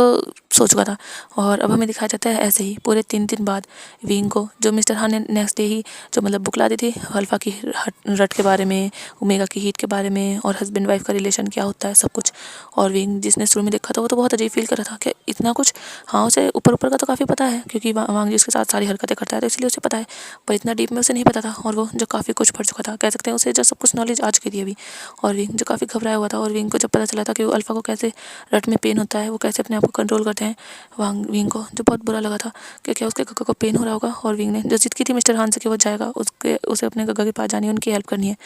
सो चुका था, और अब हमें दिखाया जाता है ऐसे ही पूरे 3 दिन बाद विंग को, जो मिस्टर हान ने नेक्स्ट डे ही जो मतलब बुक ला दी थी अल्फ़ा की रट के बारे में, ओमेगा की हीट के बारे में और हस्बैंड वाइफ का रिलेशन क्या होता है सब कुछ। और विंग जिसने शुरू में देखा था वो तो बहुत अजीब फील कर रहा था कि इतना कुछ, हाँ उसे ऊपर ऊपर का तो काफ़ी पता है क्योंकि वांग जी उसके साथ सारी हरकतें करता है तो इसलिए उसे पता है, पर इतना डीप में उसे नहीं पता था। और वो जो काफ़ी कुछ पढ़ चुका था, कह सकते हैं उसे जो सब कुछ नॉलेज आ चुकी थी अभी। और विंग जो काफ़ी घबराया हुआ था, और विंग को जब पता चला था कि वो अल्फ़ा को कैसे रट में पेन होता है, वो कैसे अपने आप को कंट्रोल करते हैं, विंग को जो बहुत बुरा लगा था कि क्या उसके गग्गा को पेन हो रहा होगा। और विंग ने जो जिद की थी मिस्टर हान से कि वो जाएगा उसे अपने गग्गा के पास जानी है, उनकी हेल्प करनी है,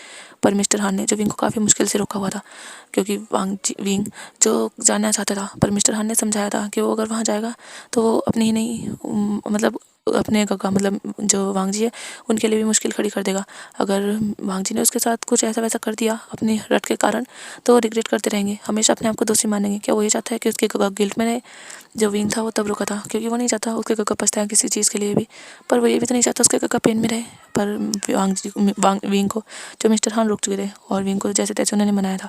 पर मिस्टर हान ने जो विंग को काफ़ी मुश्किल से रोका हुआ था क्योंकि विंग जो जानना चाहता था, पर मिस्टर हान ने समझाया था कि वो अगर वहाँ जाएगा तो वो अपनी ही नहीं मतलब अपने गग्गा मतलब जो वांग जी है उनके लिए भी मुश्किल खड़ी कर देगा। अगर वांग जी ने उसके साथ कुछ ऐसा वैसा कर दिया अपनी रट के कारण तो वो रिग्रेट करते रहेंगे, हमेशा अपने आप को दोषी मानेंगे। क्या वो ये चाहता है कि उसके गग्गा गिल्ट में रहे? जो विंग था वो तब रुका था क्योंकि वो नहीं चाहता उसके गग्गा पछताए किसी चीज़ के लिए भी, पर वो ये भी तो नहीं चाहता उसके गग्गा पेन में रहे। पर विंग को जो मिस्टर हान रुक चुके थे और विंग को जैसे तैसे उन्होंने मनाया था।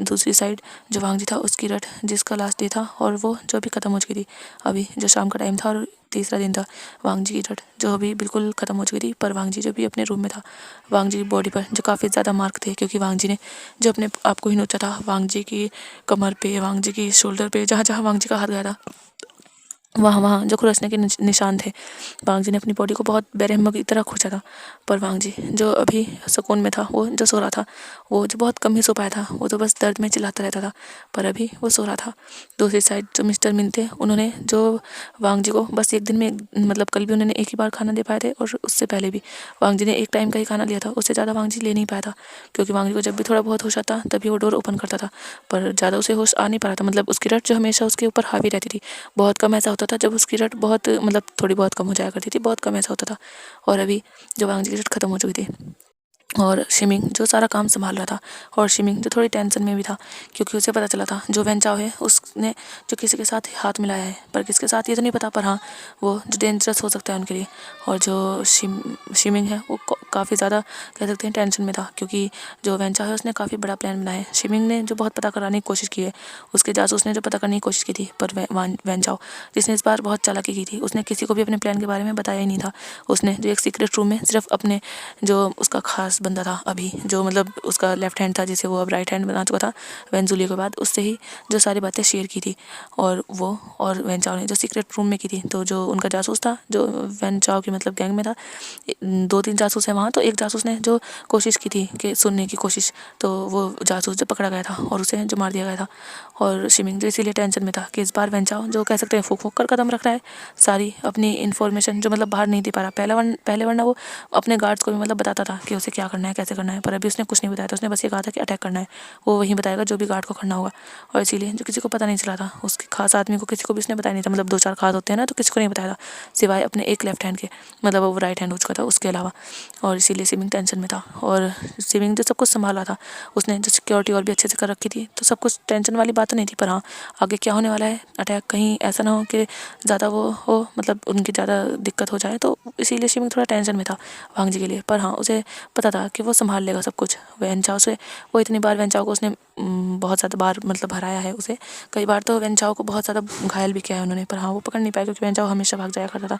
दूसरी साइड जो वांग जी था उसकी रट जिसका लास्ट डे था और वो जो अभी ख़त्म हो चुकी थी, अभी जो शाम का टाइम था और तीसरा दिन था, वांग जी की रट जो अभी बिल्कुल ख़त्म हो चुकी थी। पर वांग जी जो भी अपने रूम में था, वांग जी की बॉडी पर जो काफ़ी ज़्यादा मार्क थे क्योंकि वांग जी ने जो अपने आप को ही नोचा था, वांग जी की कमर पे, वांग जी की शोल्डर पे, जहाँ जहाँ वांग जी का हाथ गया था वहाँ वहाँ जो खुरसने के निशान थे। वांग जी ने अपनी बॉडी को बहुत बेरहमी की तरह खींचा था। पर वांग जी जो अभी सुकून में था, वो जो सो रहा था, वो जो बहुत कम ही सो पाया था, वो तो बस दर्द में चिल्लाता रहता था, पर अभी वो सो रहा था। दूसरी साइड जो मिस्टर मिन थे उन्होंने जो वांग जी को बस एक दिन में मतलब कल भी उन्होंने एक ही बार खाना दे पाए थे और उससे पहले भी वांग जी ने एक टाइम का ही खाना लिया था, उससे ज़्यादा वांग जी ले नहीं पाया था क्योंकि वांग जी को जब भी थोड़ा बहुत होश आता तभी वो डोर ओपन करता था, पर ज़्यादा उसे होश आ नहीं पा रहा था। मतलब उसकी रट जो हमेशा उसके ऊपर हावी रहती थी, बहुत कम ऐसा होता था जब उसकी रट बहुत मतलब थोड़ी बहुत कम हो जाया करती थी, बहुत कम ऐसा होता था। और अभी जो वांग जी की रट ख़त्म हो चुकी थी और शिमिंग जो सारा काम संभाल रहा था, और शिमिंग जो थोड़ी टेंशन में भी था क्योंकि उसे पता चला था जो वैन चाओ है उसने जो किसी के साथ हाथ मिलाया है, पर किसके साथ ये तो नहीं पता, पर हाँ वो जो डेंजरस हो सकता है उनके लिए। और जो शिमिंग है वो काफ़ी ज़्यादा कह सकते हैं टेंशन में था क्योंकि जो वैन चाओ है उसने काफ़ी बड़ा प्लान बनाया है। शिमिंग ने जो बहुत पता कराने की कोशिश की है, उसके जासूस ने जो पता करने की कोशिश की थी, पर वैन चाओ जिसने इस बार बहुत चालाकी की थी, उसने किसी को भी अपने प्लान के बारे में बताया ही नहीं था। उसने जो एक सीक्रेट रूम में सिर्फ अपने जो उसका खास लास्ट बंदा था अभी, जो मतलब उसका लेफ्ट हैंड था जिसे वो अब राइट हैंड बना चुका था वैन जूलिया के बाद, उससे ही जो सारी बातें शेयर की थी और वो और वैन चाओ ने जो सीक्रेट रूम में की थी। तो जो उनका जासूस था जो वैन चाओ की मतलब गैंग में था, 2-3 जासूस हैं वहाँ, तो एक जासूस ने जो कोशिश की थी कि सुनने की कोशिश, तो वो जासूस जो पकड़ा गया था और उसे जो मार दिया गया था। और शिमिंग जो इसीलिए टेंशन में था कि इस बार वैन चाओ जो कह सकते हैं फूक फूक कर कदम रख रहा है, सारी अपनी इन्फॉर्मेशन जो मतलब बाहर नहीं दे पा रहा। पहले वरना वो अपने गार्ड्स को भी मतलब बताता था कि उसे क्या करना है कैसे करना है, पर अभी उसने कुछ नहीं बताया था। उसने बस ये कहा था कि अटैक करना है, वो वहीं बताएगा जो भी गार्ड को करना होगा। और इसीलिए जो किसी को पता नहीं चला था, उसके खास आदमी को किसी को भी उसने बताया नहीं था, मतलब 2-4 खास होते हैं ना, तो किसी को नहीं बताया था सिवाय अपने एक लेफ्ट हैंड के, मतलब वो राइट हैंड हो चुका था उसके अलावा। और इसीलिए सिमिंग टेंशन में था और सिमिंग जो सब कुछ संभाला था, उसने जो सिक्योरिटी और भी अच्छे से कर रखी थी, तो सब कुछ टेंशन वाली बात नहीं थी। पर हाँ, आगे क्या होने वाला है, अटैक कहीं ऐसा ना हो कि ज़्यादा वो हो, मतलब उनकी ज़्यादा दिक्कत हो जाए, तो इसीलिए सिमिंग थोड़ा टेंशन में था वांग जी के लिए। पर हाँ, उसे पता था कि वो संभाल लेगा सब कुछ। वैन चाओ से वो इतनी बार वैन चाओ को उसने बहुत ज़्यादा बार मतलब हराया है उसे, कई बार तो वैन चाओ को बहुत ज़्यादा घायल भी किया है उन्होंने। पर हाँ, वो पकड़ नहीं पाया क्योंकि वैन चाओ हमेशा भाग जाया करता था।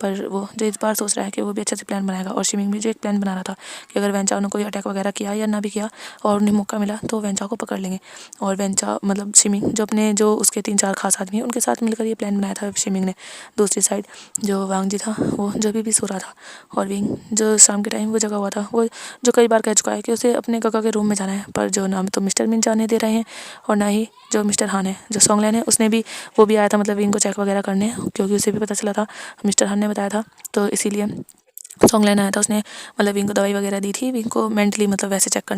पर वो जो इस बार सोच रहा है कि वो भी अच्छे से प्लान बनाएगा। और शिमिंग भी जो एक प्लान बना रहा था कि अगर वैन चाओ ने कोई अटैक वगैरह किया या ना भी किया और उन्हें मौका मिला तो वैन चाओ को पकड़ लेंगे। और वैन चाओ मतलब शिमिंग जो अपने जो उसके 3-4 खास आदमी हैं उनके साथ मिलकर ये प्लान बनाया था शिमिंग ने। दूसरी साइड जो वांग जी था वो जो भी सो रहा था, और विंग जो शाम के टाइम वो जगा हुआ था, वो जो कई बार कह चुका है कि उसे अपने काका के रूम में जाना है, पर जो ना तो मिस्टर मिन जाने दे रहे हैं और ना ही जो मिस्टर हान है, जो सोंगलैन है उसने भी वो भी आया था मतलब विंग को चेक वगैरह करने, क्योंकि उसे भी पता चला था, मिस्टर हान ने बताया था। तो इसीलिए सॉन्ग आया था। उसने मतलब विंग को दवाई वगैरह दी थी, विंग को मेंटली मतलब वैसे चेक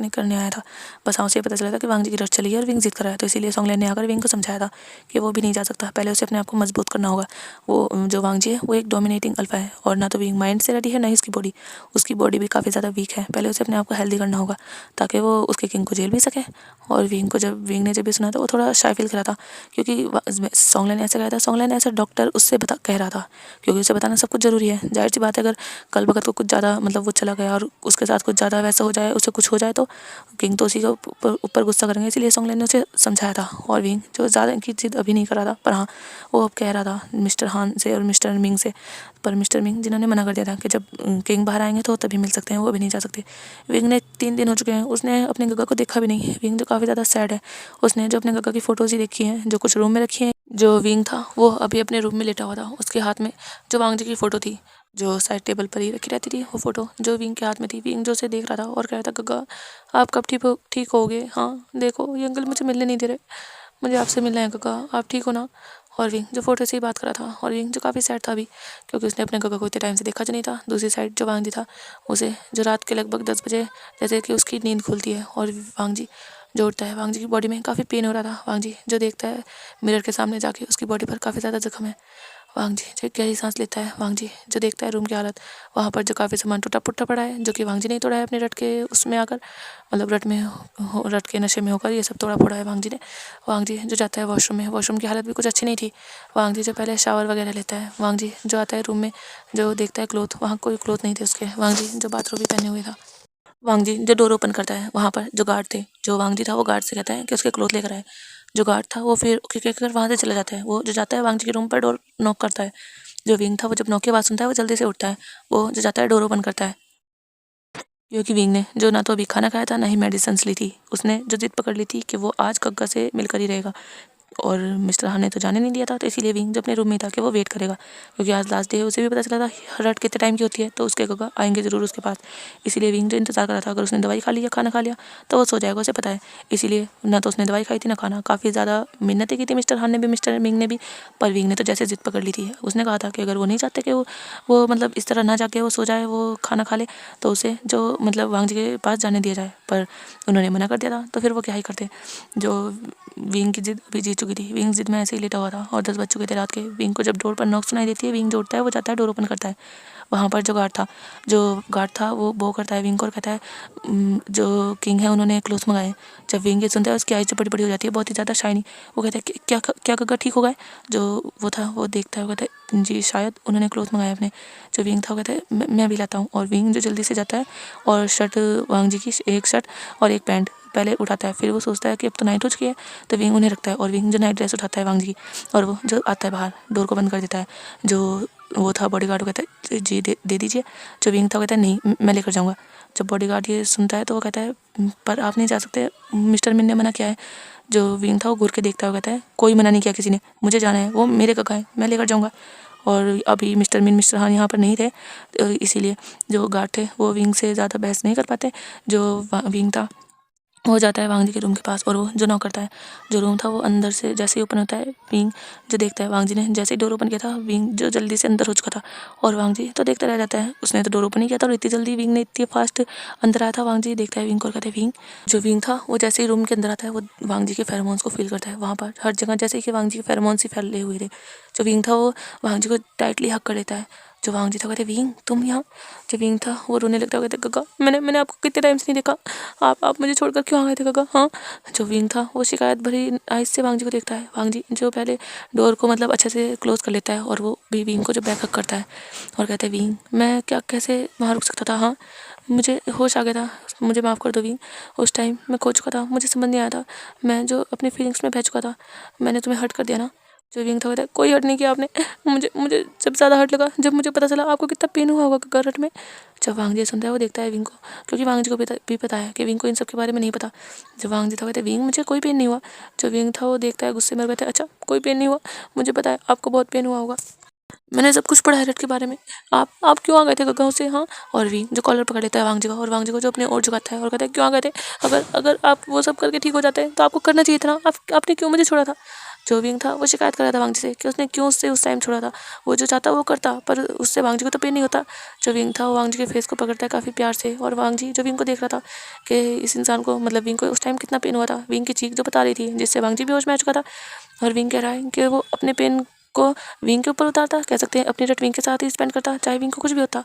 नहीं करने आया था। बस हाँ, उसे पता चला था कि वांग जी की रट चली है और विंग जीत कर आया। तो इसीलिए सॉन्ग ने आकर विंग को समझाया था कि वो भी नहीं जा सकता, पहले उसे अपने आप को मजबूत करना होगा। वो जो वांग जी है वो एक डोमिनेटिंग अल्फा है, और ना तो विंग माइंड से रेडी है ना ही उसकी बॉडी भी काफ़ी ज़्यादा वीक है। पहले उसे अपने आप को हेल्दी करना होगा ताकि वो उसके किंग को झेल भी सके। और विंग ने जब भी सुना था वो थोड़ा शाय फील करा था, क्योंकि सॉन्ग ने ऐसा कहा था, सॉन्ग ने ऐसा डॉक्टर उससे कह रहा था, क्योंकि उसे बताना सब कुछ ज़रूरी है। जाहिर सी बात है, अगर कल भगत को कुछ ज़्यादा मतलब वो चला गया और उसके साथ कुछ ज़्यादा वैसा हो जाए, उसे कुछ हो जाए, तो किंग तो उसी के ऊपर गुस्सा करेंगे। इसलिए सॉन्गलैन ने उसे समझाया था। और विंग जो ज़्यादा की जिद अभी नहीं कर रहा था, पर हाँ, वो अब कह रहा था मिस्टर हान से और मिस्टर मिंग से। पर मिस्टर मिंग जिन्होंने मना कर दिया था कि जब किंग बाहर आएंगे तो तभी मिल सकते हैं, वो अभी नहीं जा सकते। विंग ने 3 दिन हो चुके हैं, उसने अपने गग्गा को देखा भी नहीं है। विंग जो काफ़ी ज़्यादा सैड है, उसने जो अपने गग्गा की फ़ोटोज़ ही देखी हैं जो कुछ रूम में रखी हैं। जो विंग था वो अभी अपने रूम में लेटा हुआ था, उसके हाथ में जो वांग जी की फ़ोटो थी जो साइड टेबल पर ही रखी रहती थी, वो फ़ोटो जो विंग के हाथ में थी। विंग जो उसे देख रहा था और कह रहा था, गग्गा आप कब ठीक होगे? हाँ देखो, ये अंकल मुझे मिलने नहीं दे रहे, मुझे आपसे मिलना है गग्गा, आप ठीक हो ना? और विंग जो फ़ोटो से ही बात कर रहा था, और विंग जो काफ़ी सैड था अभी, क्योंकि उसने अपने गग्गा को इतने टाइम से देखा जो नहीं था। दूसरी साइड जो वांग जी था, उसे जो रात के लगभग 10 बजे जैसे कि उसकी नींद खुलती है और वांग जी जो उठता है, वांग जी की बॉडी में काफ़ी पेन हो रहा था। वांग जी जो देखता है मिरर के सामने जाके, उसकी बॉडी पर काफ़ी ज़्यादा जख्म है। वांग जी जो गहरी सांस लेता है, वांग जी जो देखता है रूम की हालत, वहाँ पर जो काफ़ी सामान टूटा फुटा पड़ा है, जो कि वांग जी नहीं तोड़ा है अपने रट के उसमें आकर, मतलब रट के नशे में होकर ये सब तोड़ा फोड़ा है वांग जी ने। वांग जी जो जाता है वॉशरूम में, वॉशरूम की हालत भी कुछ अच्छी नहीं थी। वांग जी जो पहले शावर वगैरह लेता है, वांग जी जो आता है रूम में, जो देखता है क्लोथ, वहाँ कोई क्लोथ नहीं थे उसके। वांग जी जो बाथरूम भी पहने हुए था। वांग जी जो डोर ओपन करता है, वहाँ पर जो गार्ड थे, जो वांग जी था वो गार्ड से कहता है कि उसके क्लोथ लेकर आए। जो गार्ड था वो फिर कहकर वहाँ से चला जाता है। वो जो जाता है वांग जी के रूम पर, डोर नॉक करता है। जो विंग था वो जब नॉक की आवाज़ सुनता है वो जल्दी से उठता है। वो जो जाता है डोर ओपन करता है, क्योंकि विंग ने जो ना तो अभी खाना खाया था ना ही मेडिसिन ली थी। उसने जो जिद पकड़ ली थी कि वो आज गग्गा से मिलकर ही रहेगा, और मिस्टर हान ने तो जाने नहीं दिया था। तो इसीलिए विंग जो अपने रूम में था कि वो वेट करेगा, क्योंकि आज लास्ट डे है। उसे भी पता चला था रट कितने टाइम की होती है, तो उसके गग्गा आएंगे ज़रूर उसके पास। इसीलिए विंग जो इंतजार कर रहा था, अगर उसने दवाई खा ली या खाना खा लिया तो वो सो जाएगा, उसे पता है। इसीलिए ना तो उसने दवाई खाई थी ना खाना। काफ़ी ज़्यादा मिन्नतें की थी मिस्टर हान ने भी, मिस्टर मिंग ने भी, पर विंग ने तो जैसे जिद पकड़ ली थी। उसने कहा था कि अगर वो नहीं चाहते कि वो मतलब इस तरह ना जाके वो सो जाए, वो खाना खा ले, तो उसे जो मतलब वांग जी के पास जाने दिया जाए। पर उन्होंने मना कर दिया था, तो फिर वो क्या ही करते। जो विंग की जिद अभी जीत चुकी थी, विंग जिद में ऐसे ही लेटा हुआ था और 10 बज चुके थे रात के। विंग को जब डोर पर नॉक सुनाई देती है, विंग जो उठता है वो जाता है डोर ओपन करता है। वहाँ पर जो गार्ड था वो करता है विंग को और कहता है, जो किंग है उन्होंने क्लोथ मंगाए। जब विंग ये सुनता है उसकी आईज बड़ी बड़ी हो जाती है, बहुत ही ज़्यादा शाइनी। वो कहता है कि क्या क्या गग्गा ठीक हो गए? जो वो था वो देखता है, वो कहता है जी शायद उन्होंने क्लोथ मंगाए अपने। जो विंग था वो कहता है मैं भी लाता हूँ। और विंग जो जल्दी से जाता है और शर्ट, वांग जी की एक शर्ट और एक पैंट पहले उठाता है। फिर वो सोचता है कि अब तो नाइट हो चुकी है, तो विंग उन्हें रखता है और विंग जो नाइट ड्रेस उठाता है वांग जी की, और वो जो आता है बाहर डोर को बंद कर देता है। जो वो था बॉडीगार्ड, वो कहता है जी दे दीजिए। जो विंग था वो कहता है नहीं मैं लेकर जाऊँगा। जब बॉडीगार्ड ये सुनता है तो वो कहता है पर आप नहीं जा सकते, मिस्टर मिन ने मना किया है। जो विंग था वो घूर के देखता है, वो कहता है कोई मना नहीं किया किसी ने, मुझे जाना है, वो मेरे काका है, मैं लेकर जाऊँगा। और अभी मिस्टर मिन मिस्टर हान यहाँ पर नहीं थे, इसीलिए जो गार्ड थे वो विंग से ज़्यादा बहस नहीं कर पाते। जो विंग था हो जाता है वांग जी के रूम के पास और वो जो नॉक करता है। जो रूम था वो अंदर से जैसे ही ओपन होता है, विंग जो देखता है वांग जी ने जैसे ही डोर ओपन किया था, विंग जो जल्दी से अंदर हो चुका था और वांग जी तो देखता रह जाता है। उसने तो डोर ओपन नहीं किया था और इतनी जल्दी विंग ने इतनी फास्ट अंदर आया था। वांग जी देखता है विंग को और कहता है विंग। जो विंग था वो जैसे ही रूम के अंदर आता है वो वांग जी के फेरोमोन्स को फील करता है। वहाँ पर हर जगह जैसे कि वांग जी के फेरोमोन्स ही फैले हुए थे। जो विंग था वो वांग जी को टाइटली हक कर लेता है। जो वांग जी था कहते विंग तुम यहाँ। जो विंग था वो रोने लगता है, कहते काका मैंने आपको कितने टाइम से नहीं देखा, आप मुझे छोड़कर क्यों आ गए थे काका। हाँ। जो विंग था वो शिकायत भरी आइज से वांग जी को देखता है। वांग जी जो पहले डोर को मतलब अच्छे से क्लोज कर लेता है और वो भी विंग को जो बैकअप करता है और कहते हैं विंग मैं क्या कैसे वहाँ रुक सकता था, हाँ मुझे होश आ गया था, मुझे माफ़ कर दो विंग। उस टाइम मैं खो चुका था, मुझे समझ नहीं आया था, मैं जो अपनी फीलिंग्स में बह चुका था, मैंने तुम्हें हर्ट कर दिया ना। जो विंग था कहता है कोई हर्ट नहीं किया आपने, मुझे जब ज़्यादा हर्ट लगा जब मुझे पता चला आपको कितना पेन हुआ होगा हर्ट में। जब वांग जी सुनता है वो देखता है विंग को, क्योंकि वांग जी को भी पता है कि विंग को इन सब के बारे में नहीं पता। जब वांग जी था कहते विंग मुझे कोई पेन नहीं हुआ। जो विंग था वो देखता है गुस्से में, कहता है अच्छा कोई पेन नहीं हुआ, मुझे पता है आपको बहुत पेन हुआ होगा, मैंने सब कुछ पढ़ा है रट के बारे में, आप क्यों आ गए थे गाँव से। हाँ। और विंग जो कॉलर पकड़ लेता है वांग जी का और वांग जी को जो अपने ओर झुकाता है और कहता है क्यों आ गए थे, अगर अगर आप वो सब करके ठीक हो जाते तो आपको करना चाहिए था ना, आपने क्यों मुझे छोड़ा था। जो विंग था वो शिकायत कर रहा था वांग जी से कि उसने क्यों उससे उस टाइम छोड़ा था, वो जो चाहता वो करता पर उससे वांग जी को तो पेन नहीं होता। जो विंग था वो वांग जी के फेस को पकड़ता है काफ़ी प्यार से और वांग जी जो विंग को देख रहा था कि इस इंसान को मतलब विंग को उस टाइम कितना पेन हुआ था, विंग की चीख जो बता रही थी जिससे वांग जी भी होश में आ चुका था। और विंग कह रहा है कि वो अपने पेन को विंग के ऊपर उतारता, कह सकते हैं अपनी रट विंग के साथ ही स्पेंड करता चाहे विंग को कुछ भी होता।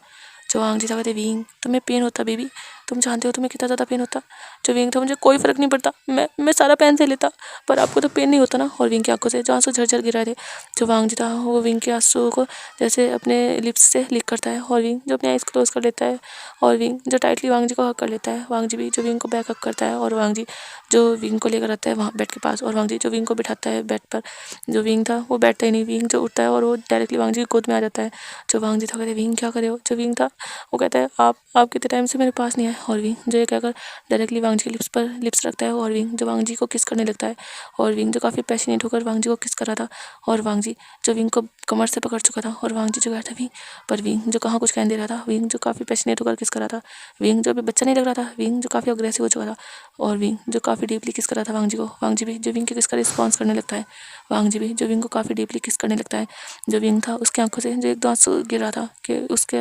जो वांग जी था कहते विंग तुम्हें पेन होता बेबी, तुम जानते हो तुम्हें कितना ज़्यादा पेन होता। जो विंग था मुझे कोई फ़र्क नहीं पड़ता, मैं सारा पेन से लेता पर आपको तो पेन नहीं होता ना। और विंग की आंखों से जो आंसू झरझर गिर रहे थे। जो वांग जी था वो विंग के आंसू को जैसे अपने लिप्स से लिक करता है और विंग जो अपनी आइज़ क्लोज कर लेता है और विंग जो टाइटली वांग जी को हक कर लेता है। वांग जी भी जो विंग को बैक हक करता है और वांग जी जो विंग को लेकर आता है वहाँ बेड के पास और वांग जी जो विंग को बिठाता है बेड पर। जो विंग था वो बैठता ही नहीं, विंग जो उठता है और वो डायरेक्टली वांग जी की गोद में आ जाता है। जो वांग जी था कहते विंग क्या करे हो। जो विंग था वो कहता है आप कितने टाइम से मेरे पास नहीं आए। और विंग जो ये कहकर डायरेक्टली वांग जी के लिप्स पर लिप्स रखता है और विंग जो वांग जी को किस करने लगता है। और विंग जो काफ़ी पैशनेट होकर वांग जी को किस कर रहा था और वांग जी जो विंग को कमर से पकड़ चुका था और वांग जी जो कहता विंग पर विंग जो कहाँ कुछ कहने दे रहा था। विंग जो काफ़ी पैशनेट होकर किस कर रहा था, विंग जो अभी बच्चा नहीं लग रहा था, विंग जो काफ़ी अग्रेसिव हो चुका था और विंग जो काफ़ी डीपली किस कर रहा था वांग जी को। वांग जी भी जो विंग के किस का रिस्पॉन्स करने लगता है। वांग जी भी जो विंग को काफ़ी डीपली किस करने लगता है। जो विंग था उसकी आंखों से जो एक दो आंसू गिर रहा था कि उसके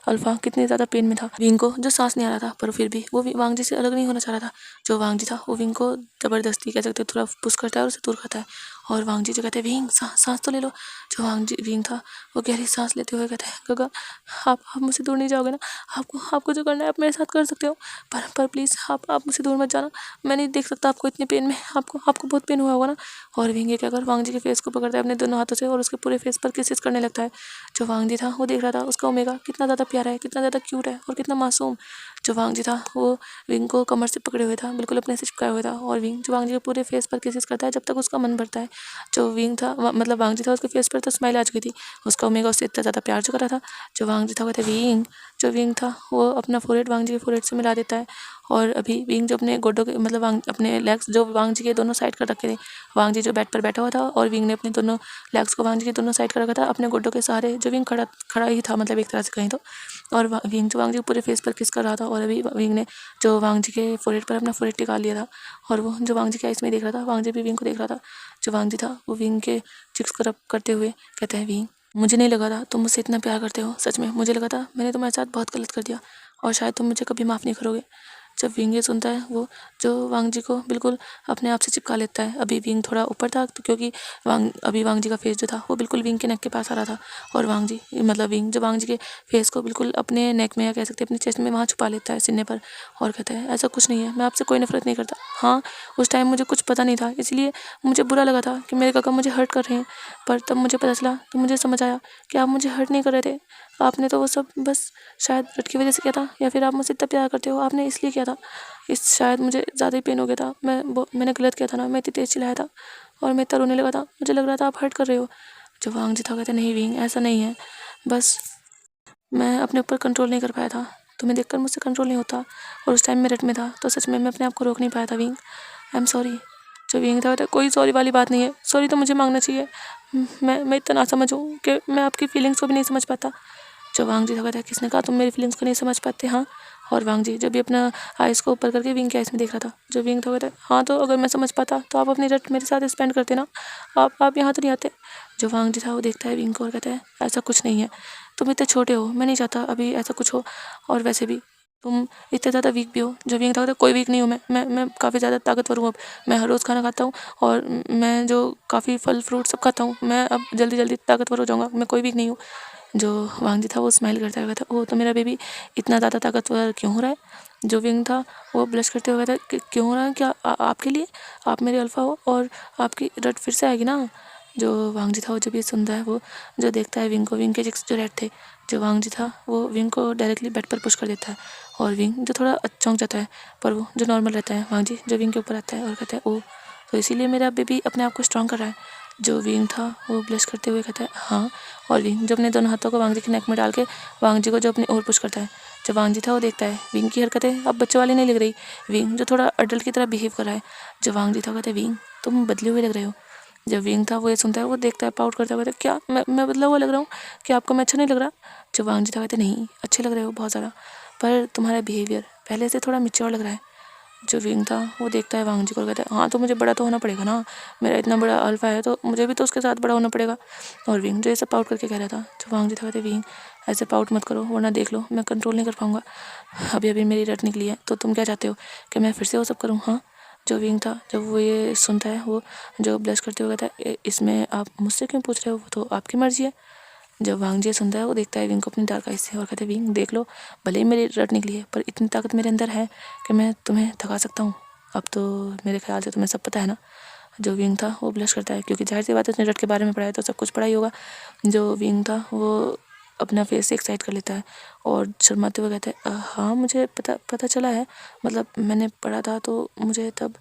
अल्फा कितने ज़्यादा पेन में था। विंग को जो सांस नहीं आ रहा था पर फिर भी वो वांग जी से अलग नहीं होना चाह रहा था। जो वांग जी था वो विंग को ज़बरदस्ती कह सकते थोड़ा पुश करता है और उसे दूर करता है। और वांग जी जो कहते हैं विंग सांस तो ले लो। जो वांग जी विंग था वो गहरी सांस लेते हुए कहता है गगा आप मुझसे दूर नहीं जाओगे ना, आपको जो करना है आप मेरे साथ कर सकते हो पर प्लीज़ आप मुझसे दूर मत जाना, मैं नहीं देख सकता आपको इतने पेन में, आपको बहुत पेन हुआ होगा ना। और विंग ये कहकर वांग जी के फेस को पकड़ता है अपने दोनों हाथों से और उसके पूरे फेस पर किसेस करने लगता है। जो वांग जी था वो देख रहा था उसका ओमेगा कितना ज़्यादा प्यारा है, कितना ज़्यादा क्यूट है और कितना मासूम। जो वांग जी था वो विंग को कमर से पकड़े हुए था, बिल्कुल अपने से चिपकाए हुए था और विंग जो वांग जी के पूरे फेस पर किसेस करता है जब तक उसका मन भरता है। जो विंग था मतलब वांग जी था उसके फेस पर तो स्माइल आ चुकी थी, उसका ओमेगा उससे इतना ज़्यादा प्यार चुका था। जो वांग जी था कहते विंग। जो विंग था वो अपना फोरहेड वांग जी के फोरहेड से मिला देता है और अभी विंग जो अपने गोडों के मतलब अपने लेग्स जो वांग जी के दोनों साइड कर रखे थे, वांग जी जो बेड पर बैठा हुआ था और विंग ने अपने दोनों लेग्स को वांग जी के दोनों साइड कर रखा था अपने गोडों के सहारे। जो विंग खड़ा ही था मतलब एक तरह से कहीं तो। और विंग जो वांग जी पूरे फेस पर किस कर रहा था और अभी विंग ने जो वांग जी के फोरहेड पर अपना फोरहेड टिका लिया था और वो जो वांग जी के आइस में देख रहा था, वांग जी भी विंग को देख रहा था। जो वांग जी था वो विंग के चिक्स को रब करते हुए कहते हैं विंग मुझे नहीं लगा था तुम मुझसे इतना प्यार करते हो, सच में मुझे लगा था मैंने तुम्हारे साथ बहुत गलत कर दिया और शायद तुम मुझे कभी माफ़ नहीं करोगे। जब विंग ये सुनता है वो जो वांग जी को बिल्कुल अपने आप से चिपका लेता है। अभी विंग थोड़ा ऊपर था तो क्योंकि वांग जी का फेस जो था वो बिल्कुल विंग के नेक के पास आ रहा था और वांग जी मतलब विंग जो वांग जी के फेस को बिल्कुल अपने नेक में या कह सकते हैं अपने चेस्ट में वहाँ छुपा लेता है सीने पर और कहता है ऐसा कुछ नहीं है, मैं आपसे कोई नफरत नहीं करता। हाँ उस टाइम मुझे कुछ पता नहीं था इसलिए मुझे बुरा लगा था कि मेरे काका मुझे हर्ट कर रहे हैं, पर तब मुझे पता चला तो मुझे समझ आया कि आप मुझे हर्ट नहीं कर रहे थे, आपने तो वो सब बस शायद रट की वजह से किया था या फिर आप मुझसे इतना प्यार करते हो आपने इसलिए किया था। इस शायद मुझे ज़्यादा ही पेन हो गया था, मैंने गलत किया था ना, मैं इतनी तेज़ चिल्लाया था और मैं इतना रोने लगा था, मुझे लग रहा था आप हर्ट कर रहे हो। जो वांग जी था कहते नहीं विंग ऐसा नहीं है, बस मैं अपने ऊपर कंट्रोल नहीं कर पाया था। तुम्हें देखकर मुझसे कंट्रोल नहीं होता और उस टाइम मैं रट में था तो सच में मैं अपने आप को रोक नहीं पाया था। Wing, I am sorry. जो विंग था कोई सॉरी वाली बात नहीं है, सॉरी तो मुझे मांगना चाहिए। मैं इतना ना समझूँ कि मैं आपकी फीलिंग्स को भी नहीं समझ पाता। जो वांग जी था कहता है, किसने कहा तुम मेरी फीलिंग्स को नहीं समझ पाते? हाँ। और वांग जी जब भी अपना आइज़ को ऊपर करके विंग के आइज़ में देख रहा था। जो विंग था कहता है, हाँ तो अगर मैं समझ पाता तो आप अपनी रट मेरे साथ स्पेंड करते ना, आप यहाँ तो नहीं आते। जो वांग जी था वो देखता है विंग को और कहता है, ऐसा कुछ नहीं है, तुम इतने छोटे हो, मैं नहीं चाहता अभी ऐसा कुछ हो, और वैसे भी तुम इतने ज़्यादा वीक भी हो। जो विंग था कहता है, कोई वीक नहीं हूँ मैं काफ़ी ज़्यादा ताकतवर हूँ अब। मैं हर रोज़ खाना खाता हूँ और मैं जो काफ़ी फल फ्रूट सब खाता हूँ, मैं अब जल्दी जल्दी ताकतवर हो जाऊँगा, मैं कोई वीक नहीं हूँ। जो वांग जी था वो स्माइल करता हुआ था, ओह तो मेरा बेबी इतना ज़्यादा ताकतवर क्यों हो रहा है? जो विंग था वो ब्लश करते हुए कहता है, क्यों हो रहा है? क्या आपके लिए? आप मेरे अल्फ़ा हो और आपकी रट फिर से आएगी ना। जो वांग जी था वो जब ये सुनता है, वो जो देखता है विंग को, विंग के चिक्स जो रेड थे, जो वांग जी था वो विंग को डायरेक्टली बेड पर पुश कर देता है और विंग जो थोड़ा चौंक जाता है, पर वो जो नॉर्मल रहता है, वांग जी जो विंग के ऊपर आता है और कहता है, ओह तो इसीलिए मेरा बेबी अपने आप को स्ट्रॉन्ग कर रहा है। जो विंग था वो ब्लश करते हुए कहता है, हाँ। और विंग जो अपने दोनों हाथों को वांग जी के नेक में डाल के वांग जी को जो अपनी ओर पुश करता है। जो वांग जी था वो देखता है विंग की हरकतें अब बच्चों वाली नहीं लग रही, विंग जो थोड़ा अडल्ट की तरह बिहेव कर रहा है। जो वांग जी था कहता है, विंग तुम बदले हुए लग रहे हो। जब विंग था वो ये सुनता है, वो देखता है, पाउट करता है, कहता है, क्या मैं बदला हुआ लग रहा हूँ? क्या आपको मैं अच्छा नहीं लग रहा? जो वांग जी था कहते, नहीं अच्छे लग रहे हो बहुत ज़्यादा, पर तुम्हारा बिहेवियर पहले से थोड़ा मिच्योर लग रहा है। जो विंग था वो देखता है वांग जी को और कहता है, हाँ तो मुझे बड़ा तो होना पड़ेगा ना, मेरा इतना बड़ा अल्फा है तो मुझे भी तो उसके साथ बड़ा होना पड़ेगा। और विंग जो ऐसा पाउट करके कह रहा था, जो वांग जी था कहते, विंग ऐसे पाउट मत करो वरना देख लो मैं कंट्रोल नहीं कर पाऊँगा, अभी अभी मेरी रट निकली है, तो तुम क्या चाहते हो कि मैं फिर से वो सब करूँ? हाँ। जो विंग था जब वो ये सुनता है, वो जो ब्लश करते हुए कहता है, इसमें आप मुझसे क्यों पूछ रहे हो, वो तो आपकी मर्जी है। जब वांग जी सुनता है वो देखता है विंग को अपनी डार्क आइज से और कहता है, विंग देख लो भले ही मेरी रट निकली है पर इतनी ताकत मेरे अंदर है कि मैं तुम्हें थका सकता हूँ। अब तो मेरे ख्याल से तुम्हें सब पता है ना। जो विंग था वो ब्लश करता है क्योंकि जाहिर सी बात है उसने रट के बारे में पढ़ा है तो सब कुछ पढ़ा ही होगा। जो विंग था वो अपना फेस एक साइड कर लेता है और शर्माते हुए कहता है, हाँ मुझे पता चला है, मतलब मैंने पढ़ा था तो मुझे तब।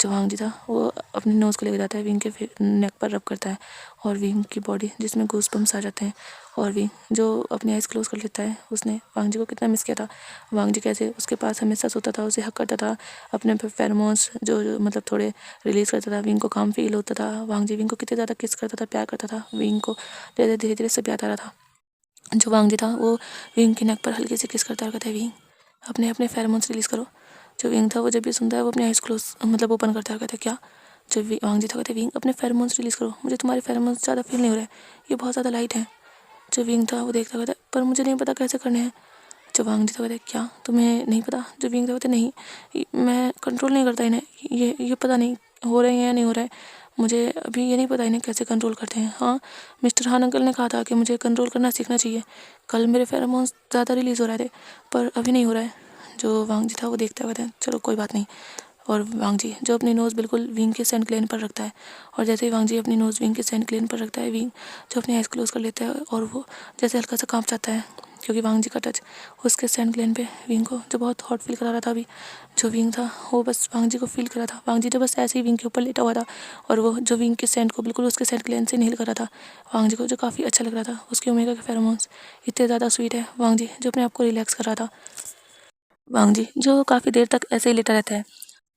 जो वांग जी था वो अपनी नोज़ को लेकर जाता है, विंग के नेक पर रब करता है और विंग की बॉडी जिसमें गूस बम्स आ जाते हैं और विंग जो अपनी आइज़ क्लोज कर लेता है। उसने वांग जी को कितना मिस किया था, वांग जी कैसे उसके पास हमेशा सोता था, उसे हक करता था, अपने फेरोमोन्स जो मतलब थोड़े रिलीज़ करता था, विंग को काम फील होता था, वांग जी विंग को कितने ज़्यादा किस करता था, प्यार करता था, विंग को धीरे धीरे सब याद आ रहा था। जो वांग जी था वो विंग के नेक पर हल्के से किस करता है और कहता है, विंग अपने अपने फेरोमोन्स रिलीज़ करो। जो विंग था वो जब भी सुनता है वो अपनी आइज़ क्लोज मतलब ओपन करता है और कहता है, क्या? जब वांग जी था कहते हैं, विंग अपने फेरोमोन्स रिलीज़ करो, मुझे तुम्हारे फेरोमोन्स ज़्यादा फील नहीं हो रहा है, ये बहुत ज़्यादा लाइट है। जो विंग था वो देखता कहता है, पर मुझे नहीं पता कैसे करने हैं। जो वांग जी था कहते हैं, क्या तुम्हें नहीं पता? जो विंग था कहते हैं, नहीं मैं कंट्रोल नहीं करता इन्हें, ये पता नहीं हो रहे हैं या नहीं हो रहा है, मुझे अभी ये नहीं पता इन्हें कैसे कंट्रोल करते हैं। हाँ मिस्टर हान अंकल ने कहा था कि मुझे कंट्रोल करना सीखना चाहिए, कल मेरे फेरोमोन्स ज़्यादा रिलीज़ हो रहे थे पर अभी नहीं हो रहा है। जो वांग जी था वो देखता कहता है, चलो कोई बात नहीं। और वांग जी जो अपनी नोज़ बिल्कुल विंग के सेंट ग्लैंड पर रखता है और जैसे ही वांग जी अपनी नोज़ विंग के सेंट ग्लैंड पर रखता है, विंग जो अपनी आइज़ क्लोज कर लेता है और वो जैसे हल्का सा कांप जाता है क्योंकि वांग जी का टच उसके सेंट ग्लैंड पे विंग को जो बहुत हॉट फील करा रहा था। अभी जो विंग था वो बस वांग जी को फील कर रहा था, वांग जी तो बस ऐसे ही विंग के ऊपर लेटा हुआ था और वो जो विंग के सेंट को बिल्कुल उसके सेंट ग्लैंड से नील कर रहा था। वांग जी को जो काफ़ी अच्छा लग रहा था, उसके ओमेगा के फेरोमोन्स इतने ज़्यादा स्वीट है। वांग जी जो अपने आप को रिलैक्स कर रहा था, वांग जी जो काफ़ी देर तक ऐसे ही लेटा रहता है।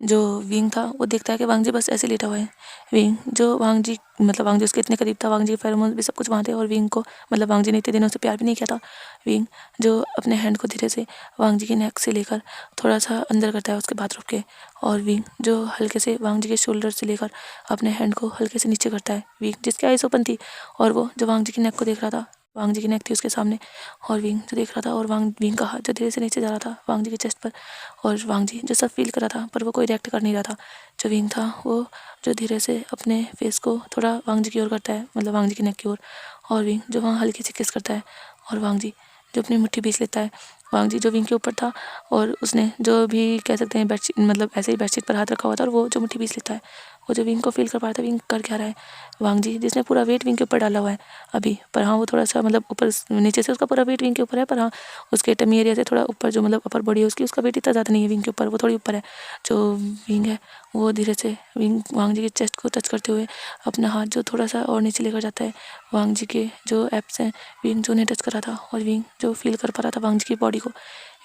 जो विंग था वो देखता है कि वांग जी बस ऐसे लेटा हुआ है। विंग जो वांग जी मतलब वांग जी उसके इतने करीब था, वांग जी के फेरोमोन्स भी सब कुछ वहाँ थे और विंग को मतलब वांग जी ने इतने दिनों से प्यार भी नहीं किया था। विंग जो अपने हैंड को धीरे से वांग जी की नेक से लेकर थोड़ा सा अंदर करता है उसके बाथरूम के, और विंग जो हल्के से वांग जी के शोल्डर से लेकर अपने हैंड को हल्के से नीचे करता है। विंग जिसकी आइज़ ओपन थी और वो जो वांग जी की नेक को देख रहा था, वांग जी की नेक थी उसके सामने और विंग जो देख रहा था, और विंग का हाथ जो धीरे से नीचे जा रहा था वांग जी के चेस्ट पर, और वांग जी जो सब फील कर रहा था पर वो कोई रिएक्ट कर नहीं रहा था। जो विंग था वो जो धीरे से अपने फेस को थोड़ा वांग जी की ओर करता है, मतलब वांग जी की नेक की ओर, और विंग जो वहाँ हल्की सी किस करता है और वांग जी जो अपनी मुट्ठी बीच लेता है। वांग जी जो विंग के ऊपर था और उसने जो भी कह सकते हैं बेडशीट मतलब ऐसे ही बेडशीट पर हाथ रखा हुआ था और वो जो मुट्ठी बीच लेता है, वो जो विंग को फील कर पा रहा था विंग कर क्या रहा है, वांग जी जिसने पूरा वेट विंग के ऊपर डाला हुआ है अभी, पर हाँ वो थोड़ा सा मतलब ऊपर नीचे से उसका पूरा वेट विंग के ऊपर है, पर हाँ उसके टमी एरिया से थोड़ा ऊपर जो मतलब अपर बॉडी है उसकी, उसका वेट इतना ज़्यादा नहीं है विंग के ऊपर, वो थोड़ी ऊपर है। जो विंग है वो धीरे से विंग वांग जी के चेस्ट को टच करते हुए अपना हाथ जो थोड़ा सा और नीचे लेकर जाता है, वांग जी के जो एप्स हैं विंग जो उन्हें टच कर रहा था और विंग जो फील कर पा रहा था वांग जी की बॉडी को।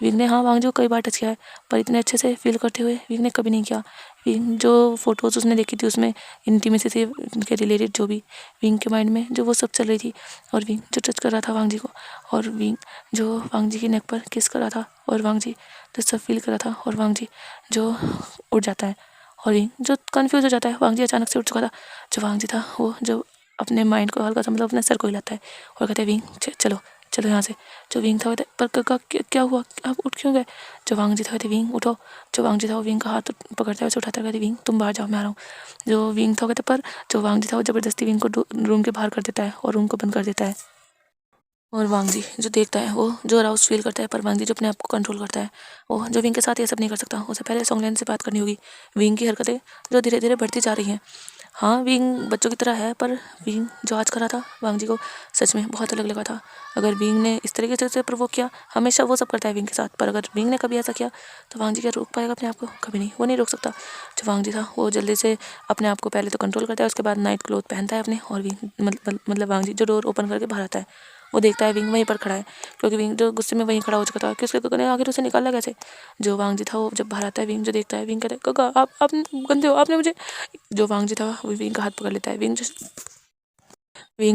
विंग ने हाँ वांग जी को कई बार टच किया है, पर इतने अच्छे से फील करते हुए विंग ने कभी नहीं किया। विंग जो फोटोज़ उसने देखी थी उसमें इंटीमेसी से के रिलेटेड जो भी विंग के माइंड में जो वो सब चल रही थी, और विंग जो टच कर रहा था वांग जी को, और विंग जो वांग जी की नेक पर किस कर रहा था, और वांग जी जो सब फील कर रहा था, और वांग जी जो उठ जाता है, और विंग जो कन्फ्यूज़ हो जाता है। वांग जी अचानक से उठ चुका था। जो वांग जी था वो जो अपने माइंड को हल्का सा मतलब अपने सर को हिलाता है और कहते हैं विंग चलो चलो यहाँ से। जो विंग था वो पर क्या हुआ, आप उठ क्यों गए। जो वांग जी था कहते विंग उठो। जो वांग जी था वो विंग का हाथ पकड़ता है उसे उठाता है, कहते विंग तुम बाहर जाओ मैं आ रहा हूँ। जो विंग था कहते पर जो वांग जी था वो ज़बरदस्ती विंग को रूम के बाहर कर देता है और रूम को बंद कर देता है। और वांग जी जो देखता है वो जो अराउज फील करता है, पर वांग जी जो अपने आप को कंट्रोल करता है, वो जो विंग के साथ ये सब नहीं कर सकता। उसे पहले सॉन्गलैन से बात करनी होगी। विंग की हरकतें जो धीरे धीरे बढ़ती जा रही हैं। हाँ विंग बच्चों की तरह है, पर विंग जो आज कर रहा था वांग जी को सच में बहुत अलग लगा था। अगर विंग ने इस तरीके से प्रोवोक किया, हमेशा वो सब करता है विंग के साथ, पर अगर विंग ने कभी ऐसा किया तो वांग जी क्या रोक पाएगा अपने आप को, कभी नहीं, वो नहीं रोक सकता। जो वांग जी था वो जल्दी से अपने आप को पहले तो कंट्रोल करता है, उसके बाद नाइट क्लोथ पहनता है अपने, और विंग मतलब वांग जी जो डोर ओपन करके बाहर आता है वो देखता है विंग वहीं पर खड़ा है, क्योंकि विंग जो गुस्से में वहीं खड़ा हो चुका था कि उसके काका ने आखिर उसे निकाला कैसे। जो वांग जी था वो जब बाहर आता है विंग जो देखता है, विंग कहता है काका आप गंदे हो, आपने मुझे। जो वांग जी था वो विंग का हाथ पकड़ लेता है। विंग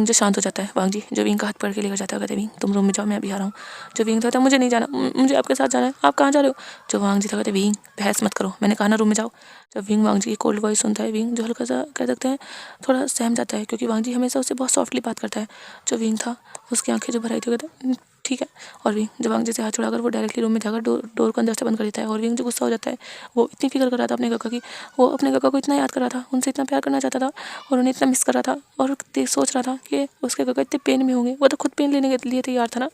जो शांत हो जाता है, वांग जी जो विंग का हाथ पकड़ के लेकर जाता है, कहते हैं विंग तुम रूम में जाओ मैं अभी आ रहा हूँ। जो विंग था मुझे नहीं जाना, मुझे आपके साथ जाना है, आप कहाँ जा रहे हो। जो वांग जी था कहते विंग बहस मत करो, मैंने कहा ना रूम में जाओ। जब विंग वांग जी की कोल्ड वॉइस सुनता है, विंग जो हल्का सा कह सकते हैं थोड़ा सहम जाता है, क्योंकि वांग जी हमेशा उससे बहुत सॉफ्टली बात करता है। जो विंग था उसकी आंखें जो भर आई थी, कहता ठीक है। और विंग जब वांग जी से हाथ छुड़ाकर वो डायरेक्टली रूम में जाकर डोर को अंदर से बंद कर देता है। और विंग जो गुस्सा हो जाता है, वो इतनी फिक्र कर रहा था अपने काका की, वो अपने काका को इतना याद कर रहा था, उनसे इतना प्यार करना चाहता था और उन्हें इतना मिस कर रहा था, और सोच रहा था कि उसके काका इतने पेन में होंगे। वो तो खुद पेन लेने के लिए तैयार था ना,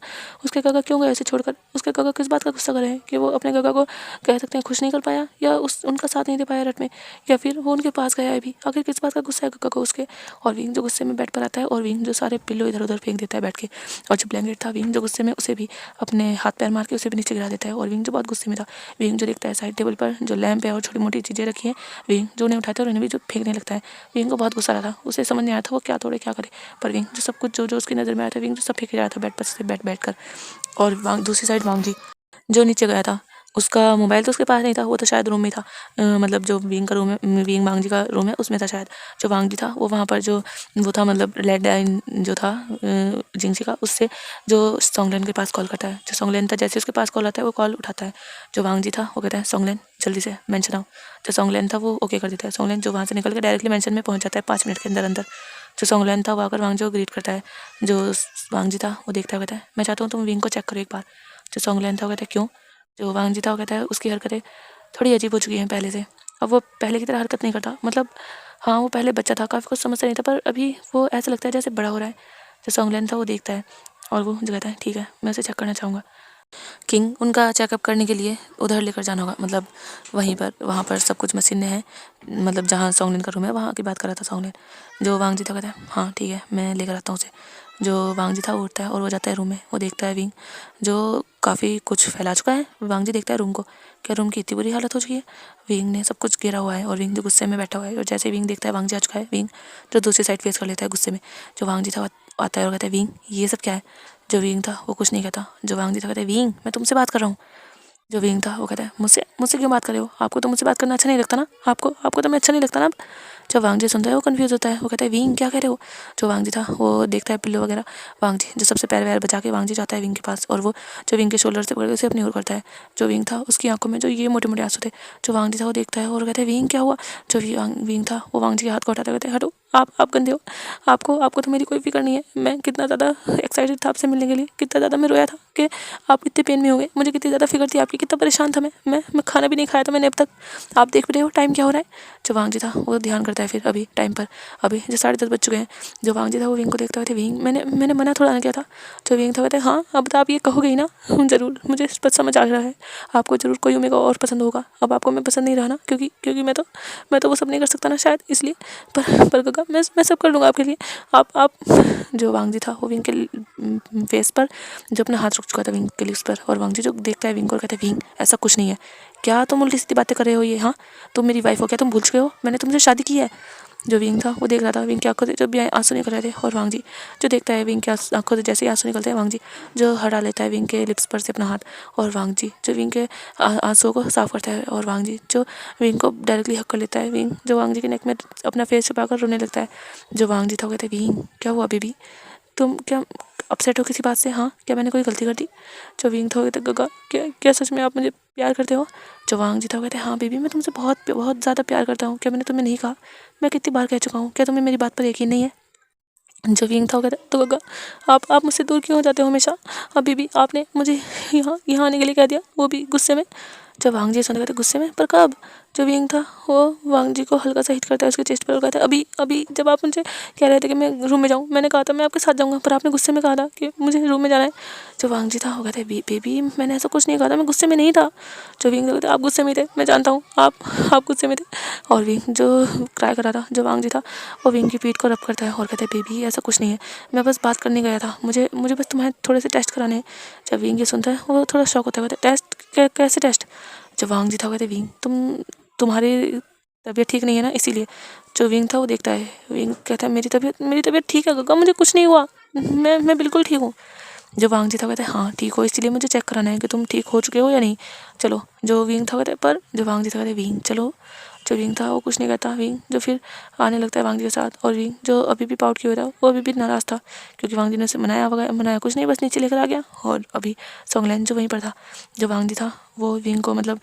उसके काका क्यों गए ऐसे छोड़कर। उसके काका किस बात का गुस्सा कर रहे हैं कि वो अपने काका को कह सकते हैं खुश नहीं कर पाया, या उनका साथ नहीं दे पाया रट में, या फिर वो उनके पास गया है अभी, आखिर किस बात का गुस्सा है काका को उसके। और विंग जो गुस्से में बेड पर आता है, और विंग जो सारे पिल्लो इधर उधर फेंक देता है बैठ के, और जो ब्लैंकेट था विंग जो गुस्से में उसे भी अपने हाथ पैर मार के उसे भी नीचे गिरा देता है। और विंग जो बहुत गुस्से में था, विंग जो देखता है साइड टेबल पर जो लैंप है और छोटी मोटी चीज़ें रखी हैं, विंग जो उन्हें उठाता है और उन्हें भी जो फेंकने लगता है। विंग को बहुत गुस्सा आ रहा था, उसे समझ नहीं आया था वो क्या तोड़े क्या करे, पर विंग जो सब कुछ जो जो उसकी नज़र में आया था विंग जो सब फेंक रहा था बेड पर से बैठ कर। और दूसरी साइड वांग जी जो नीचे गया था, उसका मोबाइल तो उसके पास नहीं था, वो तो शायद रूम में था, मतलब जो विंग का रूम है, विंग वांग जी का रूम है उसमें था शायद। जो वांग जी था वो वहाँ पर जो वो था मतलब लेड लाइन जो था जिंगजी का, उससे जो सॉन्गलैन के पास कॉल करता है। जो सॉन्गलैन था जैसे उसके पास कॉल आता है वो कॉल उठाता है। जो वांग जी था वो कहता है सॉन्गलैन जल्दी से मेंशन आओ। जो सॉन्गलैन था वो ओके कर देता है। सॉन्गलैन जो वहाँ से निकल के डायरेक्टली मेंशन में पहुँच जाता है 5 मिनट के अंदर अंदर। जो सॉन्गलैन था वो आकर वांग जी को ग्रीट करता है। जो वांग जी था वो देखता है, कहता है मैं चाहता हूँ तुम विंग को चेक करो एक बार। जो सॉन्गलैन था वो कहता है क्यों। जो वांग जी था वो कहता है उसकी हरकतें थोड़ी अजीब हो चुकी हैं पहले से, अब वो पहले की तरह हरकत नहीं करता, मतलब हाँ वो पहले बच्चा था काफ़ी कुछ समझता नहीं था, पर अभी वो ऐसा लगता है जैसे बड़ा हो रहा है। जो सॉन्गलैन था वो देखता है और वो जो कहता है ठीक है मैं उसे चेक करना चाहूँगा। किंग उनका चेकअप करने के लिए उधर लेकर जाना होगा, मतलब वहीं पर वहाँ पर सब कुछ मशीनें हैं, मतलब जहाँ सॉन्गलैन का रूम है वहाँ की बात कर रहा था सॉन्गलैन। जो वांग जी था कहता है हाँ ठीक है मैं लेकर आता हूँ उसे। जो वांग जी था वो उठता है और वो जाता है रूम में, वो देखता है विंग जो काफ़ी कुछ फैला चुका है। वांग जी देखता है रूम को, क्या रूम की इतनी बुरी हालत हो चुकी है। विंग ने सब कुछ घेरा हुआ है और विंग जो गुस्से में बैठा हुआ है, और जैसे विंग देखता है वांग जी आ चुका है, विंग जो दूसरी साइड फेस कर लेता है गुस्से में। जो वांग जी था आता है और कहता है विंग ये सब क्या है। जो विंग था वो कुछ नहीं कहता। जो वांग जी था कहता है विंग मैं तुमसे बात कर रहा हूँ। जो विंग था वो कहता है मुझसे मुझसे क्यों बात कर रहे हो, आपको तो मुझसे बात करना अच्छा नहीं लगता ना, आपको आपको तो मैं अच्छा नहीं लगता ना। अब जब वांग जी सुनता है वो कंफ्यूज होता है, वो कहता है विंग क्या कह रहे हो। जो वांग जी था वो देखता है पिल्लो वगैरह। वांग जी जो सबसे पैर वैर बचा के वांग जी जाता है विंग के पास, और वो जो विंग के शोल्डर से पकड़ के उसे अपनी ओर करता है। जो विंग था उसकी आंखों में जो ये मोटे मोटे आंसू थे। जो वांग जी था वो देखता है और कहता है विंग क्या हुआ। जो विंग था वो वांग जी के हाथ को उठाता है, कहता है हटो आप गंदे हो, आपको आपको तो मेरी कोई फिक्र नहीं है। मैं कितना ज़्यादा एक्साइटेड था आपसे मिलने के लिए, कितना ज़्यादा मैं रोया था कि आप इतने पेन में हो गए, मुझे कितनी ज़्यादा फिक्र थी आपकी, कितना परेशान था मैं खाना भी नहीं खाया था मैंने अब तक। आप देख भी रहे हो टाइम क्या हो रहा है। जो वांग जी था वो ध्यान करता है फिर अभी टाइम पर, अभी जो 10:30 बज चुके हैं। जो वांग जी था वो विंग को देखता हुआ थे, विंग मैंने मना थोड़ा ना किया था। जो विंग था कहते हाँ अब तो आप ये कहोगे ही ना, ज़रूर मुझे बस समझ आ रहा है, आपको ज़रूर कोई ओमेगा और पसंद होगा। अब आपको मैं पसंद नहीं रहा ना, क्योंकि मैं तो वो सब नहीं कर सकता ना शायद, इसलिए। पर गगा मैं सब कर लूँगा आपके लिए। आप जो वांग जी था वो विंग के फेस पर जो अपना हाथ रख चुका था विंग के लिप्स पर, और वांग जी जो देखता है विंग को और कहता है विंग ऐसा कुछ नहीं है, क्या तुम उल्टी सीधी बातें कर रहे हो ये, हाँ तुम मेरी वाइफ हो, क्या तुम भूल चुके हो मैंने तुमसे शादी की है। जो विंग था वो देख रहा था विंग की आंखों से जब भी आंसू निकल रहे थे, और वांग जी जो देखता है विंग की आंखों से जैसे ही आंसू निकलते हैं, वांग जी जो हटा लेता है विंग के लिप्स पर से अपना हाथ, और वांग जी जो विंग के आंसुओं को साफ करता है, और वांग जी जो विंग को डायरेक्टली हक कर लेता है। विंग जो वांग जी के नेक में अपना फेस छुपाकर रोने लगता है। जो वांग जी था वो कहते हैं विंग क्या हुआ बेबी, तुम क्या अपसेट हो किसी बात से, हाँ क्या मैंने कोई गलती कर दी। जो विंग था वो कहते गगा क्या क्या सच में आप मुझे प्यार करते हो। जो वांग जी था वो कहते हाँ बेबी मैं तुमसे बहुत बहुत ज़्यादा प्यार करता हूँ, क्या मैंने तुम्हें नहीं कहा, मैं कितनी बार कह चुका हूँ, क्या तुम्हें मेरी बात पर यकीन नहीं है। जो विंग था वो कहता तो गगा आप मुझसे दूर क्यों हो जाते हो हमेशा, अभी भी आपने मुझे यहाँ यहाँ आने के लिए कह दिया, वो भी गुस्से में। जब वांग जी सुन कहते गुस्से में, पर कब। जो विंग था वो वांग जी को हल्का सा हिट करता है उसके चेस्ट पर और कहता है अभी अभी जब आप मुझे कह रहे थे कि मैं रूम में जाऊँ, मैंने कहा था मैं आपके साथ जाऊँगा, पर आपने गुस्से में कहा था कि मुझे रूम में जाना है। जो वांग जी था वो कहता है बेबी मैंने ऐसा कुछ नहीं कहा था, मैं गुस्से में नहीं था। जो विंग था कहता है आप गुस्से में थे, मैं जानता हूँ आप गुस्से में थे। और विंग जो क्राई कर रहा था, जो वांग जी था वो विंग की पीठ को रब करता है और कहता है बेबी ऐसा कुछ नहीं है, मैं बस बात करने गया था, मुझे बस तुम्हारे थोड़े से टेस्ट कराने हैं। जब विंग ये सुनता है वो थोड़ा शॉक होता है, कहता है टेस्ट कैसे टेस्ट। जब वांग जी था कहते विंग तुम्हारी तबीयत ठीक नहीं है ना इसीलिए। जो विंग था वो देखता है, विंग कहता है मेरी तबीयत ठीक है गगा, मुझे कुछ नहीं हुआ, मैं बिल्कुल ठीक हूँ। जो वांग जी था कहता है हाँ ठीक हो, इसलिए मुझे चेक कराना है कि तुम ठीक हो चुके हो या नहीं, चलो। जो विंग था कहता है पर जो वांग जी था कहते हैं विंग चलो। जो विंग था वो कुछ नहीं कहता, विंग जो फिर आने लगता है वांग जी के साथ, और विंग जो अभी भी पाउट किया हुआ था वो अभी भी नाराज़ था क्योंकि वांग जी ने उसे मनाया कुछ नहीं, बस नीचे लेकर आ गया। और अभी सोंगलैन जो वहीं पर था, जो वांग जी था वो विंग को मतलब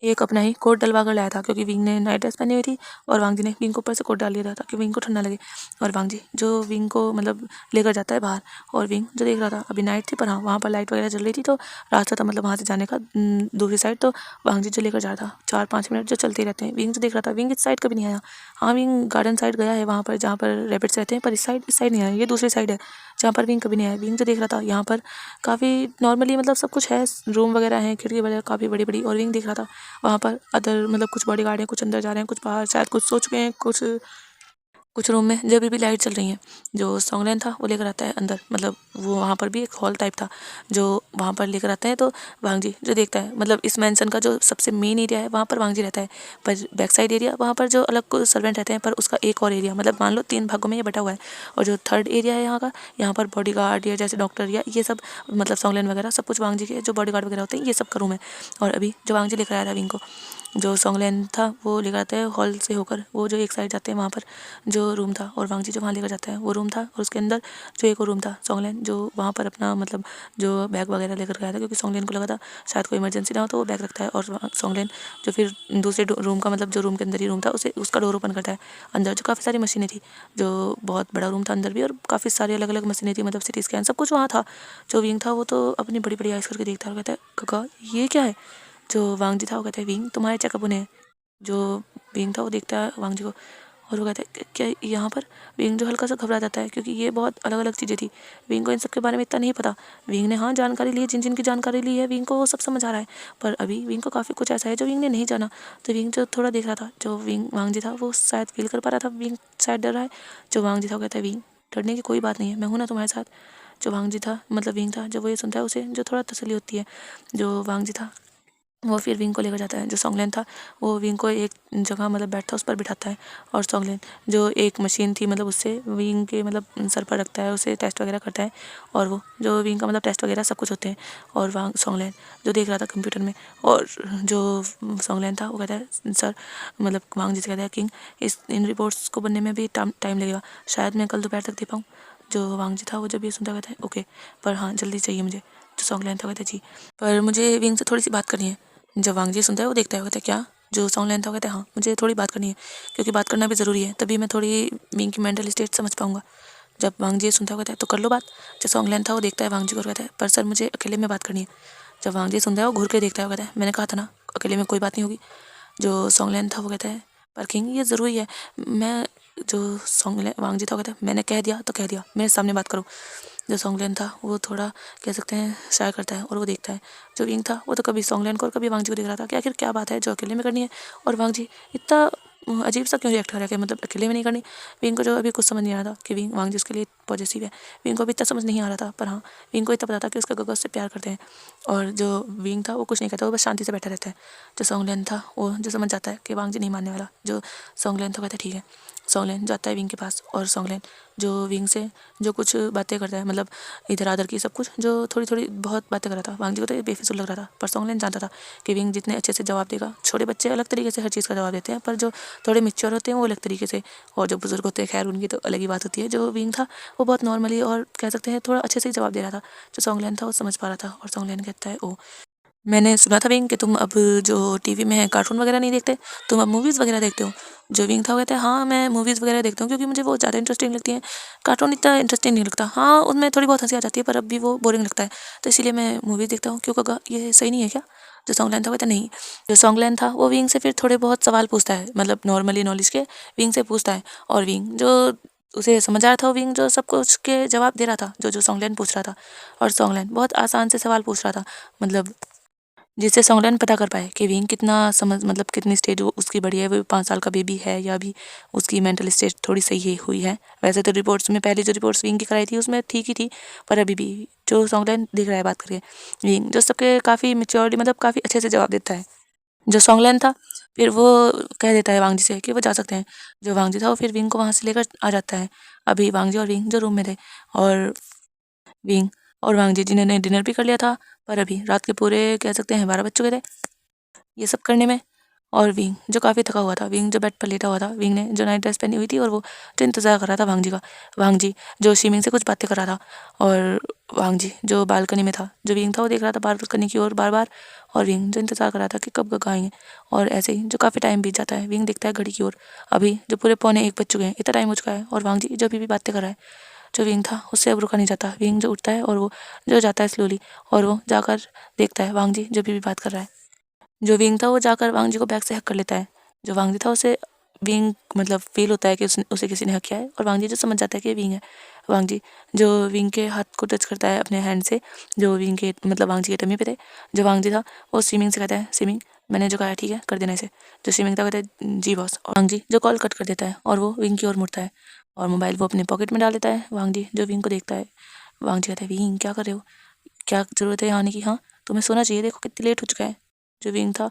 एक अपना ही कोट डलवा कर लाया था क्योंकि विंग ने नाइट ड्रेस पहनी हुई थी, और वांग जी ने विंग को ऊपर से कोट डाल दिया था ताकि विंग को ठंडा लगे। और वांग जी जो विंग को मतलब लेकर जाता है बाहर, और विंग जो देख रहा था अभी नाइट थी पर हाँ वहाँ पर लाइट वगैरह जल रही थी, तो रास्ता था मतलब वहाँ से जाने का दूसरी साइड, तो वांग जी जो लेकर जा रहा था 4-5 मिनट जो चलते ही रहते हैं। विंग जो देख रहा था विंग इस साइड कभी नहीं आया, हाँ विंग गार्डन साइड गया है वहाँ पर जहाँ पर रैबिट्स रहते हैं, पर इस साइड नहीं आया, ये दूसरी साइड है जहाँ पर विंग कभी नहीं आया। विंग जो देख रहा था यहाँ पर काफ़ी नॉर्मली मतलब सब कुछ है, रूम वगैरह हैं, खिड़की वगैरह काफ़ी बड़ी बड़ी, और विंग देख रहा था वहाँ पर अदर मतलब कुछ बॉडीगार्ड हैं, कुछ अंदर जा रहे हैं, कुछ बाहर, शायद कुछ सो चुके हैं, कुछ रूम में जब भी लाइट चल रही है। जो सॉन्गलैन था वो लेकर आता है अंदर, मतलब वो वहाँ पर भी एक हॉल टाइप था जो वहाँ पर लेकर आते हैं। तो वांग जी जो देखता है मतलब इस मैंसन का जो सबसे मेन एरिया है वहाँ पर वांग जी रहता है, पर बैक साइड एरिया वहाँ पर जो अलग को सर्वेंट रहते हैं, पर उसका एक और एरिया मतलब मान लो 3 भागों में ये बटा हुआ है। और जो थर्ड एरिया है यहाँ का, यहाँ पर बॉडी गार्ड या जैसे डॉक्टर या ये सब मतलब सॉन्गलैन वगैरह सब कुछ वांग जी के जो बॉडी गार्ड वगैरह होते हैं ये सब का रूम है। और अभी जो वांग जी लेकर आया था विंग को, जो सॉन्गलैन था वो लेकर आता है हॉल से होकर, वो जो एक साइड जाते हैं वहाँ पर जो रूम था, और वांग जी जो वहाँ लेकर जाता है वो रूम था, और उसके अंदर जो एक और रूम था सॉन्गलैन जो वहाँ पर अपना मतलब जो बैग वगैरह लेकर गया था, क्योंकि सॉन्गलैन को लगा था शायद कोई इमरजेंसी ना हो तो वो बैग रखता है। और सॉन्गलैन जो फिर दूसरे रूम का मतलब जो रूम के अंदर ही रूम था उसे उसका डोर ओपन करता है। अंदर जो काफ़ी सारी मशीनें थी, जो बहुत बड़ा रूम था अंदर भी, और काफ़ी सारी अलग अलग मशीनें थी, मतलब सिटी स्कैन सब कुछ वहाँ था। जो विंग था वो तो अपनी बड़ी बड़ी आइस करके देखता है और कहता है काका ये क्या है। जो वांग जी था वो कहता है विंग तुम्हारे चेकअप होने हैं। जो विंग था वो देखता है वांग जी को और वो कहता है क्या यहाँ पर। विंग जो हल्का सा घबरा जाता है क्योंकि ये बहुत अलग अलग चीज़ें थी, विंग को इन सब के बारे में इतना नहीं पता। विंग ने हाँ जानकारी ली है, जिन जिन की जानकारी ली है विंग को वो सब समझ आ रहा है, पर अभी विंग को काफ़ी कुछ ऐसा है जो विंग ने नहीं जाना। तो विंग जो थोड़ा देख रहा था, जो विंग वांग जी था वो शायद फील कर पा रहा था विंग शायद डर रहा है। जो वांग जी था वो कहता है विंग डरने की कोई बात नहीं है, मैं हूँ ना तुम्हारे साथ। जो वांग जी था मतलब विंग था, जब वो ये सुनता है उसे जो थोड़ा तसल्ली होती है। जो वांग जी था वो फिर विंग को लेकर जाता है। जो सॉन्गलैन था वो विंग को एक जगह मतलब बैठता है उस पर बिठाता है, और सॉन्गलैन जो एक मशीन थी मतलब उससे विंग के मतलब सर पर रखता है, उसे टेस्ट वगैरह करता है, और वो जो विंग का मतलब टेस्ट वगैरह सब कुछ होते हैं। और वहाँ सॉन्गलैन जो देख रहा था कंप्यूटर में, और जो सॉन्गलैन था वो कहता है सर मतलब वांग जी से कहता है किंग इन रिपोर्ट्स को बनने में भी टाइम लगेगा, शायद मैं कल दोपहर तक दे पाऊँ। जो वांग जी था वो जब ये सुनता कहता है ओके, पर हाँ जल्दी चाहिए मुझे। जो सॉन्गलैन था कहता है जी पर मुझे विंग से थोड़ी सी बात करनी है। जब वांग जी सुनता है वो देखता है कहता है क्या, जो सोंगलैन था वो कहता है हाँ मुझे थोड़ी बात करनी है, क्योंकि बात करना भी ज़रूरी है, तभी मैं थोड़ी विंग की मेंटल स्टेट समझ पाऊँगा। जब वांग जी सुनता है कहता है तो कर लो बात। जो सोंगलैन था वो देखता है वांग जी को और कहता है पर सर मुझे अकेले में बात करनी है। जब वांग जी सुनता है वो घूर के देखता है, वो कहता है मैंने कहा था ना अकेले में कोई बात नहीं होगी। जो सोंगलैन था वो कहता है पर किंग ये ज़रूरी है, मैं जो सोंगलैन वांग जी था वो कहता है मैंने कह दिया तो कह दिया, मेरे सामने बात करो। जो सोंगलैन था वो थोड़ा कह सकते हैं शाय करता है और वो देखता है। जो विंग था वो तो कभी सोंगलैन को और कभी वांग जी को देख रहा था कि आखिर क्या बात है जो अकेले में करनी है, और वांग जी इतना अजीब सा क्यों रिएक्ट कर रहा है कि मतलब अकेले में नहीं करनी। विंग को जो अभी कुछ समझ नहीं आ रहा था कि विंग वांग जी उसके लिए पॉजिटिव है। विंग को अभी इतना समझ नहीं आ रहा था, पर हाँ विंग को इतना पता था कि उसका गगस से प्यार करते हैं। और जो विंग था वो कुछ नहीं कहता, वो बस शांति से बैठा रहता है। जो सोंगलैन था वो जो समझ जाता है कि वांग जी नहीं मानने वाला, जो सोंगलैन था कहता है ठीक है। सोंगलैन जाता है विंग के पास और सोंगलैन जो विंग से जो कुछ बातें करता है, मतलब इधर आधर की सब कुछ जो थोड़ी थोड़ी बहुत बातें कर रहा था। वांग जी को तो ये बेफिजूल लग रहा था, पर सोंगलैन जानता था कि विंग जितने अच्छे से जवाब देगा, छोटे बच्चे अलग तरीके से हर चीज़ का जवाब देते हैं, पर जो थोड़े मेच्योर होते हैं वो अलग तरीके से, और जो बुजुर्ग होते हैं खैर उनकी तो अलग ही बात होती है। जो विंग था वो बहुत नॉर्मली और कह सकते हैं थोड़ा अच्छे से ही जवाब दे रहा था। जो सोंगलैन था वो समझ पा रहा था और सोंगलैन कहता है ओ मैंने सुना था विंग कि तुम अब जो टीवी में है कार्टून वगैरह नहीं देखते, तुम अब मूवीज़ वगैरह देखते हो। जो विंग था वो कहता है हाँ मैं मूवीज़ वगैरह देखता हूँ क्योंकि मुझे वो ज़्यादा इंटरेस्टिंग लगती है, कार्टून इतना इंटरेस्टिंग नहीं लगता। हाँ उनमें थोड़ी बहुत हंसी आ जाती है पर अब भी वो बोरिंग लगता है, तो इसीलिए मैं मूवीज़ देखता हूँ। क्यों कगा ये सही नहीं है क्या? जो सोंगलैन था वो कहता नहीं। जो सोंगलैन था वो विंग से फिर थोड़े बहुत सवाल पूछता है, मतलब नॉर्मली नॉलेज के विंग से पूछता है। और विंग जो उसे समझ आ रहा था, वो विंग जो सब कुछ के जवाब दे रहा था जो जो सोंगलैन पूछ रहा था। और सोंगलैन बहुत आसान से सवाल पूछ रहा था, मतलब जिससे सोंगलैन पता कर पाए कि विंग कितना समझ, मतलब कितनी स्टेज वो उसकी बढ़ी है, वो 5 साल का बेबी है या अभी उसकी मेंटल स्टेज थोड़ी सही है हुई है। वैसे तो रिपोर्ट्स में पहले जो रिपोर्ट्स विंग की कराई थी उसमें ठीक ही थी, पर अभी भी जो सोंगलैन दिख रहा है बात करके विंग जो सबके काफ़ी मेच्योरिटी मतलब काफ़ी अच्छे से जवाब देता है। जो सोंगलैन था फिर वो कह देता है वांग जी से कि वो जा सकते हैं। जो वांग जी था वो फिर विंग को वहाँ से लेकर आ जाता है। अभी वांग जी और विंग जो रूम में थे, और विंग और वांग जी जिन्होंने डिनर भी कर लिया था, पर अभी रात के पूरे कह सकते हैं 12 बज चुके थे ये सब करने में। और विंग जो काफ़ी थका हुआ था, विंग जो बेड पर लेटा हुआ था, विंग ने जो नाइट ड्रेस पहनी हुई थी और वो जो इंतज़ार कर रहा था वांग जी का। वांग जी जो शिमिंग से कुछ बातें कर रहा था, और वांग जी जो बालकनी में था, जो विंग था वो देख रहा था बालकनी की ओर बार बार, और विंग जो इंतज़ार कर रहा था कि कब गगा आएंगे। और ऐसे ही जो काफ़ी टाइम बीत जाता है, विंग देखता है घड़ी की ओर, अभी जो पूरे 12:45 बज चुके हैं, इतना टाइम हो चुका है और वांग जी जो अभी भी बातें कर रहा है। जो विंग था उससे अब रुका नहीं जाता, विंग जो उठता है और वो जो जाता है स्लोली, और वो जाकर देखता है वांग जी जो अभी भी बात कर रहा है। जो विंग था वो जाकर वांग जी को बैक से हक कर लेता है। जो वांग जी था उसे विंग मतलब फील होता है कि उसे किसी ने हक किया है, और वांग जी जो समझ जाता है कि ये विंग है। वांग जी जो विंग के हाथ को टच करता है अपने हैंड से, जो विंग के मतलब वांग जी के टमी पे थे। जो वांग जी था वो स्विमिंग से कहता है स्विमिंग मैंने जो कहा है ठीक है कर देना इसे। जो स्विमिंग था कहता है जी बॉस, और वांग जी जो कॉल कट कर देता है और वो विंग की ओर मुड़ता है और मोबाइल वो अपने पॉकेट में डाल देता है। वांग जी जो विंग को देखता है, वांग जी कहता है विंग क्या कर रहे हो, क्या ज़रूरत है यहाँ आने की, हाँ तुम्हें सोना चाहिए, देखो कितनी लेट हो चुका है। जो विंग था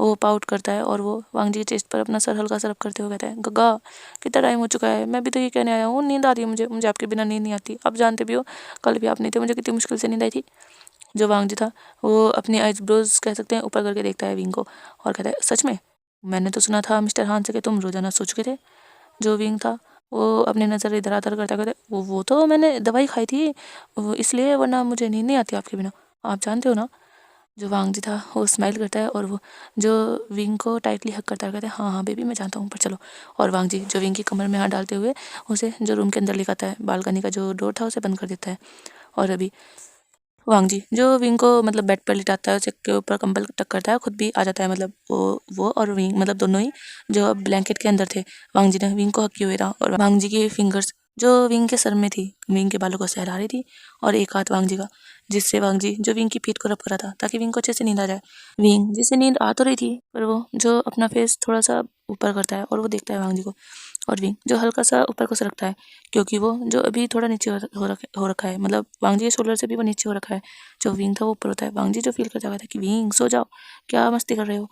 वो पाउट करता है और वो वांग जी के चेस्ट पर अपना सर हल्का सा रब करते हुए कहता है गग्गा कितना टाइम हो चुका है, मैं भी तो ये कहने आया हूँ नींद आ रही है मुझे, मुझे आपके बिना नींद नहीं आती, आप जानते भी हो कल भी आप नहीं थे, मुझे कितनी मुश्किल से नींद आई थी। जो वांग जी था वो अपनी आईब्रोज कह सकते हैं ऊपर करके देखता है विंग को और कहता है सच में, मैंने तो सुना था मिस्टर हान से कि तुम रोजाना सो चुके थे। जो विंग था वो अपनी नज़र इधर उधर करता करते वो तो मैंने दवाई खाई थी इसलिए, वरना मुझे नींद नहीं आती आपके बिना, आप जानते हो ना। जो वांग जी था वो स्माइल करता है और वो जो विंग को टाइटली हक करता है, कहता है हाँ हाँ बेबी मैं जानता हूँ पर चलो। और वांग जी जो विंग की कमर में हाथ डालते हुए उसे जो रूम के अंदर लेकर आता है, बालकनी का जो डोर था उसे बंद कर देता है। और अभी वांग जी जो विंग को मतलब बेड पर लिटाता है, उसे के ऊपर कंबल टक करता है, खुद भी आ जाता है, मतलब वो और विंग मतलब दोनों ही जो ब्लैंकेट के अंदर थे। वांग जी ने विंग को हक किए हुए था और वांग जी की फिंगर्स जो विंग के सर में थी, विंग के बालों को सहला रही थी, और एक हाथ वांग जी का, जिससे वांग जी जो विंग की पीठ को रब करा था ताकि विंग को अच्छे से नींद आ जाए। विंग जिसे नींद आ तो रही थी पर वो जो अपना फेस थोड़ा सा ऊपर करता है और वो देखता है वांग जी को, और विंग जो हल्का सा ऊपर को सरकता है क्योंकि वो जो अभी थोड़ा नीचे हो रखा है, मतलब वांग जी के शोल्डर से भी वो नीचे हो रखा है। जो विंग था वो ऊपर होता है। वांग जी जो फील करता था कि विंग सो जाओ, क्या मस्ती कर रहे हो।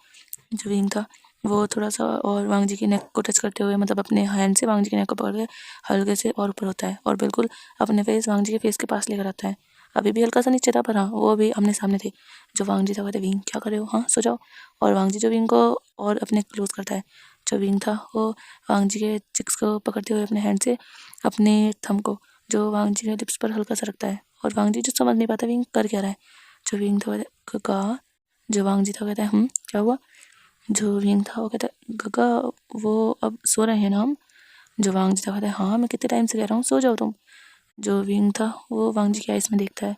जो विंग था वो थोड़ा सा और वांग जी की नेक को टच करते हुए, मतलब अपने हैंड से वांग जी की नेक को पकड़ के हल्के से और ऊपर होता है और बिल्कुल अपने फेस वांग जी के फेस के पास लेकर आता है। अभी भी हल्का सा नीचे था पर हाँ वो अभी आमने सामने थे। जो वांग जी था कहते विंग क्या कर रहे हो, हाँ सो जाओ। और वांग जी जो विंग को और अपने क्लोज करता है। जो विंग था वो वांग जी के चिक्स को पकड़ते हुए अपने हैंड से अपने थंब को जो वांग जी के लिप्स पर हल्का सा रखता है, और वांग जी जो समझ नहीं पाता विंग कर क्या रहा है। जो विंग था का जो वांग जी था कहता है क्या हुआ। जो विंग था वो कहता है गगा वो अब सो रहे हैं ना हम। जो वांग जी था कहता है हाँ मैं कितने टाइम से कह रहा हूँ सो जाओ तुम। जो विंग था वो वांग जी की आइस में देखता है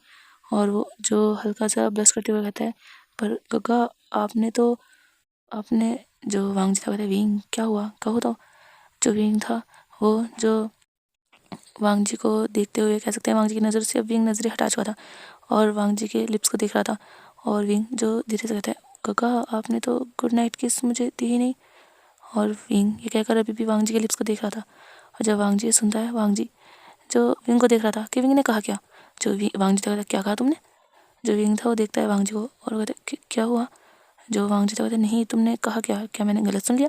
और वो जो हल्का सा ब्लश करते हुए कहता है पर गगा आपने जो वांग जी था कहता है विंग क्या हुआ कहो तो। जो विंग था वो जो वांग जी को देखते हुए कह सकते हैं वांग जी की नज़र से अब विंग नज़रें हटा चुका था और वांग जी के लिप्स को देख रहा था। और विंग जो धीरे से कहता है गगा आपने तो गुड नाइट किस मुझे दी ही नहीं। और विंग ये कहकर अभी भी वांग जी के लिप्स को देख रहा था। और जब वांग जी ये सुनता है वांग जी जो विंग को देख रहा था कि विंग ने कहा क्या। जो वांग जी था कहता क्या कहा तुमने। जो विंग था वो देखता है वांग जी को और कहता है क्या हुआ। जो वांग जी था कहता नहीं तुमने कहा क्या मैंने गलत सुन लिया।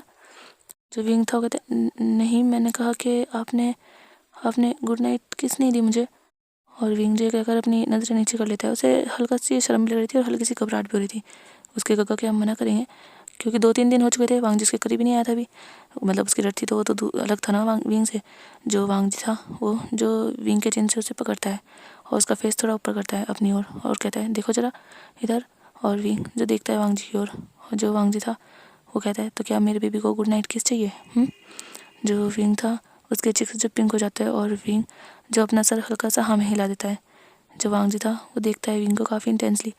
जो विंग था वो कहता नहीं मैंने कहा कि आपने आपने गुड नाइट किस नहीं दी मुझे। और विंग जो कहकर अपनी नज़रें नीचे कर लेता है। उसे हल्का सी शर्म भी लग रही थी और हल्की सी घबराहट भी हो रही थी। उसके गगा के हम मना करेंगे क्योंकि 2-3 दिन हो चुके थे वांग जी उसके करीब ही नहीं आया था अभी। मतलब उसकी रट थी तो वो तो अलग था ना विंग से। जो वांग जी था वो जो विंग के चिन से उसे पकड़ता है और उसका फेस थोड़ा ऊपर करता है अपनी ओर और कहता है देखो ज़रा इधर। और विंग जो देखता है वांग जी की ओर और जो वांग जी था वो कहता है तो क्या मेरे बेबी को गुड नाइट किस चाहिए। जो विंग था उसके चिक्स जब पिंक हो जाता है और विंग जो अपना सर हल्का सा हाँ में हिला देता है। जो वांग जी था वो देखता है विंग को काफ़ी इंटेंसली।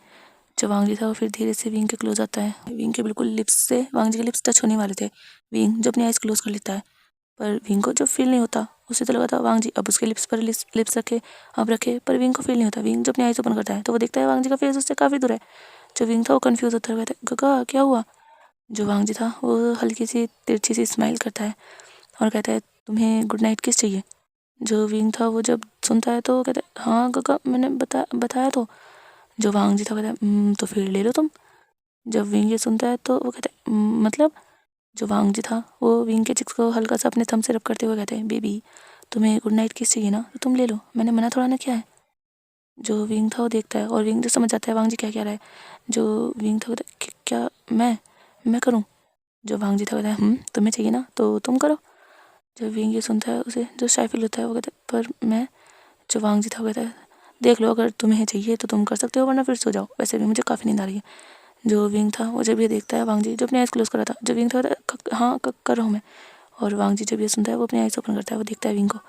जो वांग जी था वो फिर धीरे से विंग के क्लोज आता है। विंग के बिल्कुल लिप्स से वांग जी के लिप्स टच होने वाले थे। विंग जो अपनी आइज़ क्लोज कर लेता है पर विंग को जो फील नहीं होता। उसे तो लगा था वांग जी अब उसके लिप्स पर लिप्स रखे अब रखे पर विंग को फील नहीं होता। विंग जो अपनी आइज़ ओपन करता है तो वो देखता है वांग जी का फेस उससे काफ़ी दूर है। जो विंग था वो कन्फ्यूज़ होता है कहता है गगा क्या हुआ। जो वांग जी था वो हल्की सी तिरछी सी स्माइल करता है और कहता है तुम्हें गुड नाइट किस चाहिए। जो विंग था वो जब सुनता है तो वो कहता है हाँ गगा मैंने बताया तो। जो वांग जी था कहता है तो फिर ले लो तुम। जब विंग ये सुनता है तो वो कहता है मतलब। जो वांग जी था वो विंग के चिक्स को हल्का सा अपने थंब से रब करते हुए कहते हैं बेबी तुम्हें गुड नाइट किस चाहिए ना तो तुम ले लो मैंने मना थोड़ा ना किया है। जो विंग था वो देखता है और विंग जो समझ जाता है वांग जी क्या कह रहा है। जो विंग था कहता है क्या मैं करूँ। जो वांग जी था कहता है तुम्हें चाहिए ना तो तुम करो। जब विंग ये सुनता है उसे जो शाय फील होता है वो कहता है पर मैं। जो वांग जी था वो कहता है देख लो अगर तुम्हें चाहिए तो तुम कर सकते हो वरना फिर सो जाओ वैसे भी मुझे काफ़ी नींद आ रही है। जो विंग था वो जब ये देखता है वांग जी जो अपनी आइज़ क्लोज कर रहा था। जो विंग था हाँ कर रहा हूँ मैं। और वांग जी जब ये सुनता है वो अपनी आइज़ ओपन करता है वो देखता है विंग को।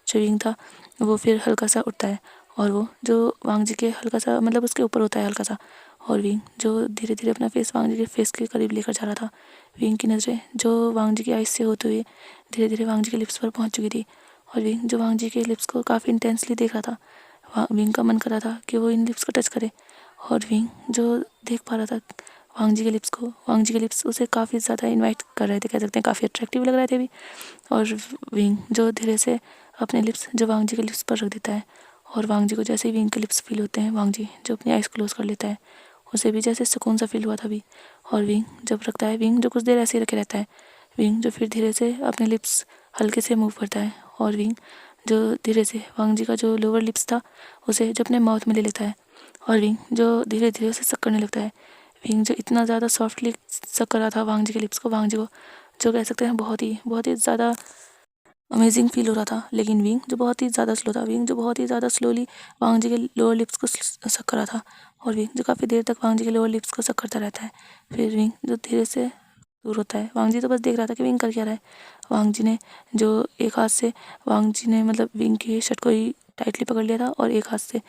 जो विंग था वो फिर हल्का सा उठता है और वो जो वांग जी के हल्का सा मतलब उसके ऊपर होता है हल्का सा। और विंग जो धीरे धीरे अपना फेस वांग जी के फेस के करीब लेकर जा रहा था। विंग की नज़रें जो वांग जी की आइज़ से होते हुए धीरे धीरे वांग जी के लिप्स पर पहुँच चुकी थी। और विंग जो वांग जी के लिप्स को काफ़ी इंटेंसली देख रहा था। विंग का मन कर रहा था कि वो इन लिप्स को टच करे। और विंग जो देख पा रहा था वांग जी के लिप्स को। वांग जी के लिप्स उसे काफ़ी ज़्यादा इनवाइट कर रहे थे कह सकते हैं काफ़ी अट्रैक्टिव लग रहे थे भी। और विंग जो धीरे से अपने लिप्स जो वांग जी के लिप्स पर रख देता है। और वांग जी को जैसे ही विंग के लिप्स फील होते हैं वांग जी जो अपनी आइज़ क्लोज कर लेता है उसे भी जैसे सुकून सा फील हुआ था भी। और विंग जब रखता है विंग जो कुछ देर ऐसे ही रखे रहता है। विंग जो फिर धीरे से अपने लिप्स हल्के से मूव करता है और विंग जो धीरे से वांग जी का जो लोअर लिप्स था उसे जो अपने माउथ में ले लेता है। और विंग जो धीरे धीरे उसे सक करने लगता है। विंग जो इतना ज़्यादा सॉफ्टली सक कर रहा था वांग जी के लिप्स को वांग जी को जो कह सकते हैं बहुत ही ज़्यादा अमेजिंग फील हो रहा था। लेकिन विंग जो बहुत ही ज़्यादा स्लो था। विंग जो बहुत ही ज़्यादा स्लोली वांग जी के लोअर लिप्स को सक कर रहा था। और विंग जो काफ़ी देर तक वांग जी के लोअर लिप्स को सक करता रहता है। फिर विंग जो धीरे से दूर होता है। वांग जी तो बस देख रहा था कि विंग कर क्या रहा है। वांग जी ने जो एक हाथ से वांग जी ने मतलब विंग की शर्ट को ही टाइटली पकड़ लिया था और एक हाथ से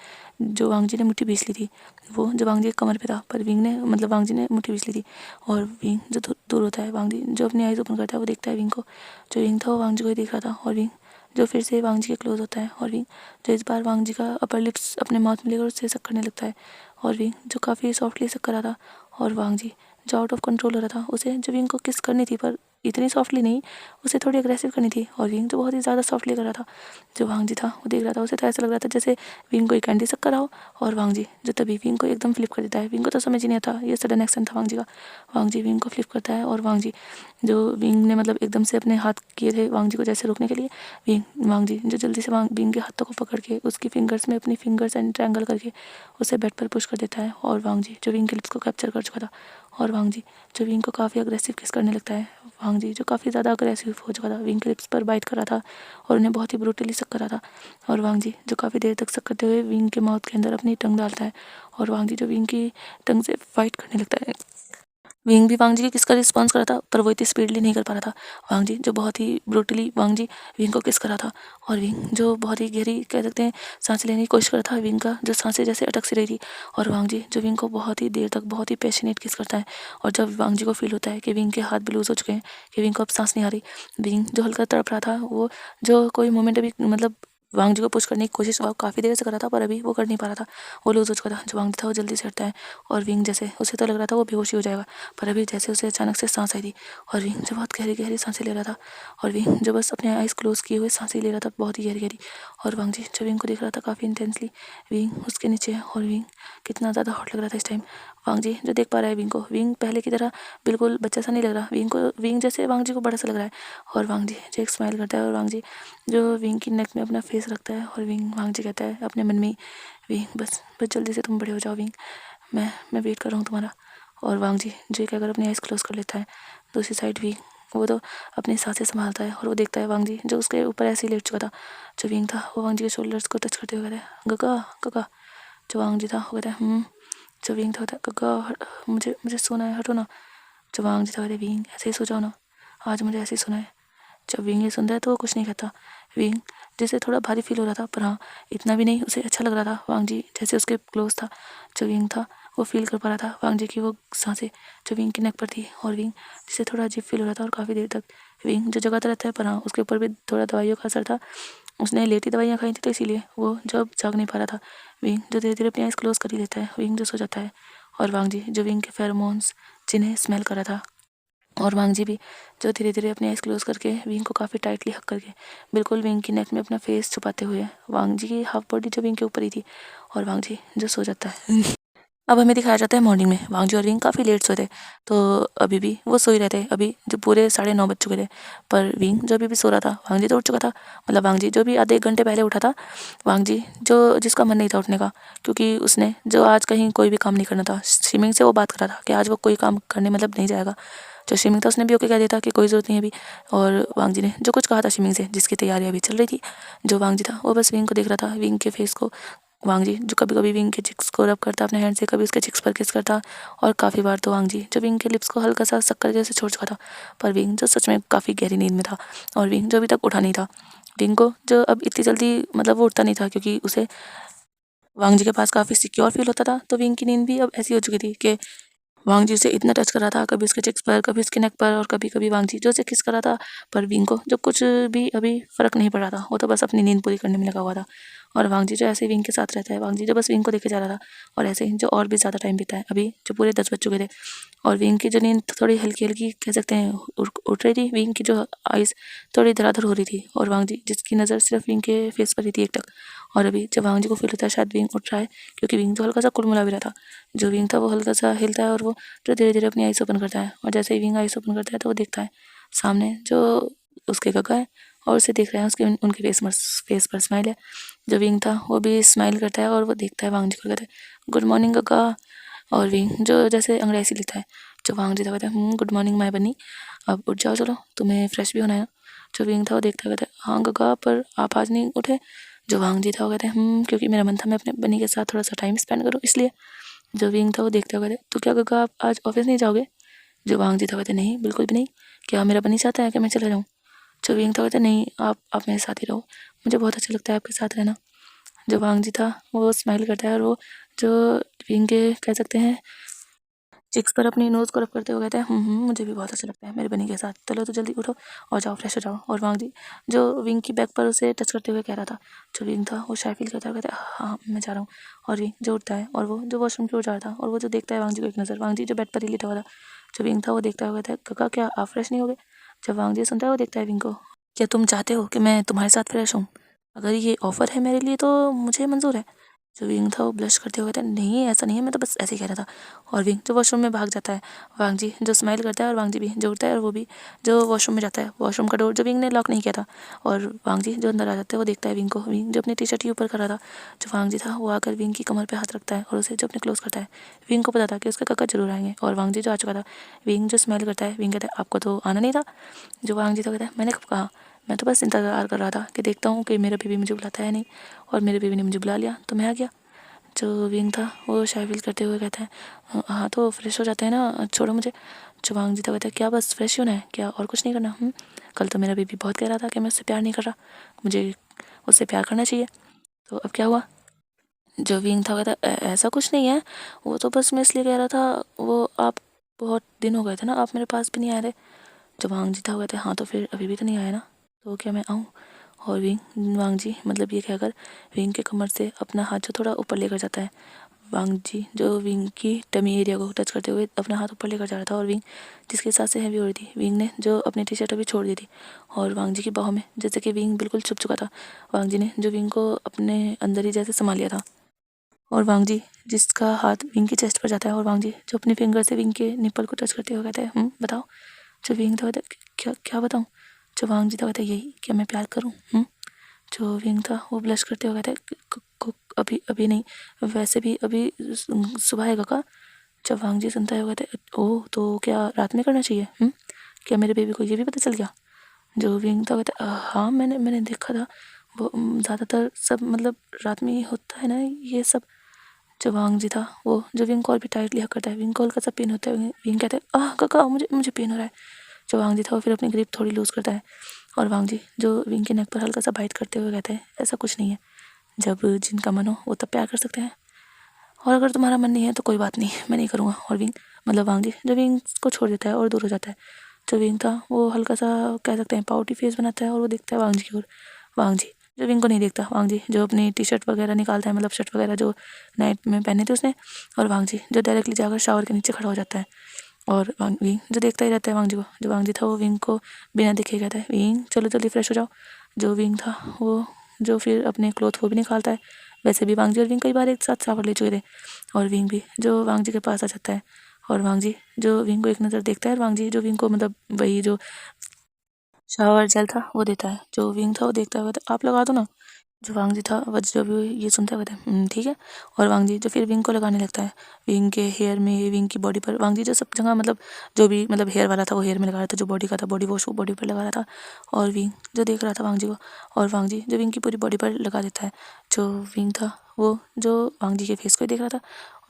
जो वांग जी ने मुट्ठी बीच ली थी वो जो वांग जी के कमर पे था पर विंग ने मतलब वांग जी ने मुट्ठी बीच ली थी। और विंग जो दूर होता है वांग जी जो अपनी आइज़ ओपन करता है वो देखता है विंग को। जो विंग था वो वांग जी को ही देख रहा था। और विंग जो फिर से वांग जी के क्लोज होता है और विंग जो इस बार वांग जी का अपर लिप्स अपने माउथ में लेकर उससे सक करने लगता है। और विंग जो काफ़ी सॉफ्टली सक कर रहा था। और वांग जी जो आउट ऑफ कंट्रोल हो रहा था उसे जो विंग को किस करनी थी पर इतनी सॉफ्टली नहीं उसे थोड़ी अग्रेसिव करनी थी। और विंग जो बहुत ही ज़्यादा सॉफ्टली कर रहा था। जो वांग जी था वो देख रहा था उसे तो ऐसा लग रहा था जैसे विंग को एक कैंडी सक कर रहा हो। और वांग जी जो तभी विंग को एकदम फ्लिप कर देता है। विंग को तो समझ ही नहीं आता ये सडन एक्शन था वांग जी का। वांग जी विंग को फ्लिप करता है और वांग जी जो विंग ने मतलब एकदम से अपने हाथ किए थे वांग जी को जैसे रोकने के लिए वांग जी जो जल्दी से विंग के हाथों को पकड़ के उसकी फिंगर्स में अपनी फिंगर्स एंड ट्रायंगल करके उसे बेड पर पुश कर देता है। और वांग जी जो विंग के लिप्स को कैप्चर कर चुका था। और वांग जी जो विंग को काफ़ी अग्रेसिव किस करने लगता है। वांग जी जो काफ़ी ज़्यादा अग्रेसिव हो चुका था विंग के लिप्स पर बाइट कर रहा था और उन्हें बहुत ही ब्रूटली सक कर रहा था। और वांग जी जो काफ़ी देर तक सक करते हुए विंग के माउथ के अंदर अपनी टंग डालता है। और वांग जी जो विंग की टंग से फाइट करने लगता है। विंग भी वांग जी की किस का रिस्पॉन्स कर रहा था, पर वो इतनी स्पीडली नहीं कर पा रहा था। वांग जी जो बहुत ही ब्रूटली वांग जी विंग को किस कर रहा था, और विंग जो बहुत ही गहरी कह सकते हैं सांस लेने की कोशिश कर रहा था। विंग का जो सांसें जैसे अटक सी रही थी, और वांग जी जो विंग को बहुत ही देर तक बहुत ही पैशनेट किस करता है। और जब वांग जी को फील होता है कि विंग के हाथ भी लूज हो चुके हैं, कि विंग को अब सांस नहीं आ रही, विंग जो हल्का तड़प रहा था, वो जो कोई मोमेंट अभी मतलब वांग जी को पुश करने की कोशिश वो काफ़ी देर से कर रहा था, पर अभी वो कर नहीं पा रहा था, वो लूज हो चुका था। जो वांग जी था वो जल्दी से हटता है, और विंग जैसे उसे तो लग रहा था वो बेहोश ही हो जाएगा, पर अभी जैसे उसे अचानक से सांस आई थी, और विंग जो बहुत गहरी गहरी सांसें ले रहा था, और विंग जो बस अपने आइज़ क्लोज किए हुए सांसें ले रहा था बहुत ही गहरी गहरी। और वांग जी जो विंग को देख रहा था काफ़ी इंटेंसली, विंग उसके नीचे है, और विंग कितना ज़्यादा हॉट लग रहा था इस टाइम। वांग जी जो देख पा रहा है विंग को, विंग पहले की तरह बिल्कुल बच्चा सा नहीं लग रहा, विंग को विंग जैसे वांग जी को बड़ा सा लग रहा है। और वांग जी जो एक स्माइल करता है, और वांग जी जो विंग की नेक में अपना फेस रखता है, और विंग वांग जी कहता है अपने मन में, विंग बस बस जल्दी से तुम बड़े हो जाओ विंग, मैं वेट कर रहा हूँ तुम्हारा। और वांग जी जो एक अगर अपनी आइज़ क्लोज कर लेता है, दूसरी साइड भी वो तो अपनी सांसें संभालता है, और वो देखता है वांग जी जो उसके ऊपर ऐसे ही लेट चुका था। जो विंग था वो वांग जी के शोल्डर्स को टच करते हुए कहता है गगा गगा। जो वांग जी था वो कहता है जो विंग था कहता है गगा मुझे मुझे सोना है, हटो ना। जो वांग जी था कहते विंग ऐसे ही सो जाओ ना, आज मुझे ऐसे ही सोना है। जब विंग ये सुनता है तो वो कुछ नहीं कहता। विंग जैसे थोड़ा भारी फील हो रहा था, पर हाँ इतना भी नहीं, उसे अच्छा लग रहा था वांग जी जैसे उसके क्लोज था। जो विंग था वो फील कर पा रहा था वांग जी की वो सांसें जो विंग की नेक पर थी, और विंग जिसे थोड़ा अजीब फील हो रहा था। और काफ़ी देर तक विंग जो जगाता रहता है, पर हाँ उसके ऊपर भी थोड़ा दवाइयों का असर था, उसने लेटी दवाइयाँ खाई थी, तो इसीलिए वो जब जाग नहीं पा रहा था। विंग जो धीरे धीरे अपनी आइज़ क्लोज कर ही लेता है, विंग जो सो जाता है। और वांग जी जो विंग के फेरोमोन्स जिन्हें स्मेल कर रहा था, और वांग जी भी जो धीरे धीरे अपनी आइज़ क्लोज करके विंग को काफ़ी टाइटली हक करके बिल्कुल विंग की नेक में अपना फेस छुपाते हुए, वांग जी की हाफ बॉडी जो विंग के ऊपर ही थी, और वांग जी जो सो जाता है। अब हमें दिखाया जाता है मॉर्निंग में वांग जी और विंग काफ़ी लेट सोए थे, तो अभी भी वो सो ही रहे थे। अभी जो पूरे 9:30 बज चुके थे, पर विंग जो अभी भी सो रहा था, वांग जी तो उठ चुका था। मतलब वांग जी जो भी आधे 1 घंटे पहले उठा था, वांग जी जो जिसका मन नहीं था उठने का, क्योंकि उसने जो आज कहीं कोई भी काम नहीं करना था। स्विमिंग से वो बात कर रहा था कि आज वो कोई काम करने मतलब नहीं जाएगा। जो स्विमिंग था उसने भी ओके कह दिया था कि कोई ज़रूरत नहीं है अभी। और वांग जी ने जो कुछ कहा था स्विमिंग से, जिसकी तैयारी अभी चल रही थी, जो वांग जी था वो बस विंग को देख रहा था, विंग के फेस को। वांग जी जो कभी कभी विंग के चिक्स को रब करता अपने हैंड से, कभी उसके चिक्स पर किस करता, और काफ़ी बार तो वांग जी जो विंग के लिप्स को हल्का सा शक्कर जैसे छोड़ चुका था। पर विंग जो सच में काफ़ी गहरी नींद में था, और विंग जो अभी तक उठा नहीं था। विंग को जो अब इतनी जल्दी मतलब वो उठता नहीं था, क्योंकि उसे वांग जी के पास काफ़ी सिक्योर फील होता था। तो विंग की नींद भी अब ऐसी हो चुकी थी कि वांग जी उसे इतना टच कर रहा था, कभी उसके चिक्स पर, कभी उसके नेक पर, और कभी कभी वांग जी जो उसे किस कर रहा था। पर विंग को जब कुछ भी अभी फ़र्क नहीं पड़ रहा था, वो तो बस अपनी नींद पूरी करने में लगा हुआ था। और वांग जी जो ऐसे ही विंग के साथ रहता है, वांग जी जो बस विंग को देखे जा रहा था, और ऐसे ही जो और भी ज़्यादा टाइम बीता है। अभी जो पूरे 10 बज चुके थे, और विंग की जो नींद थोड़ी हल्की हल्की कह सकते हैं उठ रही थी। विंग की जो आइज़ थोड़ी धराधर हो रही थी, और वांग जी जिसकी नज़र सिर्फ विंग के फेस पर ही थी एक टक। और अभी जब वांग जी को फील होता है शायद विंग उठ रहा है, क्योंकि विंग तो हल्का सा कुड़मुड़ा भी रहा था। जो विंग था वो हल्का सा हिलता है, और वो जो धीरे धीरे अपनी आइज़ ओपन करता है, और जैसे ही विंग आइज़ ओपन करता है तो वो देखता है सामने जो उसके काका है, और उसे देख रहे हैं। उसके उनके फेस पर स्माइल है। जो विंग था वो भी स्माइल करता है, और वो देखता है वांग जी को, कहता है गुड मॉर्निंग काका। और विंग जो जैसे अंग्रेजी लिखता है, जो वांग जी था कहता है गुड मॉर्निंग माय बन्नी, अब उठ जाओ चलो, तुम्हें फ्रेश भी होना है। जो विंग था वो देखता है, कहता है हाँ काका, पर आप आज नहीं उठे। जो वांग जी था वो कहते हैं क्योंकि मेरा मन था मैं अपने बन्नी के साथ थोड़ा सा टाइम स्पेंड करूँ, इसलिए। जो विंग था वो देखते हुए कहते तो क्या काका आप आज ऑफिस नहीं जाओगे। जो वांग जी था कहते नहीं बिल्कुल भी नहीं, क्या मेरा बनी चाहता है कि मैं चला जाऊँ। जो विंग था कहते नहीं, आप मेरे साथ ही रहो, मुझे बहुत अच्छा लगता है आपके साथ रहना। जो वांग जी था वो स्माइल करता है, और वो जो विंग के कह सकते हैं चिक्स पर अपनी नोज़ को रब करते हुए कहते हैं मुझे भी बहुत अच्छा लगता है मेरे बनी के साथ, चलो तो जल्दी उठो और जाओ फ्रेश हो जाओ। और वांग जी जो विंग की बैक पर उसे टच करते हुए कह रहा था, जो विंग था वो शाय फील करता है, कहता है हाँ मैं जा रहा हूँ। और विंग जो उठता है, और वो जो वॉशरूम की ओर जा रहा था, और वो जो देखता है वांग जी को एक नज़र, वांग जी जो बेड पर ही लेटा हुआ था। जो विंग था वो देखता हुआ कहता है काका क्या आप फ्रेश नहीं हो गए। जब वांग जी सुनता है वो देखता है विंग को, क्या तुम चाहते हो कि मैं तुम्हारे साथ फ्रेश हूँ, अगर ये ऑफ़र है मेरे लिए तो मुझे मंजूर है। जो विंग था वो ब्लश करते हुए कहता है नहीं ऐसा नहीं है, मैं तो बस ऐसे ही कह रहा था। और विंग जो वॉशरूम में भाग जाता है, वांग जी जो स्माइल करता है, और वांग जी भी जो उठता है, और वो भी जो वॉशरूम में जाता है। वॉशरूम का डोर जो विंग ने लॉक नहीं किया था, और वांग जी जो अंदर आ जाता है वो देखता है विंग को। विंग जो अपनी टी शर्ट ही ऊपर कर रहा था, जो वांग जी था वो आकर विंग की कमर पर हाथ रखता है, और उसे जो अपने क्लोज करता है। विंग को पता था कि उसका काका जरूर आएंगे, और वांग जी जो आ चुका था। विंग जो स्माइल करता है, विंग कहता है आपको तो आना नहीं था। जो वांग जी था कहता है मैंने कब कहा, मैं तो बस इंतज़ार कर रहा था कि देखता हूँ कि मेरा बेबी मुझे बुलाता है नहीं, और मेरे बेबी ने मुझे बुला लिया तो मैं आ गया। जो विंग था वो शाय फील करते हुए कहता है हाँ तो फ्रेश हो जाते हैं ना, छोड़ो मुझे। जो वांग जी था कहता है क्या बस फ्रेश होना है क्या, और कुछ नहीं करना? कल तो मेरा बेबी बहुत कह रहा था कि मैं उससे प्यार नहीं कर रहा, मुझे उससे प्यार करना चाहिए, तो अब क्या हुआ? जो विंग था कहता ऐसा कुछ नहीं है, वो तो बस मैं इसलिए कह रहा था, वो आप बहुत दिन हो गए थे ना, आप मेरे पास भी नहीं आए थे। जो वांग जी था वो कहते हाँ तो फिर अभी भी तो नहीं आया ना, तो क्या मैं आऊँ? और विंग वांग जी मतलब ये कहकर विंग के कमर से अपना हाथ जो थोड़ा ऊपर लेकर जाता है। वांग जी जो विंग की टमी एरिया को टच करते हुए अपना हाथ ऊपर लेकर जा रहा था, और विंग जिसके साथ से हैवी हो रही थी, विंग ने जो अपनी टी शर्ट अभी छोड़ दी थी और वांग जी की बाहों में, जैसे कि विंग बिल्कुल छुप चुका था, वांग जी ने जो विंग को अपने अंदर ही जैसे संभाल लिया था। और वांग जी जिसका हाथ विंग की चेस्ट पर जाता है, और वांग जी जो अपने फिंगर से विंग के निप्पल को टच करते हुए कहते हैं बताओ। जो विंग था कहता क्या क्या बताऊँ? जो वांग जी था कहता यही कि मैं प्यार करूँ। जो विंग था वो ब्लश करते हुए कहता है अभी अभी नहीं, वैसे भी अभी सुबह है का। जब वांग जी सुनता है वो कहता है ओह तो क्या रात में करना चाहिए? क्या मेरे बेबी को ये भी पता चल गया? जो विंग था कहता है हाँ मैंने देखा था, वो ज़्यादातर सब मतलब रात में ही होता है ना ये सब। जो वांग जी था वो जो विंग को और भी टाइटली हक करता है, विंग को हल्का सा पेन होता है, विंग कहता है काका मुझे मुझे पेन हो रहा है। जो वांग जी था वो फिर अपनी ग्रिप थोड़ी लूज़ करता है, और वांग जी जो विंग के नेक पर हल्का सा बाइट करते हुए कहते हैं ऐसा कुछ नहीं है, जब जिनका मन हो वो तब प्यार कर सकते हैं, और अगर तुम्हारा मन नहीं है तो कोई बात नहीं, मैं नहीं करूँगा। और विंग मतलब वांग जी जो विंग को छोड़ देता है और दूर हो जाता है। जो विंग था वो हल्का सा कह सकते हैं पाउटी फेस बनाता है और वो देखता है वांग जी की ओर। वांग जी जो विंग को नहीं देखता, वांग जी जो अपनी टी शर्ट वगैरह निकालता है, मतलब शर्ट वगैरह जो नाइट में पहने थे उसने, और वांग जी जो डायरेक्टली जाकर शावर के नीचे खड़ा हो जाता है। और विंग जो देखता ही रहता है वांग जी को। जो वांग जी था वो विंग को बिना देखे कहता है विंग चलो जल्दी फ्रेश हो जाओ। जो विंग था वो जो फिर अपने क्लोथ वो भी निकालता है। वैसे भी वांग जी और विंग कई बार एक साथ शावर ले चुके थे, और विंग भी जो वांग जी के पास आ जाता है, और वांग जी जो विंग को एक नज़र देखता है, और वांग जी जो विंग को मतलब वही जो शावर जेल था वो देता है। जो विंग था वो देखता है आप लगा दो ना। जो वांग जी था वह जब ये सुनता है कहता है ठीक है। और वांग जी जो फिर विंग को लगाने लगता है, विंग के हेयर में, विंग की बॉडी पर। वांग जी जो सब जगह मतलब जो भी मतलब हेयर वाला था वो हेयर में लगा रहा था, जो बॉडी का था बॉडी वॉश वो बॉडी पर लगा रहा था, और विंग जो देख रहा था वांग जी को, और वांग जी जो विंग की पूरी बॉडी पर लगा देता है। जो विंग था वो जो वांग जी के फेस को ही देख रहा था,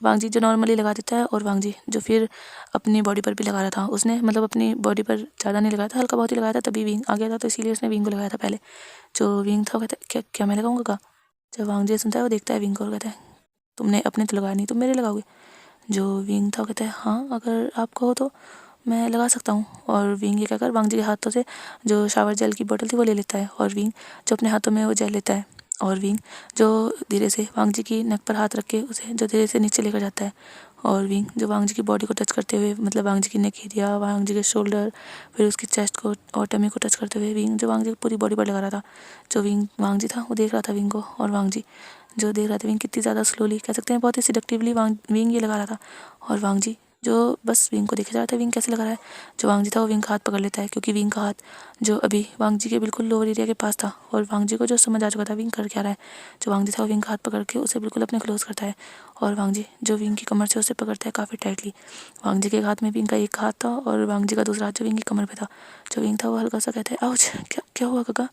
वांग जी जो नॉर्मली लगा देता है, और वांग जी जो फिर अपनी बॉडी पर भी लगा रहा था, उसने मतलब अपनी बॉडी पर ज़्यादा नहीं लगाया था, हल्का बहुत ही लगाया था, तभी विंग आ गया था, तो इसीलिए उसने विंग को लगाया था पहले। जो विंग था वो कहता है क्या क्या मैं लगाऊंगा? जब वांग जी सुनता है वो देखता है विंग को और कहता है तुमने अपने तो लगाया नहीं, तुम मेरे लगाओगे? जो विंग था वो कहता है हाँ अगर आप कहो तो मैं लगा सकता हूँ। और विंग ये कहकर वांग जी के हाथों से जो शावर जेल की बोतल थी वो ले लेता है, और विंग जो अपने हाथों में वो जेल लेता है, और विंग जो धीरे से वांग जी की नेक पर हाथ रख के उसे जो धीरे से नीचे लेकर जाता है, और विंग जो वांग जी की बॉडी को टच करते हुए मतलब वांग जी की नेक एरिया, वांग जी के शोल्डर, फिर उसकी चेस्ट को और टमी को टच करते हुए विंग जो वांग जी की पूरी बॉडी पर लगा रहा था। जो विंग वांग जी था वो देख रहा था विंग को, और वांग जी जो देख रहा था विंग कितनी ज़्यादा स्लोली कह सकते हैं बहुत ही सिडक्टिवली विंग ये लगा रहा था, और वांग जी जो बस विंग को देखे जा रहा था विंग कैसे लगा रहा है। जो वांग जी था वो विंग का हाथ पकड़ लेता है, क्योंकि विंग का हाथ जो अभी वांग जी के बिल्कुल लोअर एरिया के पास था, और वांग जी को जो समझ आ चुका था विंग कर क्या रहा है। जो वांग जी था वो विंग का हाथ पकड़ के उसे बिल्कुल अपने क्लोज करता है, और वांग जी जो विंग की कमर से उसे पकड़ता है काफ़ी टाइटली। वांग जी के हाथ में विंग का एक हाथ था, और वांग जी का दूसरा हाथ जो विंग की कमर पे था। जो विंग था वो हल्का सा कहता है आउच क्या क्या हुआ काका?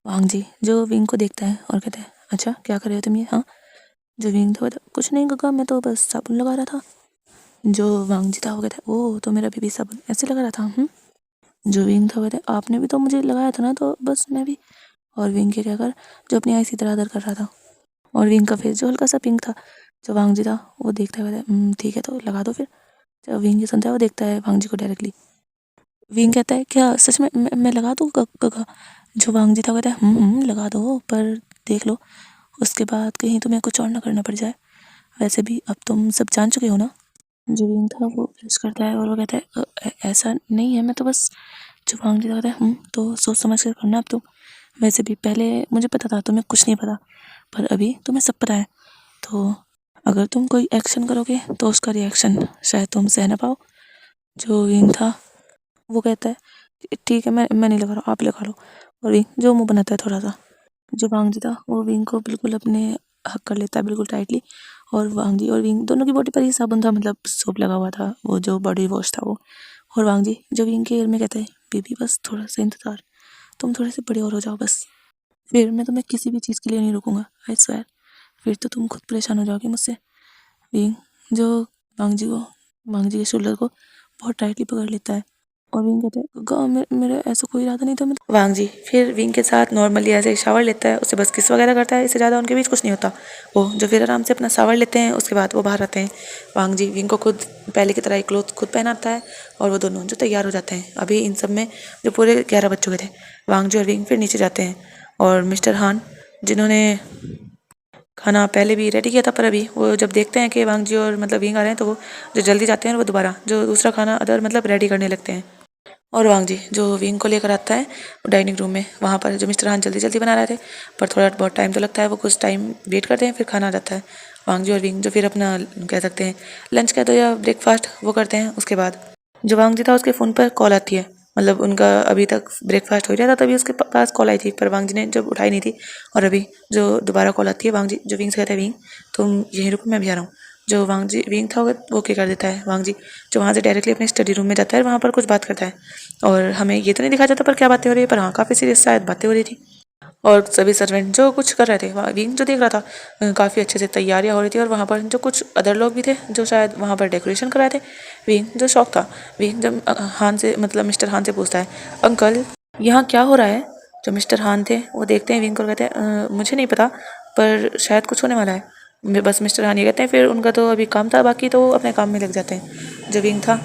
वांग जी जो विंग को देखता है और कहता है अच्छा क्या कर रहे हो तुम ये? हाँ। जो विंग था कहता कुछ नहीं काका मैं तो बस साबुन लगा रहा था। जो वांग जी था वो कहता है ओह तो मेरा बेबी साबुन ऐसे लगा रहा था। जो विंग था वो कहता है आपने भी तो मुझे लगाया था ना, तो बस मैं भी। और विंग के कहकर जो अपनी आईज इधर उधर कर रहा था, और विंग का फेस जो हल्का सा पिंक था। जो वांग जी था वो देखता है कहता है ठीक है तो लगा दो फिर। जब विंग ये सुनता है वो देखता है वांग जी को डायरेक्टली। विंग कहता है क्या सच में मैं लगा दूँ काका? जो वांग जी था वो कहता है लगा दो, पर देख लो उसके बाद कहीं तुम्हें कुछ और ना करना पड़ जाए, वैसे भी अब तुम सब जान चुके हो ना। जो विंग था वो प्रेस करता है और वो कहता है ऐसा नहीं है मैं तो बस। जो वांग जी था कहता है तो सोच समझ कर करना अब तुम, वैसे भी पहले मुझे पता था तुम्हें कुछ नहीं पता, पर अभी तुम्हें सब पता है, तो अगर तुम कोई एक्शन करोगे तो उसका रिएक्शन शायद तुम सह ना पाओ। जो विंग था वो कहता है ठीक है मैं नहीं लगा रहा आप लगा लो। और विंग जो मुंह बनाता है थोड़ा सा। जो वांग जी था वो विंग को बिल्कुल अपने हक कर लेता है बिल्कुल टाइटली, और वांग जी और विंग दोनों की बॉडी पर ही साबुन था, मतलब सोप लगा हुआ था, वो जो बॉडी वॉश था वो। और वांग जी जो विंग के ईयर में कहते हैं बेबी बस थोड़ा सा इंतजार, तुम थोड़े से बड़े और हो जाओ बस, फिर मैं तुम्हें किसी भी चीज़ के लिए नहीं रुकूंगा आई स्वेयर। फिर तो तुम खुद परेशान हो जाओगी मुझसे। विंग जो वांग जी के शोल्डर को बहुत टाइटली पकड़ लेता है और विंग कहता है गगा मेरा ऐसा कोई इरादा नहीं था। वांग जी फिर विंग के साथ नॉर्मली ऐसे शावर लेता है, उससे बस किस वगैरह करता है, इससे ज़्यादा उनके बीच कुछ नहीं होता। वो जो फिर आराम से अपना शावर लेते हैं, उसके बाद वो बाहर आते हैं। वांग जी विंग को खुद पहले की तरह ही क्लोथ खुद पहनाता है और वो दोनों जो तैयार हो जाते हैं। अभी इन सब में जो पूरे 11 बज चुके थे। वांग जी और विंग फिर नीचे जाते हैं और मिस्टर हान जिन्होंने खाना पहले भी रेडी किया था, पर अभी वो जब देखते हैं कि वांग जी और मतलब विंग आ रहे हैं, तो वो जो जल्दी जाते हैं और वो दोबारा जो दूसरा खाना अदर मतलब रेडी करने लगते हैं। और वांग जी जो विंग को लेकर आता है डाइनिंग रूम में, वहाँ पर जो मिस्टर हान जल्दी जल्दी बना रहे थे, पर थोड़ा बहुत टाइम तो लगता है, वो कुछ टाइम वेट करते हैं, फिर खाना आ जाता है। वांग जी और विंग जो फिर अपना कह सकते हैं लंच कह दो या ब्रेकफास्ट वो करते हैं। उसके बाद जो वांग जी था उसके फ़ोन पर कॉल आती है, मतलब उनका अभी तक ब्रेकफास्ट हो रहा था तभी उसके पास कॉल आई थी, पर वांग जी ने जब उठाई नहीं थी। और अभी जो दोबारा कॉल आती है, वांग जी जो विंग से कहता है विंग तुम यहीं रुको मैं भी आ रहा हूँ। जो वांग जी विंग था वो क्या कर देता है, वांग जी जो वहाँ से डायरेक्टली अपने स्टडी रूम में जाता है, वहाँ पर कुछ बात करता है और हमें ये तो नहीं दिखाया जाता पर क्या बातें हो रही है, पर हाँ काफ़ी सीरियस शायद बातें हो रही थी। और सभी सर्वेंट जो कुछ कर रहे थे, वहाँ विंग जो देख रहा था काफ़ी अच्छे से तैयारियां हो रही थी और वहाँ पर जो कुछ अदर लोग भी थे जो शायद वहाँ पर डेकोरेशन कर रहे थे। विंग जो शौक था, विंग जब हान से मतलब मिस्टर हान से पूछता है अंकल यहाँ क्या हो रहा है। जो मिस्टर हान थे वो देखते हैं विंग को, कहते हैं मुझे नहीं पता पर शायद कुछ होने वाला है। बस मिस्टर हान ये कहते हैं, फिर उनका तो अभी काम था बाकी, तो वो अपने काम में लग जाते हैं। जो विंग था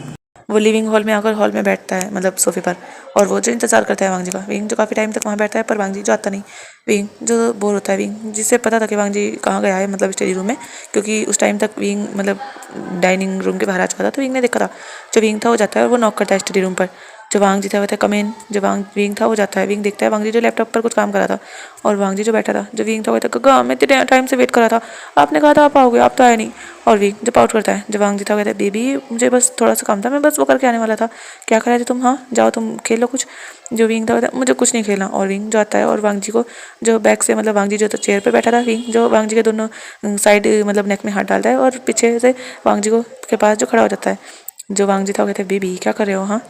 वो लिविंग हॉल में आकर हॉल में बैठता है मतलब सोफे पर, और वो जो इंतजार करता है वांग जी का। विंग जो काफ़ी टाइम तक वहाँ बैठता है पर वांग जी जो आता नहीं। विंग जो बोर होता है, विंग जिससे पता था कि वांग जी कहाँ गया है मतलब स्टडी रूम में, क्योंकि उस टाइम तक विंग मतलब डाइनिंग रूम के बाहर आ चुका था, तो विंग ने देखा था। जो विंग था वो जाता है और वो नॉक करता है स्टडी रूम पर। जो वांग जी था वो था कम इन। जो विंग था वो जाता है, विंग देखता है वांग जी जो लैपटॉप पर कुछ काम कर रहा था, और वांग जी जो बैठा था। जो विंग था वो था गगा मैं इतने टाइम से वेट कर रहा था, आपने कहा था आप आओगे, आप तो आए नहीं। और विंग जब आउट करता है, जो वांग जी था कहता है बेबी मुझे बस थोड़ा सा काम था, मैं बस वो करके आने वाला था। क्या कर रहे थे तुम, हाँ जाओ तुम खेल लो कुछ। जो विंग था मुझे कुछ नहीं खेलना। और विंग जो आता है और वांग जी को जो बैक से मतलब वांग जी जो तो चेयर पे बैठा था, विंग जो वांग जी के दोनों साइड मतलब नेक में हाथ डालता है और पीछे से वांग जी को के पास जो खड़ा हो जाता है। जो वांग जी था कहते हैं बेबी क्या कर रहे हो, हाँ।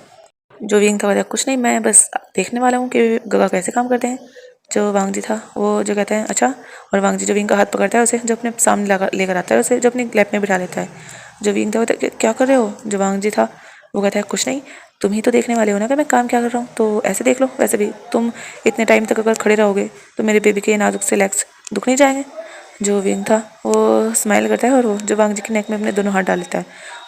जो विंग था कहता कुछ नहीं, मैं बस देखने वाला हूँ कि गगा कैसे काम करते हैं। जो वांग जी था वो जो कहते हैं अच्छा। और वांग जी जो विंग का हाथ पकड़ता है, उसे जो अपने सामने लेकर आता है, उसे जो अपनी लैप में बिठा लेता है। जो विंग था वो क्या कर रहे हो। जो वांग जी था वो कहता है कुछ नहीं, तुम ही तो देखने वाले हो ना कि मैं काम क्या कर रहा हूँ, तो ऐसे देख लो। वैसे भी तुम इतने टाइम तक अगर खड़े रहोगे तो मेरे बेबी के नाजुक से लेग्स दुख नहीं जाएंगे। जो विंग था वो स्माइल करता है और वो जो वांग जी की नेक में अपने दोनों हाथ डाल लेता है।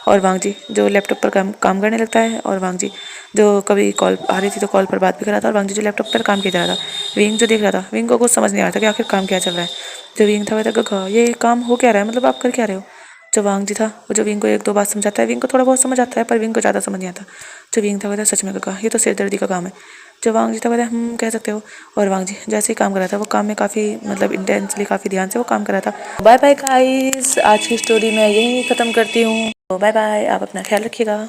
और वांग जी जो लैपटॉप पर काम करने लगता है। और वांग जी जो कभी कॉल आ रही थी तो कॉल पर बात भी कर रहा था, और वांग जी जो लैपटॉप पर काम किया जा रहा था। विंग जो देख रहा था, विंग को कुछ समझ नहीं आ रहा था कि आखिर काम क्या चल रहा है। जो विंग था वह था गगा ये काम हो क्या रहा है, मतलब आप कर क्या रहे हो। जो वांग जी था वो जो विंग को एक दो बात समझाता है, विंग को थोड़ा बहुत समझ आता है पर विंग को ज़्यादा समझ नहीं आता। जो विंग था वह था सच में गगा ये तो सिरदर्दी का काम है। जो वांग जी था वह हम कह सकते हो। और वांग जी जैसे ही काम कर रहा था वो काम में काफ़ी मतलब इंटेंसली काफ़ी ध्यान से वो काम कर रहा था। बाय बाय गाइस, आज की स्टोरी मैं यहीं ख़त्म करती हूँ। बाय बाय, आप अपना ख्याल रखिएगा।